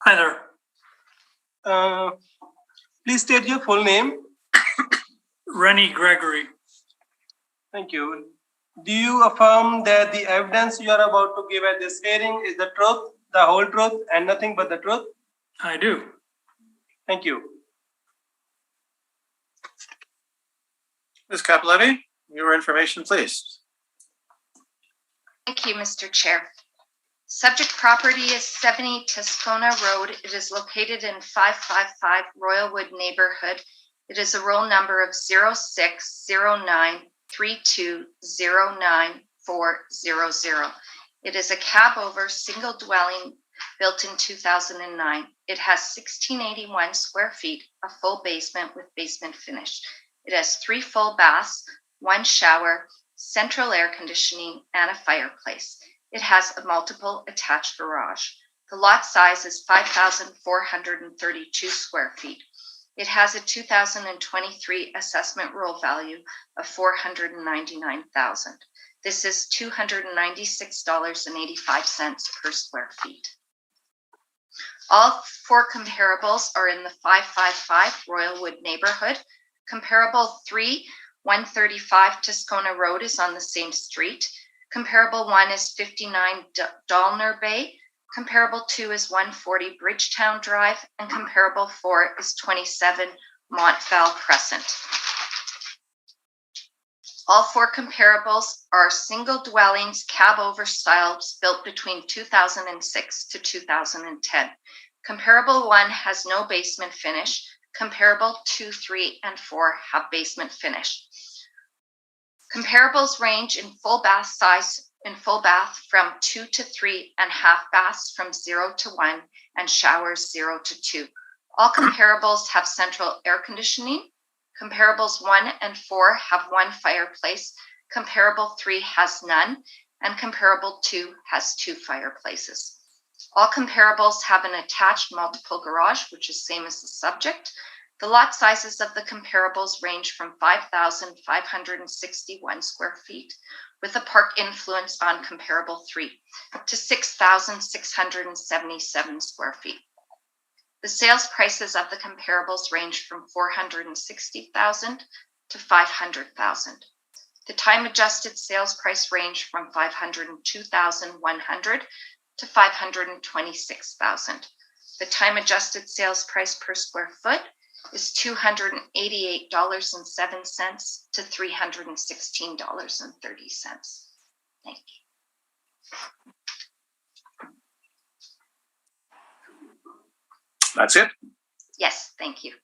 Hi there. Please state your full name. Rennie Gregory. Thank you. Do you affirm that the evidence you are about to give at this hearing is the truth, the whole truth, and nothing but the truth? I do. Thank you. Ms. Capoletti, your information, please. Thank you, Mr. Chair. Subject property is 70 Tascona Road. It is located in 555 Royalwood neighborhood. It is a roll number of 0609320940. It is a cab over single dwelling built in 2009. It has 1681 square feet, a full basement with basement finish. It has 3 full baths, 1 shower, central air conditioning, and a fireplace. It has a multiple attached garage. The lot size is 5,432 square feet. It has a 2023 assessment roll value of $499,000. This is $296.85 per square feet. All four comparables are in the 555 Royalwood neighborhood. Comparable 3, 135 Tuscona Road is on the same street. Comparable 1 is 59 Dolner Bay. Comparable 2 is 140 Bridgetown Drive, and comparable 4 is 27 Montval Crescent. All four comparables are single dwellings, cab-over styles built between 2006 to 2010. Comparable 1 has no basement finish. Comparable 2, 3, and 4 have basement finish. Comparables range in full bath size from 2 to 3 and half baths from 0 to 1 and showers 0 to 2. All comparables have central air conditioning. Comparables 1 and 4 have 1 fireplace. Comparable 3 has none, and comparable 2 has 2 fireplaces. All comparables have an attached multiple garage, which is same as the subject. The lot sizes of the comparables range from 5,561 square feet, with a park influence on comparable 3, to 6,677 square feet. The sales prices of the comparables range from $460,000 to $500,000. The time adjusted sales price range from $502,100 to $526,000. The time adjusted sales price per square foot is $288.07 to $316.30. Thank you. That's it? Yes, thank you.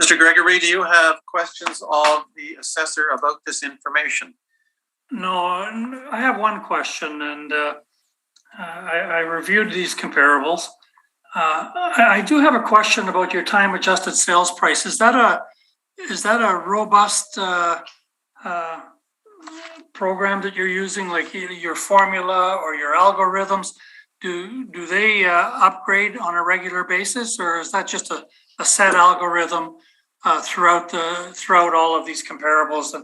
Mr. Gregory, do you have questions of the assessor about this information? No, I have one question, and I reviewed these comparables. I do have a question about your time adjusted sales price. Is that a robust program that you're using, like either your formula or your algorithms? Do they upgrade on a regular basis, or is that just a set algorithm throughout all of these comparables,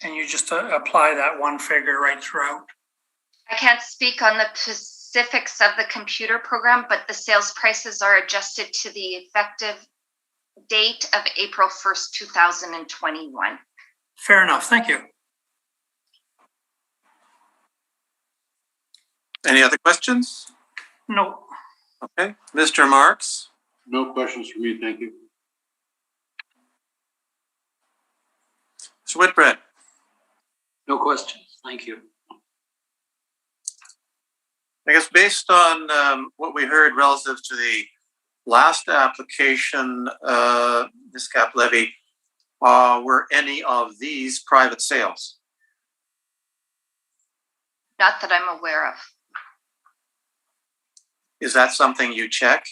and you just apply that one figure right throughout? I can't speak on the specifics of the computer program, but the sales prices are adjusted to the effective date of April 1st, 2021. Fair enough. Thank you. Any other questions? No. Okay. Mr. Marks? No questions for me, thank you. Mr. Whitbread? No questions. Thank you. I guess based on what we heard relative to the last application, this cap levy, were any of these private sales? Not that I'm aware of. Is that something you check?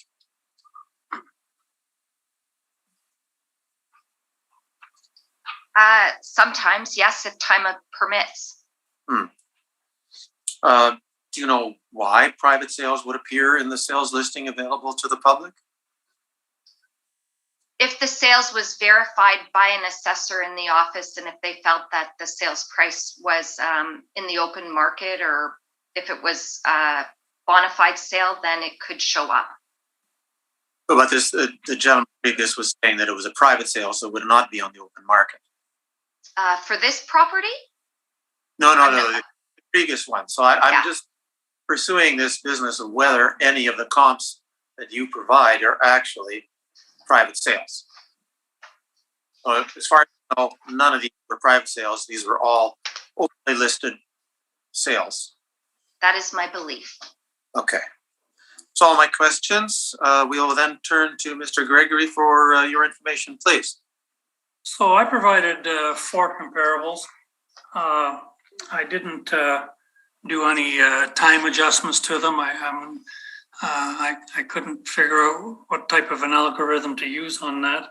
Sometimes, yes, if time permits. Do you know why private sales would appear in the sales listing available to the public? If the sales was verified by an assessor in the office, and if they felt that the sales price was in the open market, or if it was a bona fide sale, then it could show up. But this, the gentleman previous was saying that it was a private sale, so it would not be on the open market. For this property? No, the previous one. So I'm just pursuing this business of whether any of the comps that you provide are actually private sales. So as far as I know, none of these were private sales. These were all openly listed sales. That is my belief. Okay. That's all my questions. We will then turn to Mr. Gregory for your information, please. So I provided 4 comparables. I didn't do any time adjustments to them. I couldn't figure out what type of an algorithm to use on that.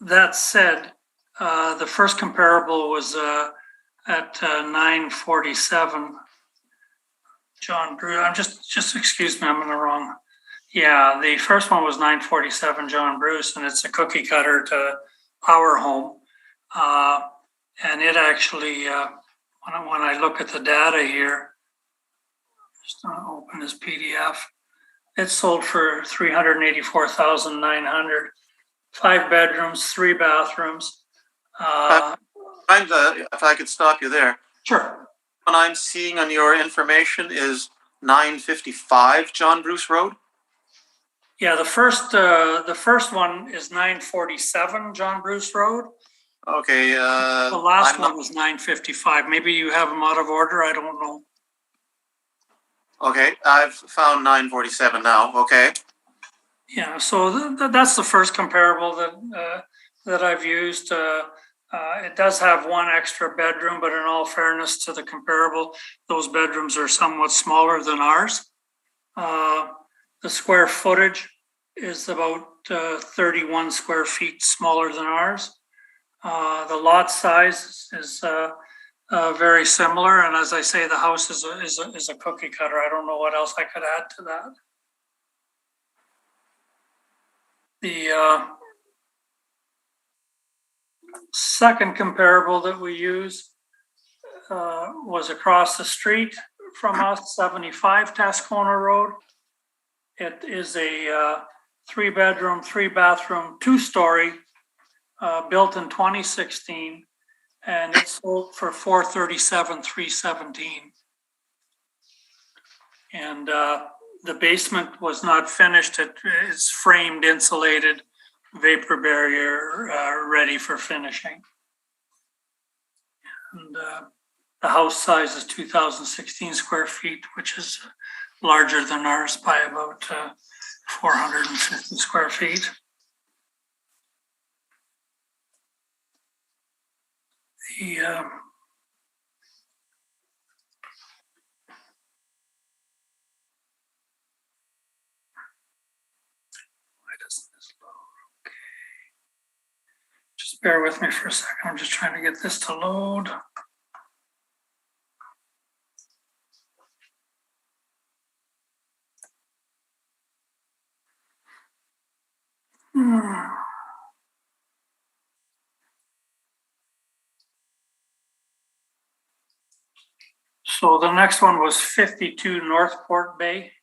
That said, the first comparable was at 947 John Bruce. I'm just excuse me, I'm in the wrong. Yeah, the first one was 947 John Bruce, and it's a cookie cutter to our home. And it actually, when I look at the data here, just gonna open this PDF. It sold for $384,900. 5 bedrooms, 3 bathrooms. If I could stop you there. Sure. What I'm seeing on your information is 955 John Bruce Road. Yeah, the first one is 947 John Bruce Road. Okay. The last one was 955. Maybe you have them out of order. I don't know. Okay, I've found 947 now. Okay. Yeah, so that's the first comparable that I've used. It does have one extra bedroom, but in all fairness to the comparable, those bedrooms are somewhat smaller than ours. The square footage is about 31 square feet smaller than ours. The lot size is very similar, and as I say, the house is a cookie cutter. I don't know what else I could add to that. The second comparable that we use was across the street from us, 75 Tascona Road. It is a 3-bedroom, 3-bathroom, 2-story, built in 2016, and it sold for $437,317. And the basement was not finished. It is framed, insulated, vapor barrier, ready for finishing. And the house size is 2,016 square feet, which is larger than ours by about 450 square feet. The just bear with me for a second. I'm just trying to get this to load. So the next one was 52 Northport Bay.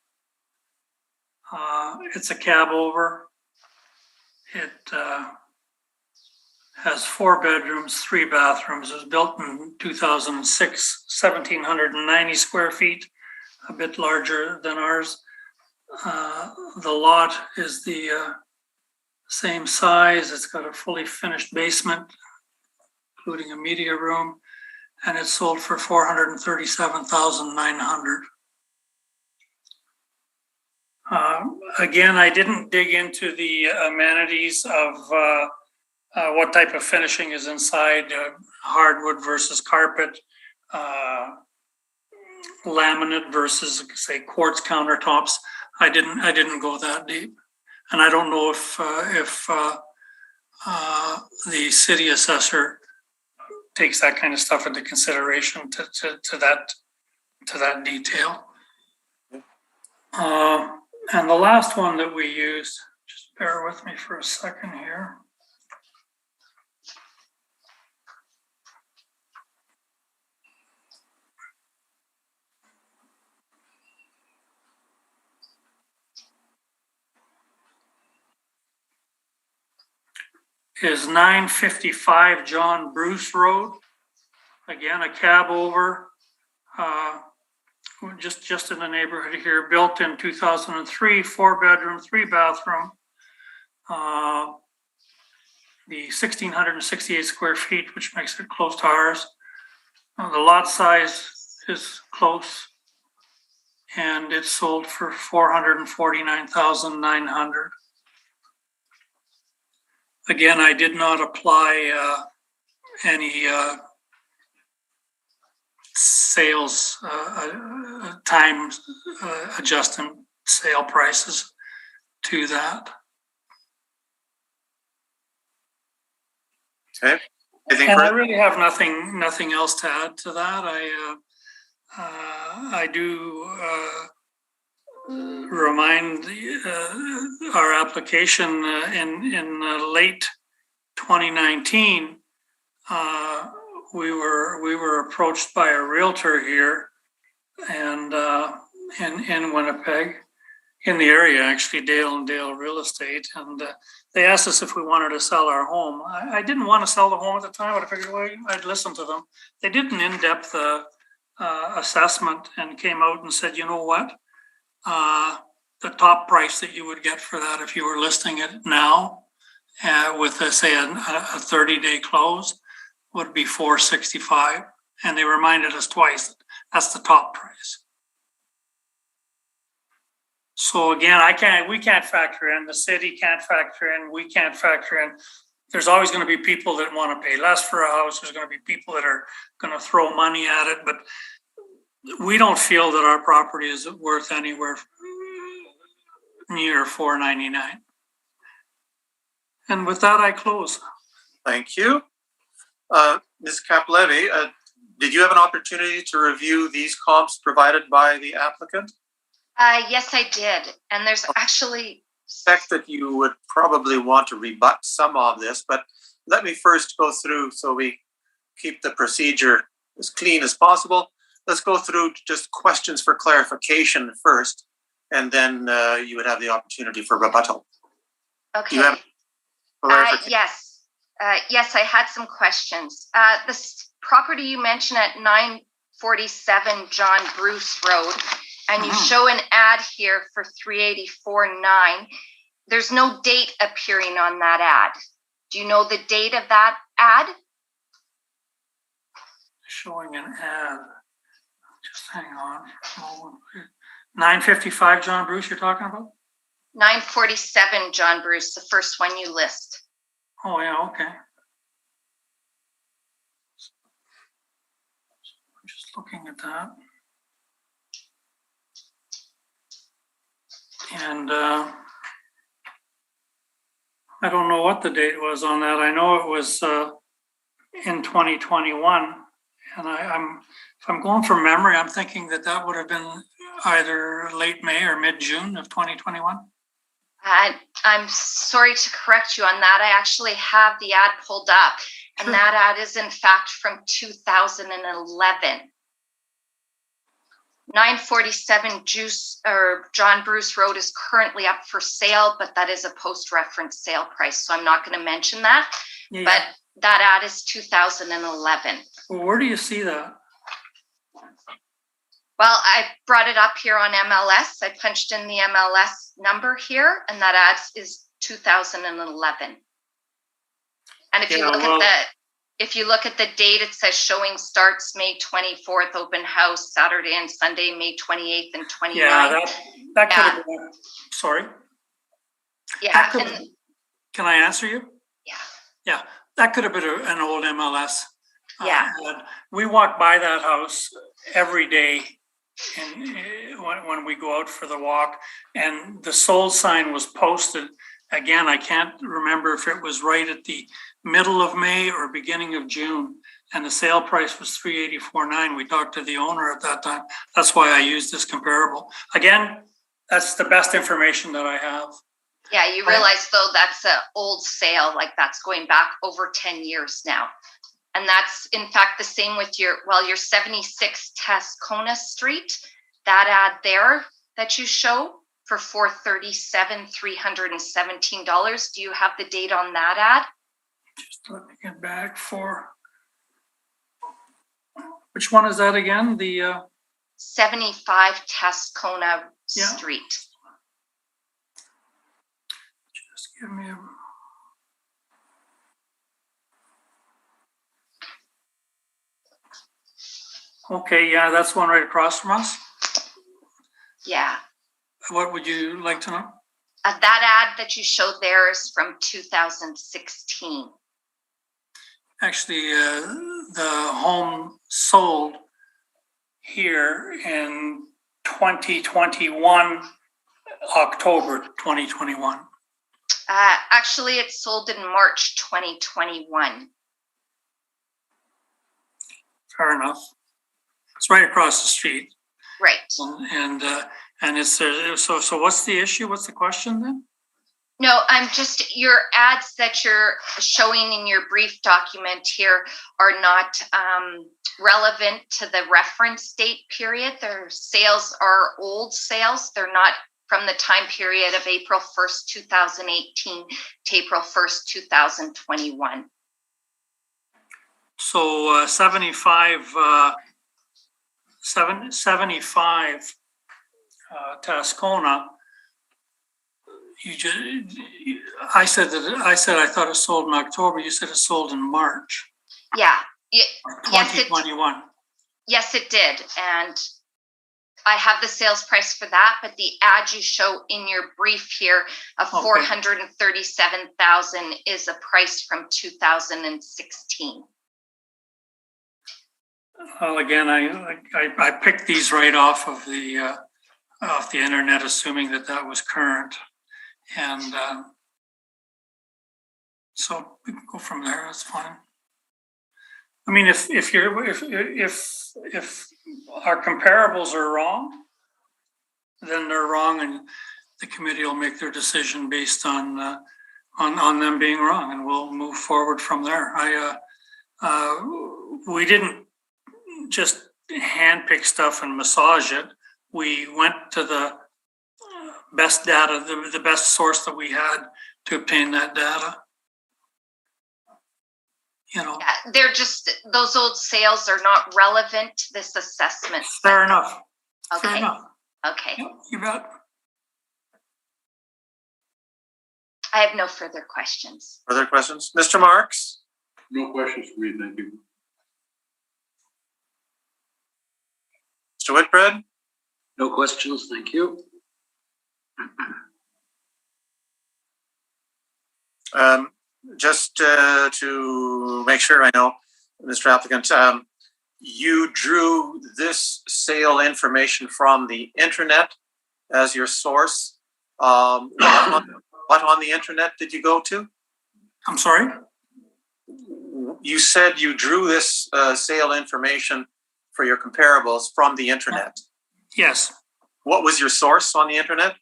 It's a cab over. It has 4 bedrooms, 3 bathrooms. It was built in 2006, 1,790 square feet, a bit larger than ours. The lot is the same size. It's got a fully finished basement, including a media room, and it sold for $437,900. Again, I didn't dig into the amenities of what type of finishing is inside, hardwood versus carpet, laminate versus, say, quartz countertops. I didn't go that deep, and I don't know if the city assessor takes that kind of stuff into consideration to that detail. And the last one that we used, just bear with me for a second here. Is 955 John Bruce Road. Again, a cab over, just in the neighborhood here, built in 2003, 4-bedroom, 3-bathroom. The 1,668 square feet, which makes it close to ours. The lot size is close, and it sold for $449,900. Again, I did not apply any sales time adjusting sale prices to that. Okay. Anything And I further? really have nothing else to add to that. I do remind our application in late 2019. We were approached by a realtor here and in Winnipeg, in the area actually, Dale and Dale Real Estate, and they asked us if we wanted to sell our home. I didn't want to sell the home at the time, but I figured, well, I'd listen to them. They did an in-depth assessment and came out and said, you know what? The top price that you would get for that if you were listing it now with, say, a 30-day close would be $465. And they reminded us twice that that's the top price. So again, we can't factor in, the city can't factor in, we can't factor in. There's always going to be people that want to pay less for a house. There's going to be people that are going to throw money at it, but we don't feel that our property is worth anywhere near $499. And with that, I close. Thank you. Ms. Caplevi, did you have an opportunity to review these comps provided by the applicant? Yes, I did. And there's actually... I expect that you would probably want to rebut some of this, but let me first go through so we keep the procedure as clean as possible. Let's go through just questions for clarification first, and then you would have the opportunity for rebuttal. Okay. Do you have clarification? Yes. Yes, I had some questions. This property you mentioned at 947 John Bruce Road, and you show an ad here for $384,900. There's no date appearing on that ad. Do you know the date of that ad? Showing an ad. Just hang on. 955 John Bruce you're talking about? 947 John Bruce, the first one you list. Oh, yeah, okay. I'm just looking at that. And I don't know what the date was on that. I know it was in 2021. And if I'm going from memory, I'm thinking that would have been either late May or mid-June of 2021. I'm sorry to correct you on that. I actually have the ad pulled up, and that ad is in fact from 2011. 947 John Bruce Road is currently up for sale, but that is a post-reference sale price, so I'm not going to mention that. Yeah. But that ad is 2011. Well, where do you see that? Well, I brought it up here on MLS. I punched in the MLS number here, and that ad is 2011. And if you look at the date, it says showing starts May 24th, open house Saturday and Sunday, May 28th and 29th. Yeah, that could have been. Sorry. Yeah. Can I answer you? Yeah. Yeah, that could have been an old MLS. Yeah. We walk by that house every day, and when we go out for the walk, and the sold sign was posted. Again, I can't remember if it was right at the middle of May or beginning of June, and the sale price was $384,900. We talked to the owner at that time. That's why I used this comparable. Again, that's the best information that I have. Yeah, you realize though that's an old sale, like that's going back over 10 years now. And that's in fact the same with your 76 Tascona Street, that ad there that you show for $437, $317. Do you have the date on that ad? Just let me get back for, which one is that again? The 75 Tascona Street. Just give me a. Okay, yeah, that's one right across from us. Yeah. What would you like to know? That ad that you showed there is from 2016. Actually, the home sold here in 2021, October 2021. Actually, it sold in March 2021. fair enough. It's right across the street. Right. And it's, so what's the issue? What's the question then? No, I'm just, your ads that you're showing in your brief document here are not relevant to the reference date period. Their sales are old sales. They're not from the time period of April 1st, 2018 to April 1st, 2021. So 75 Tascona, I said I thought it sold in October. You said it sold in March. Yeah. 2021. Yes, it did. And I have the sales price for that, but the ad you show in your brief here of $437,000 is a price from 2016. Well, again, I picked these right off of the internet, assuming that was current, and so we can go from there. That's fine. I mean, if our comparables are wrong, then they're wrong, and the committee will make their decision based on them being wrong, and we'll move forward from there. We didn't just handpick stuff and massage it. We went to the best data, the best source that we had to obtain that data. You know, yeah, they're just, those old sales are not relevant to this assessment. Fair enough. Okay. Fair enough. Okay. Yeah, you bet. I have no further questions. Further questions? Mr. Marks? No questions for me, thank you. Mr. Whitbread? No questions, thank you. Just to make sure I know, Mr. Applicant, you drew this sale information from the internet as your source. What on the internet did you go to? I'm sorry? You said you drew this sale information for your comparables from the internet. Yes. What was your source on the internet?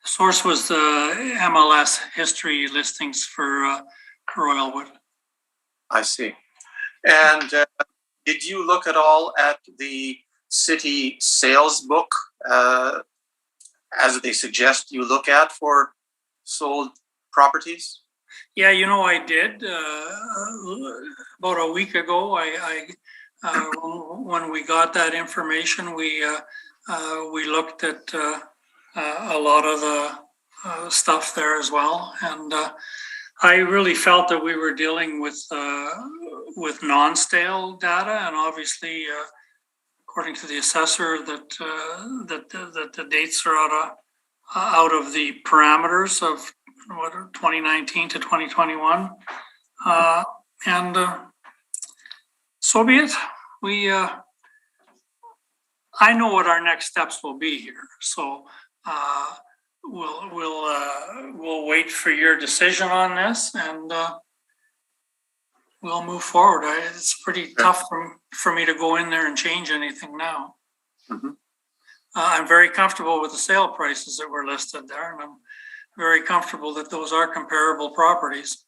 The source was the MLS history listings for Royalwood. I see. And did you look at all at the city sales book as they suggest you look at for sold properties? Yeah, you know, I did. About a week ago, when we got that information, we looked at a lot of the stuff there as well, and I really felt that we were dealing with non-stale data, and obviously, according to the assessor, that the dates are out of the parameters of 2019 to 2021, and so be it. I know what our next steps will be here, so we'll wait for your decision on this, and we'll move forward. It's pretty tough for me to go in there and change anything now. Mm-hmm. I'm very comfortable with the sale prices that were listed there, and I'm very comfortable that those are comparable properties.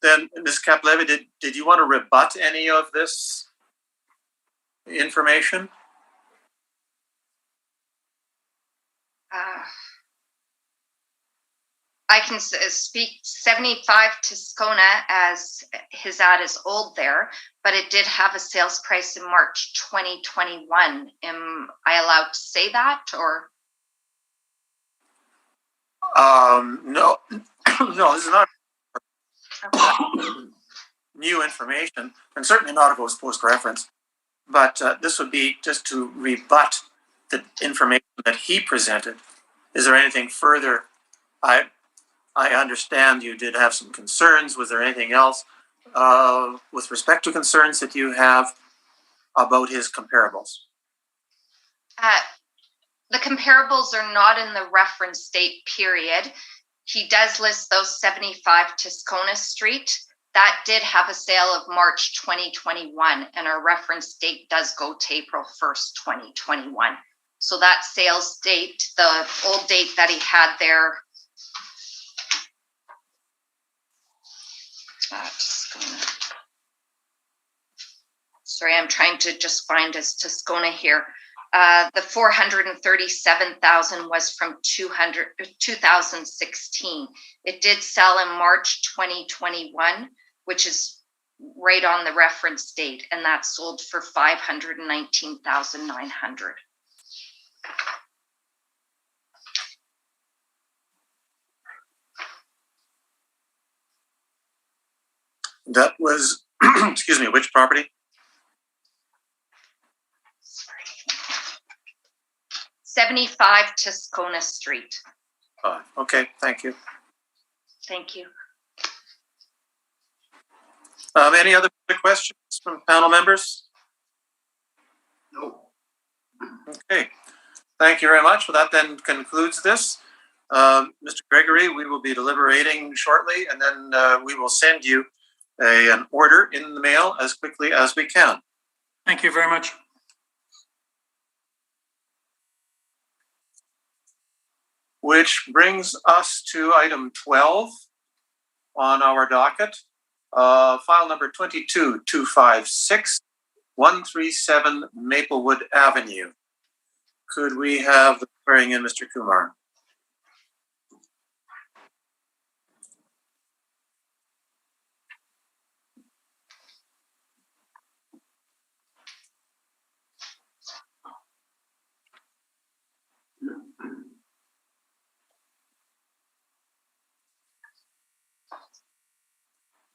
Then, Ms. Kaplevy, did you want to rebut any of this information? I can speak 75 Tascona, as his ad is old there, but it did have a sales price in March 2021. Am I allowed to say that, or? No, no, this is not new information, and certainly not if it was post-reference. But this would be just to rebut the information that he presented. Is there anything further? I understand you did have some concerns. Was there anything else with respect to concerns that you have about his comparables? The comparables are not in the reference date period. He does list those 75 Tascona Street, That did have a sale of March 2021, and our reference date does go to April 1st, 2021. So that sales date, the old date that he had there, sorry, I'm trying to just find his Toscona here. The 437,000 was from 2016. It did sell in March 2021, which is right on the reference date, and that sold for 519,900. That was, excuse me, which property? 75 Toscona Street. Okay, thank you. Thank you. Any other questions from panel members? No. Okay, thank you very much. Well, that then concludes this. Mr. Gregory, we will be deliberating shortly, and then we will send you an order in the mail as quickly as we can. Thank you very much. Which brings us to item 12 on our docket, file number 22256, 137 Maplewood Avenue. Could we have the swearing in, Mr. Kumar?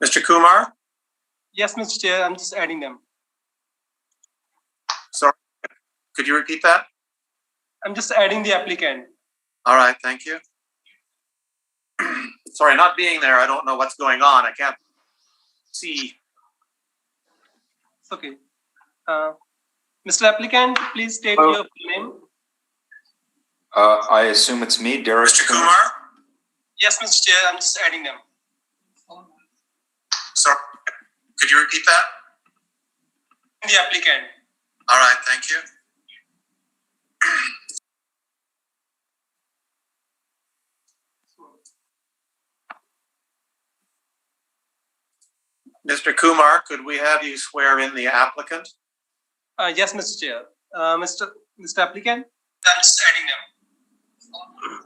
Mr. Kumar? Yes, Mr. Chair, I'm just adding them. Sorry, could you repeat that? I'm just adding the applicant. All right, thank you. Sorry, not being there, I don't know what's going on. I can't see. It's okay. Mr. Applicant, please state your full name. I assume it's me, Derek. Mr. Kumar? Yes, Mr. Chair, I'm just adding them. Sorry, could you repeat that? The applicant. All right, thank you. Mr. Kumar, could we have you swear in the applicant? Yes, Mr. Chair. Mr. Applicant, I'm just adding them.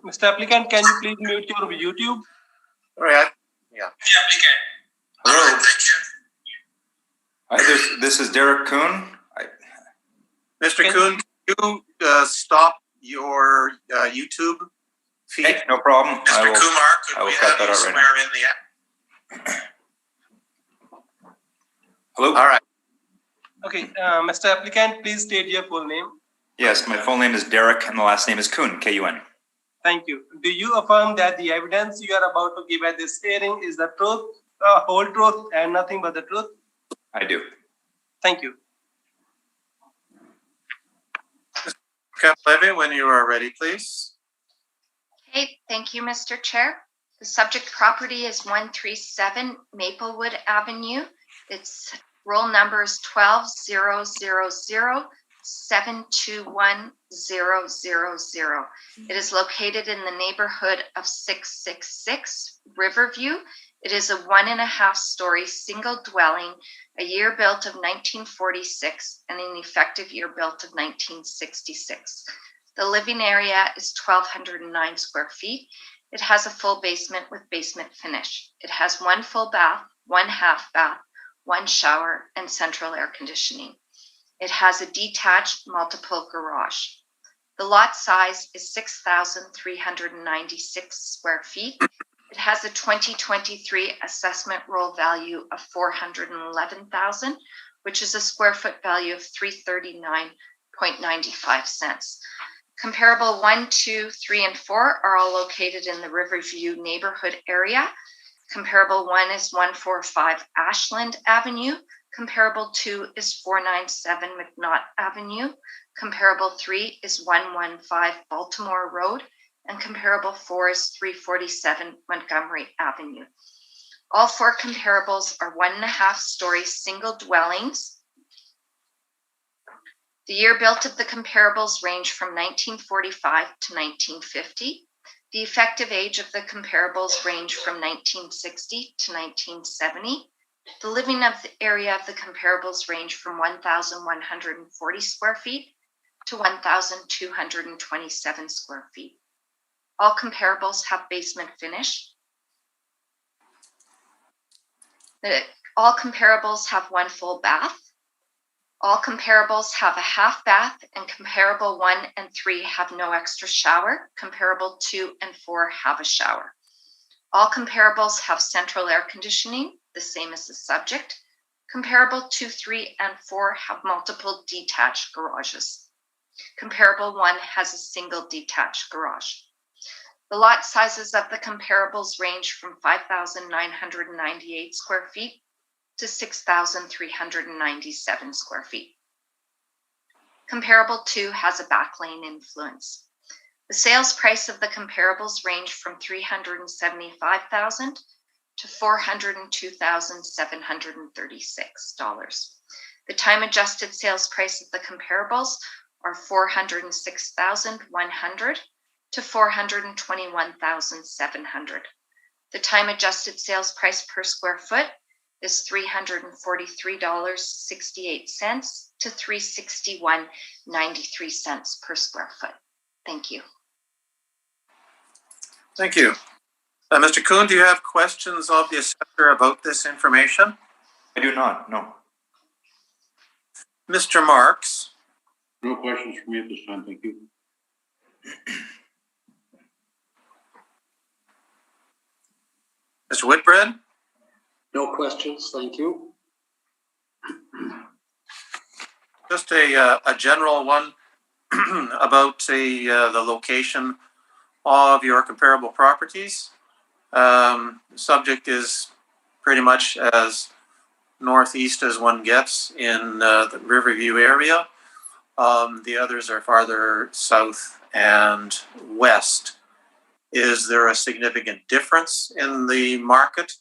Mr. Applicant, can you please mute your YouTube? All right, yeah. The applicant. All right, thank Hi, this is Derek Kuhn. you. Mr. Kuhn, can you stop your YouTube feed? Hey, no problem. Mr. Kumar, could we have you right swear now. in the app? Hello? All right. Okay, Mr. Applicant, please state your full name. Yes, my full name is Derek and the last name is Kuhn, K-U-N. Thank you. Do you affirm that the evidence you are about to give at this hearing is the truth, whole truth, and nothing but the truth? I do. Thank you. Levy, when you are ready, please. Okay, thank you, Mr. Chair. The subject property is 137 Maplewood Avenue. Its roll number is 1200072100. It is located in the neighborhood of 666 Riverview. It is a 1.5-story single dwelling, a year built of 1946 and an effective year built of 1966. The living area is 1,209 square feet. It has a full basement with basement finish. It has one full bath, one half bath, one shower, and central air conditioning. It has a detached multiple garage. The lot size is 6,396 square feet. It has a 2023 assessment roll value of 411,000, which is a square foot value of 339.95 cents. Comparable 1, 2, 3, and 4 are all located in the Riverview neighborhood area. Comparable 1 is 145 Ashland Avenue. Comparable 2 is 497 McNaught Avenue. Comparable 3 is 115 Baltimore Road. And comparable 4 is 347 Montgomery Avenue. All 4 comparables are 1.5-story single dwellings. The year built of the comparables range from 1945 to 1950. The effective age of the comparables range from 1960 to 1970. The living area of the comparables range from 1,140 square feet to 1,227 square feet. All comparables have basement finish. All comparables have 1 full bath. All comparables have a half bath, and comparable 1 and 3 have no extra shower. Comparable 2 and 4 have a shower. All comparables have central air conditioning, the same as the subject. Comparable 2, 3, and 4 have multiple detached garages. Comparable 1 has a single detached garage. The lot sizes of the comparables range from 5,998 square feet to 6,397 square feet. Comparable 2 has a backlane influence. The sales price of the comparables range from $375,000 to $402,736. The time adjusted sales price of the comparables are $406,100 to $421,700. The time adjusted sales price per square foot is $343.68 to $361.93 per square foot. Thank you. Thank you. Mr. Kuhn, do you have questions of the assessor about this information? I do not, no. Mr. Marks? No questions from me at this time, thank you. Mr. Whitbread? No questions, thank you. Just a general one about the location of your comparable properties. The subject is pretty much as northeast as one gets in the Riverview area. The others are farther south and west. Is there a significant difference in the market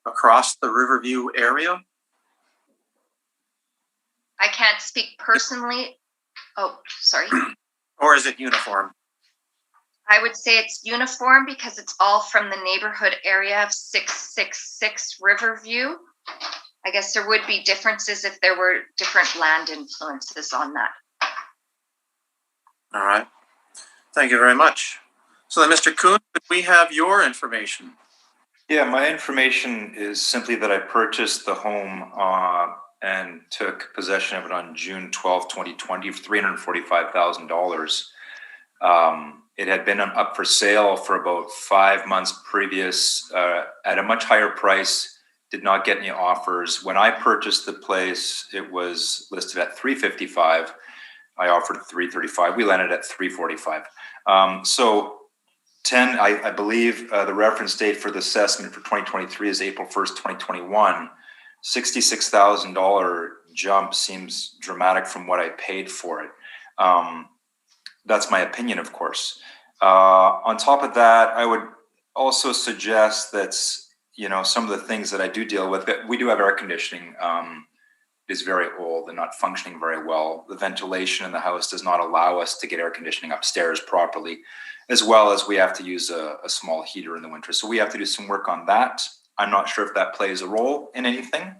across the Riverview area? I can't speak personally. Oh, sorry. Or is it uniform? I would say it's uniform because it's all from the neighborhood area of 666 Riverview. I guess there would be differences if there were different land influences on that. All right. Thank you very much. So then, Mr. Kuhn, could we have your information? Yeah, my information is simply that I purchased the home and took possession of it on June 12, 2020 for $345,000. It had been up for sale for about 5 months previous at a much higher price, did not get any offers. When I purchased the place, it was listed at $355,000. I offered $335,000. We landed at $345,000. I believe the reference date for the assessment for 2023 is April 1st, 2021. $66,000 jump seems dramatic from what I paid for it. That's my opinion, of course. On top of that, I would also suggest that, some of the things that I do deal with, that we do have air conditioning. It is very old and not functioning very well. The ventilation in the house does not allow us to get air conditioning upstairs properly, as well as we have to use a small heater in the winter. So we have to do some work on that. I'm not sure if that plays a role in anything.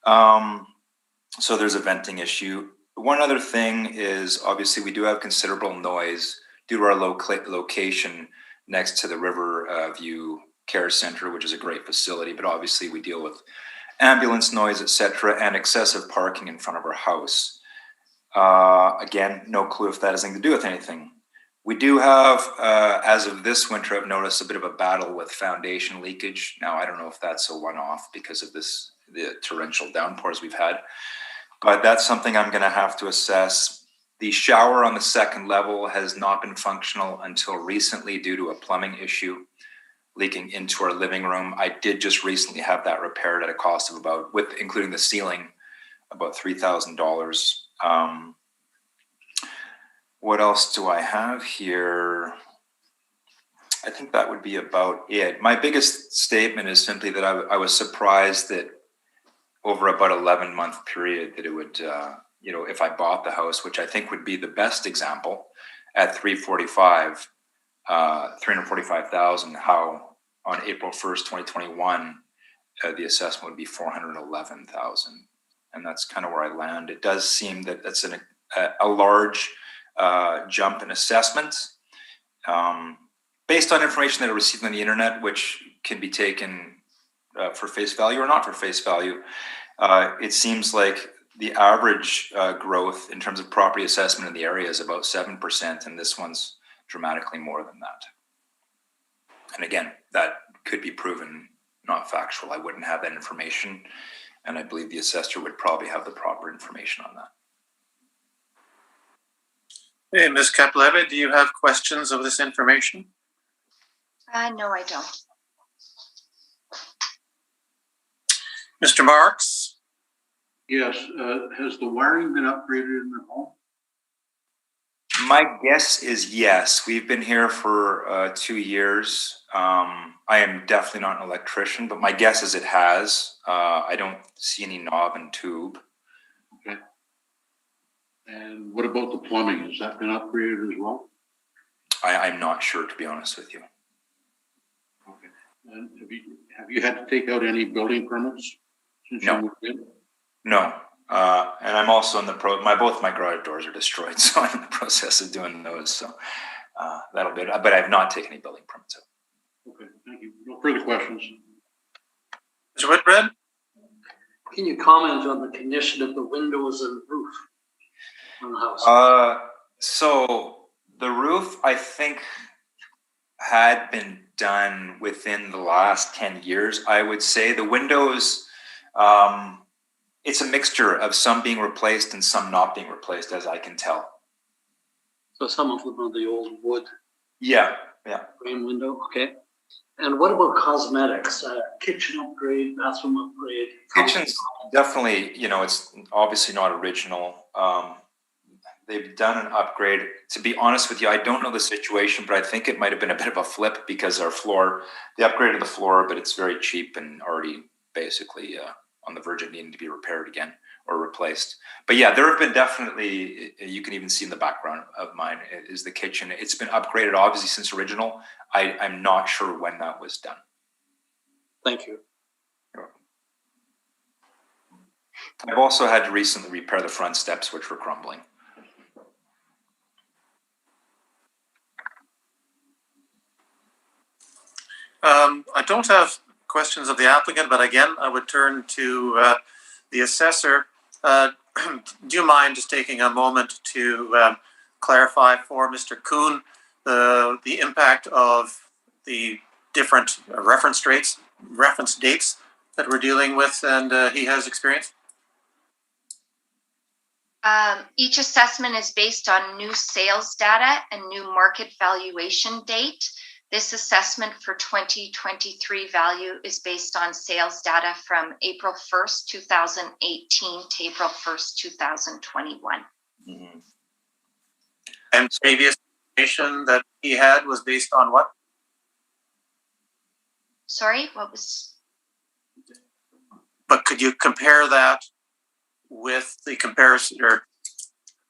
So there's a venting issue. One other thing is, obviously, we do have considerable noise due to our location next to the Riverview Care Center, which is a great facility, but obviously we deal with ambulance noise, etc., and excessive parking in front of our house. Again, no clue if that has anything to do with anything. We do have, as of this winter, I've noticed a bit of a battle with foundation leakage. Now, I don't know if that's a one-off because of the torrential downpours we've had, but that's something I'm going to have to assess. The shower on the second level has not been functional until recently due to a plumbing issue leaking into our living room. I did just recently have that repaired at a cost of about, including the ceiling, about $3,000. What else do I have here? I think that would be about it. My biggest statement is simply that I was surprised that over about 11-month period that it would, if I bought the house, which I think would be the best example at 345,000, how on April 1st, 2021, the assessment would be 411,000. And that's kind of where I land. It does seem that that's a large jump in assessment. Based on information that I received on the internet, which can be taken for face value or not for face value, it seems like the average growth in terms of property assessment in the area is about 7%, and this one's dramatically more than that. And again, that could be proven not factual. I wouldn't have that information, and I believe the assessor would probably have the proper information on that. Hey, Ms. Kapleva, do you have questions of this information? No, I don't. Mr. Marks? Yes, has the wiring been upgraded in the home? My guess is yes. We've been here for 2 years. I am definitely not an electrician, but my guess is it has. I don't see any knob and tube. Okay. And what about the plumbing? Has that been upgraded as well? I'm not sure, to be honest with you. Okay. And have you had to take out any building permits since you moved in? No. And I'm also in the both my garage doors are destroyed, so I'm in the process of doing those. So that'll be it. But I've not taken any building permits out. Okay, thank you. No further questions. Mr. Whitbread? Can you comment on the condition of the windows and roof on the house? So the roof, I think, had been done within the last 10 years. I would say the windows, it's a mixture of some being replaced and some not being replaced, as I can tell. So some of them are the old wood. Yeah. Frame window, okay. And what about cosmetics? Kitchen upgrade, bathroom upgrade? Kitchen's definitely, it's obviously not original. They've done an upgrade. To be honest with you, I don't know the situation, but I think it might have been a bit of a flip because our floor, they upgraded the floor, but it's very cheap and already basically on the verge of needing to be repaired again or replaced. But yeah, there have been definitely, you can even see in the background of mine is the kitchen. It's been upgraded obviously since original. I'm not sure when that was done. Thank you. You're welcome. I've also had to recently repair the front steps, which were crumbling. I don't have questions of the applicant, but again, I would turn to the assessor. Do you mind just taking a moment to clarify for Mr. Kuhn the impact of the different reference dates that we're dealing with and he has experienced? Each assessment is based on new sales data and new market valuation date. This assessment for 2023 value is based on sales data from April 1st, 2018 to April 1st, 2021. Mm-hmm. And previous information that he had was based on what? Sorry, what was? But could you compare that with the comparison, or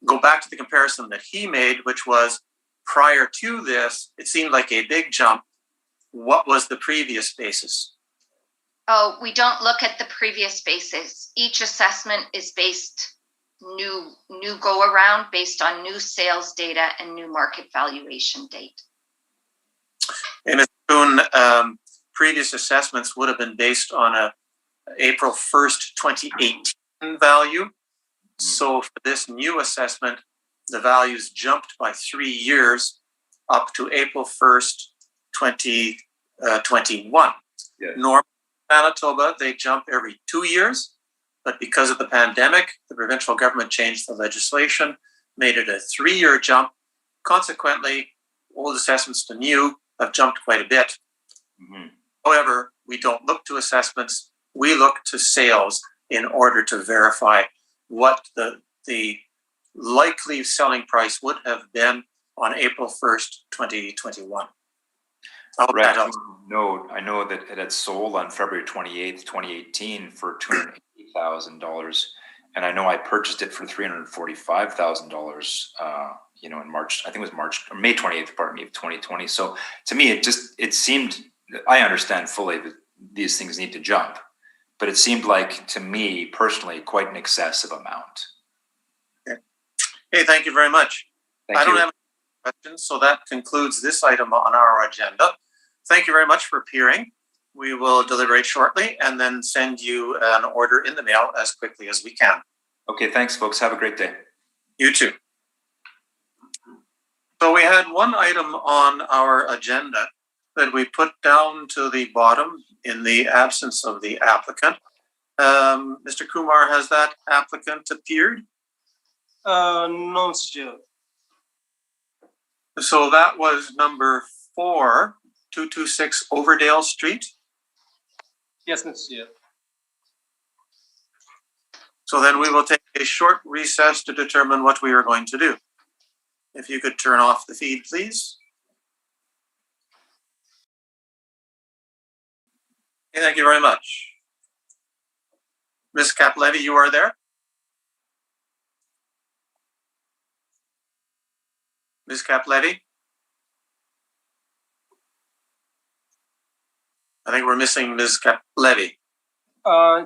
go back to the comparison that he made, which was prior to this, it seemed like a big jump. What was the previous basis? Oh, we don't look at the previous basis. Each assessment is based new go around based on new sales data and new market valuation date. And Ms. Kuhn, previous assessments would have been based on a April 1st, 2018 value. So for this new assessment, the values jumped by 3 years up to April 1st, 2021. Yes. Normally in Manitoba, they jump every 2 years, but because of the pandemic, the provincial government changed the legislation, made it a 3-year jump. Consequently, old assessments to new have jumped quite a bit. Mm-hmm. However, we don't look to assessments, we look to sales in order to verify what the likely selling price would have been on April 1st, 2021. I hope that Right. helps. Note, I know that it had sold on February 28th, 2018 for $280,000. And I know I purchased it for $345,000, in March, I think it was March or May 28th, pardon me, of 2020. So to me, it seemed, I understand fully that these things need to jump, but it seemed like, to me personally, quite an excessive amount. Okay. Hey, thank you very much. Thank I don't you. have any questions, so that concludes this item on our agenda. Thank you very much for appearing. We will deliberate shortly and then send you an order in the mail as quickly as we can. Okay, thanks, folks. Have a great day. You too. So we had one item on our agenda that we put down to the bottom in the absence of the applicant. Mr. Kumar, has that applicant appeared? No, Mr. Chair. So that was number 4, 226 Overdale Street. Yes, Mr. Chair. So then we will take a short recess to determine what we are going to do. If you could turn off the feed, please. Okay, thank you very much. Ms. Caplevy, you are there? Ms. Caplevy? I think we're missing Ms. Caplevy.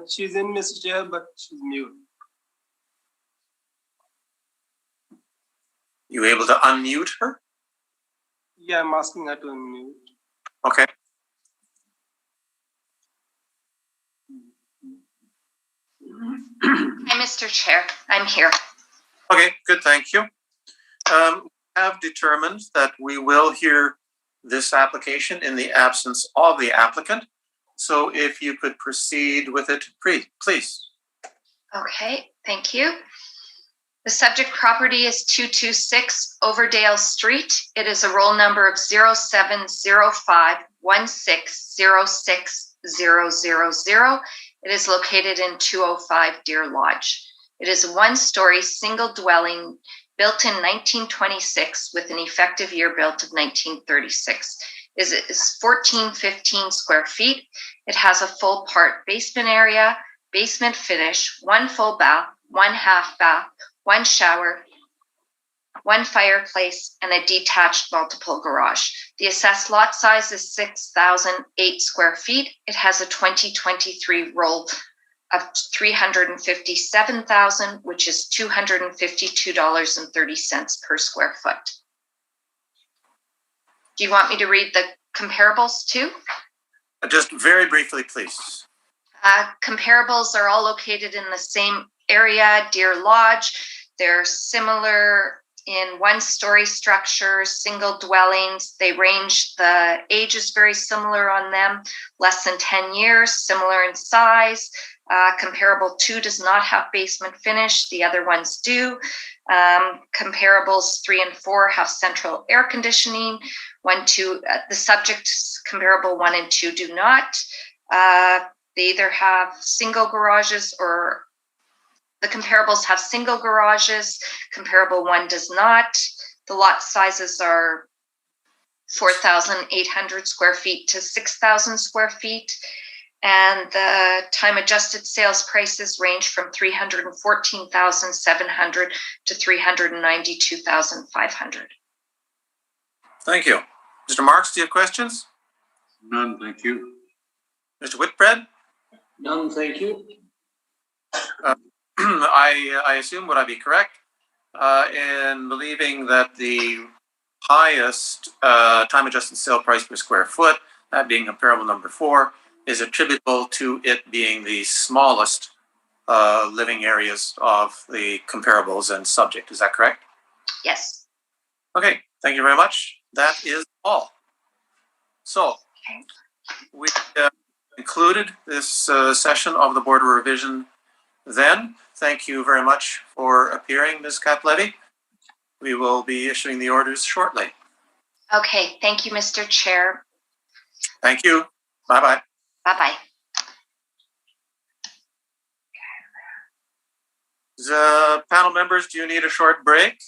She's in, Mr. Chair, but she's mute. You able to unmute her? Yeah, I'm asking her to unmute. Okay. Hi, Mr. Chair. I'm here. Okay, good, thank you. We have determined that we will hear this application in the absence of the applicant. So if you could proceed with it, please. Okay, thank you. The subject property is 226 Overdale Street. It is a roll number of 070516060000. It is located in 205 Deer Lodge. It is a one-story single dwelling built in 1926 with an effective year built of 1936. It is 1415 square feet. It has a full part basement area, basement finish, one full bath, one half bath, one shower, one fireplace, and a detached multiple garage. The assessed lot size is 6,008 square feet. It has a 2023 roll of $357,000, which is $252.30 per square foot. Do you want me to read the comparables too? Just very briefly, please. Comparables are all located in the same area, Deer Lodge. They're similar in one-story structures, single dwellings. They range, the age is very similar on them, less than 10 years, similar in size. Comparable 2 does not have basement finish. The other ones do. Comparables 3 and 4 have central air conditioning. 1, 2, the subjects comparable 1 and 2 do not. They either have single garages or the comparables have single garages. Comparable 1 does not. The lot sizes are 4,800 square feet to 6,000 square feet. And the time adjusted sales prices range from $314,700 to $392,500. Thank you. Mr. Marks, do you have questions? None, thank you. Mr. Whitbread? None, thank you. I assume, would I be correct in believing that the highest time adjusted sale price per square foot, that being comparable number 4, is attributable to it being the smallest living areas of the comparables and subject. Is that correct? Yes. Okay, thank you very much. That is all. So we concluded this session of the Board of Revision then. Thank you very much for appearing, Ms. Caplevy. We will be issuing the orders shortly. Okay, thank you, Mr. Chair. Thank you. Bye-bye. Bye-bye. Panel members, do you need a short break?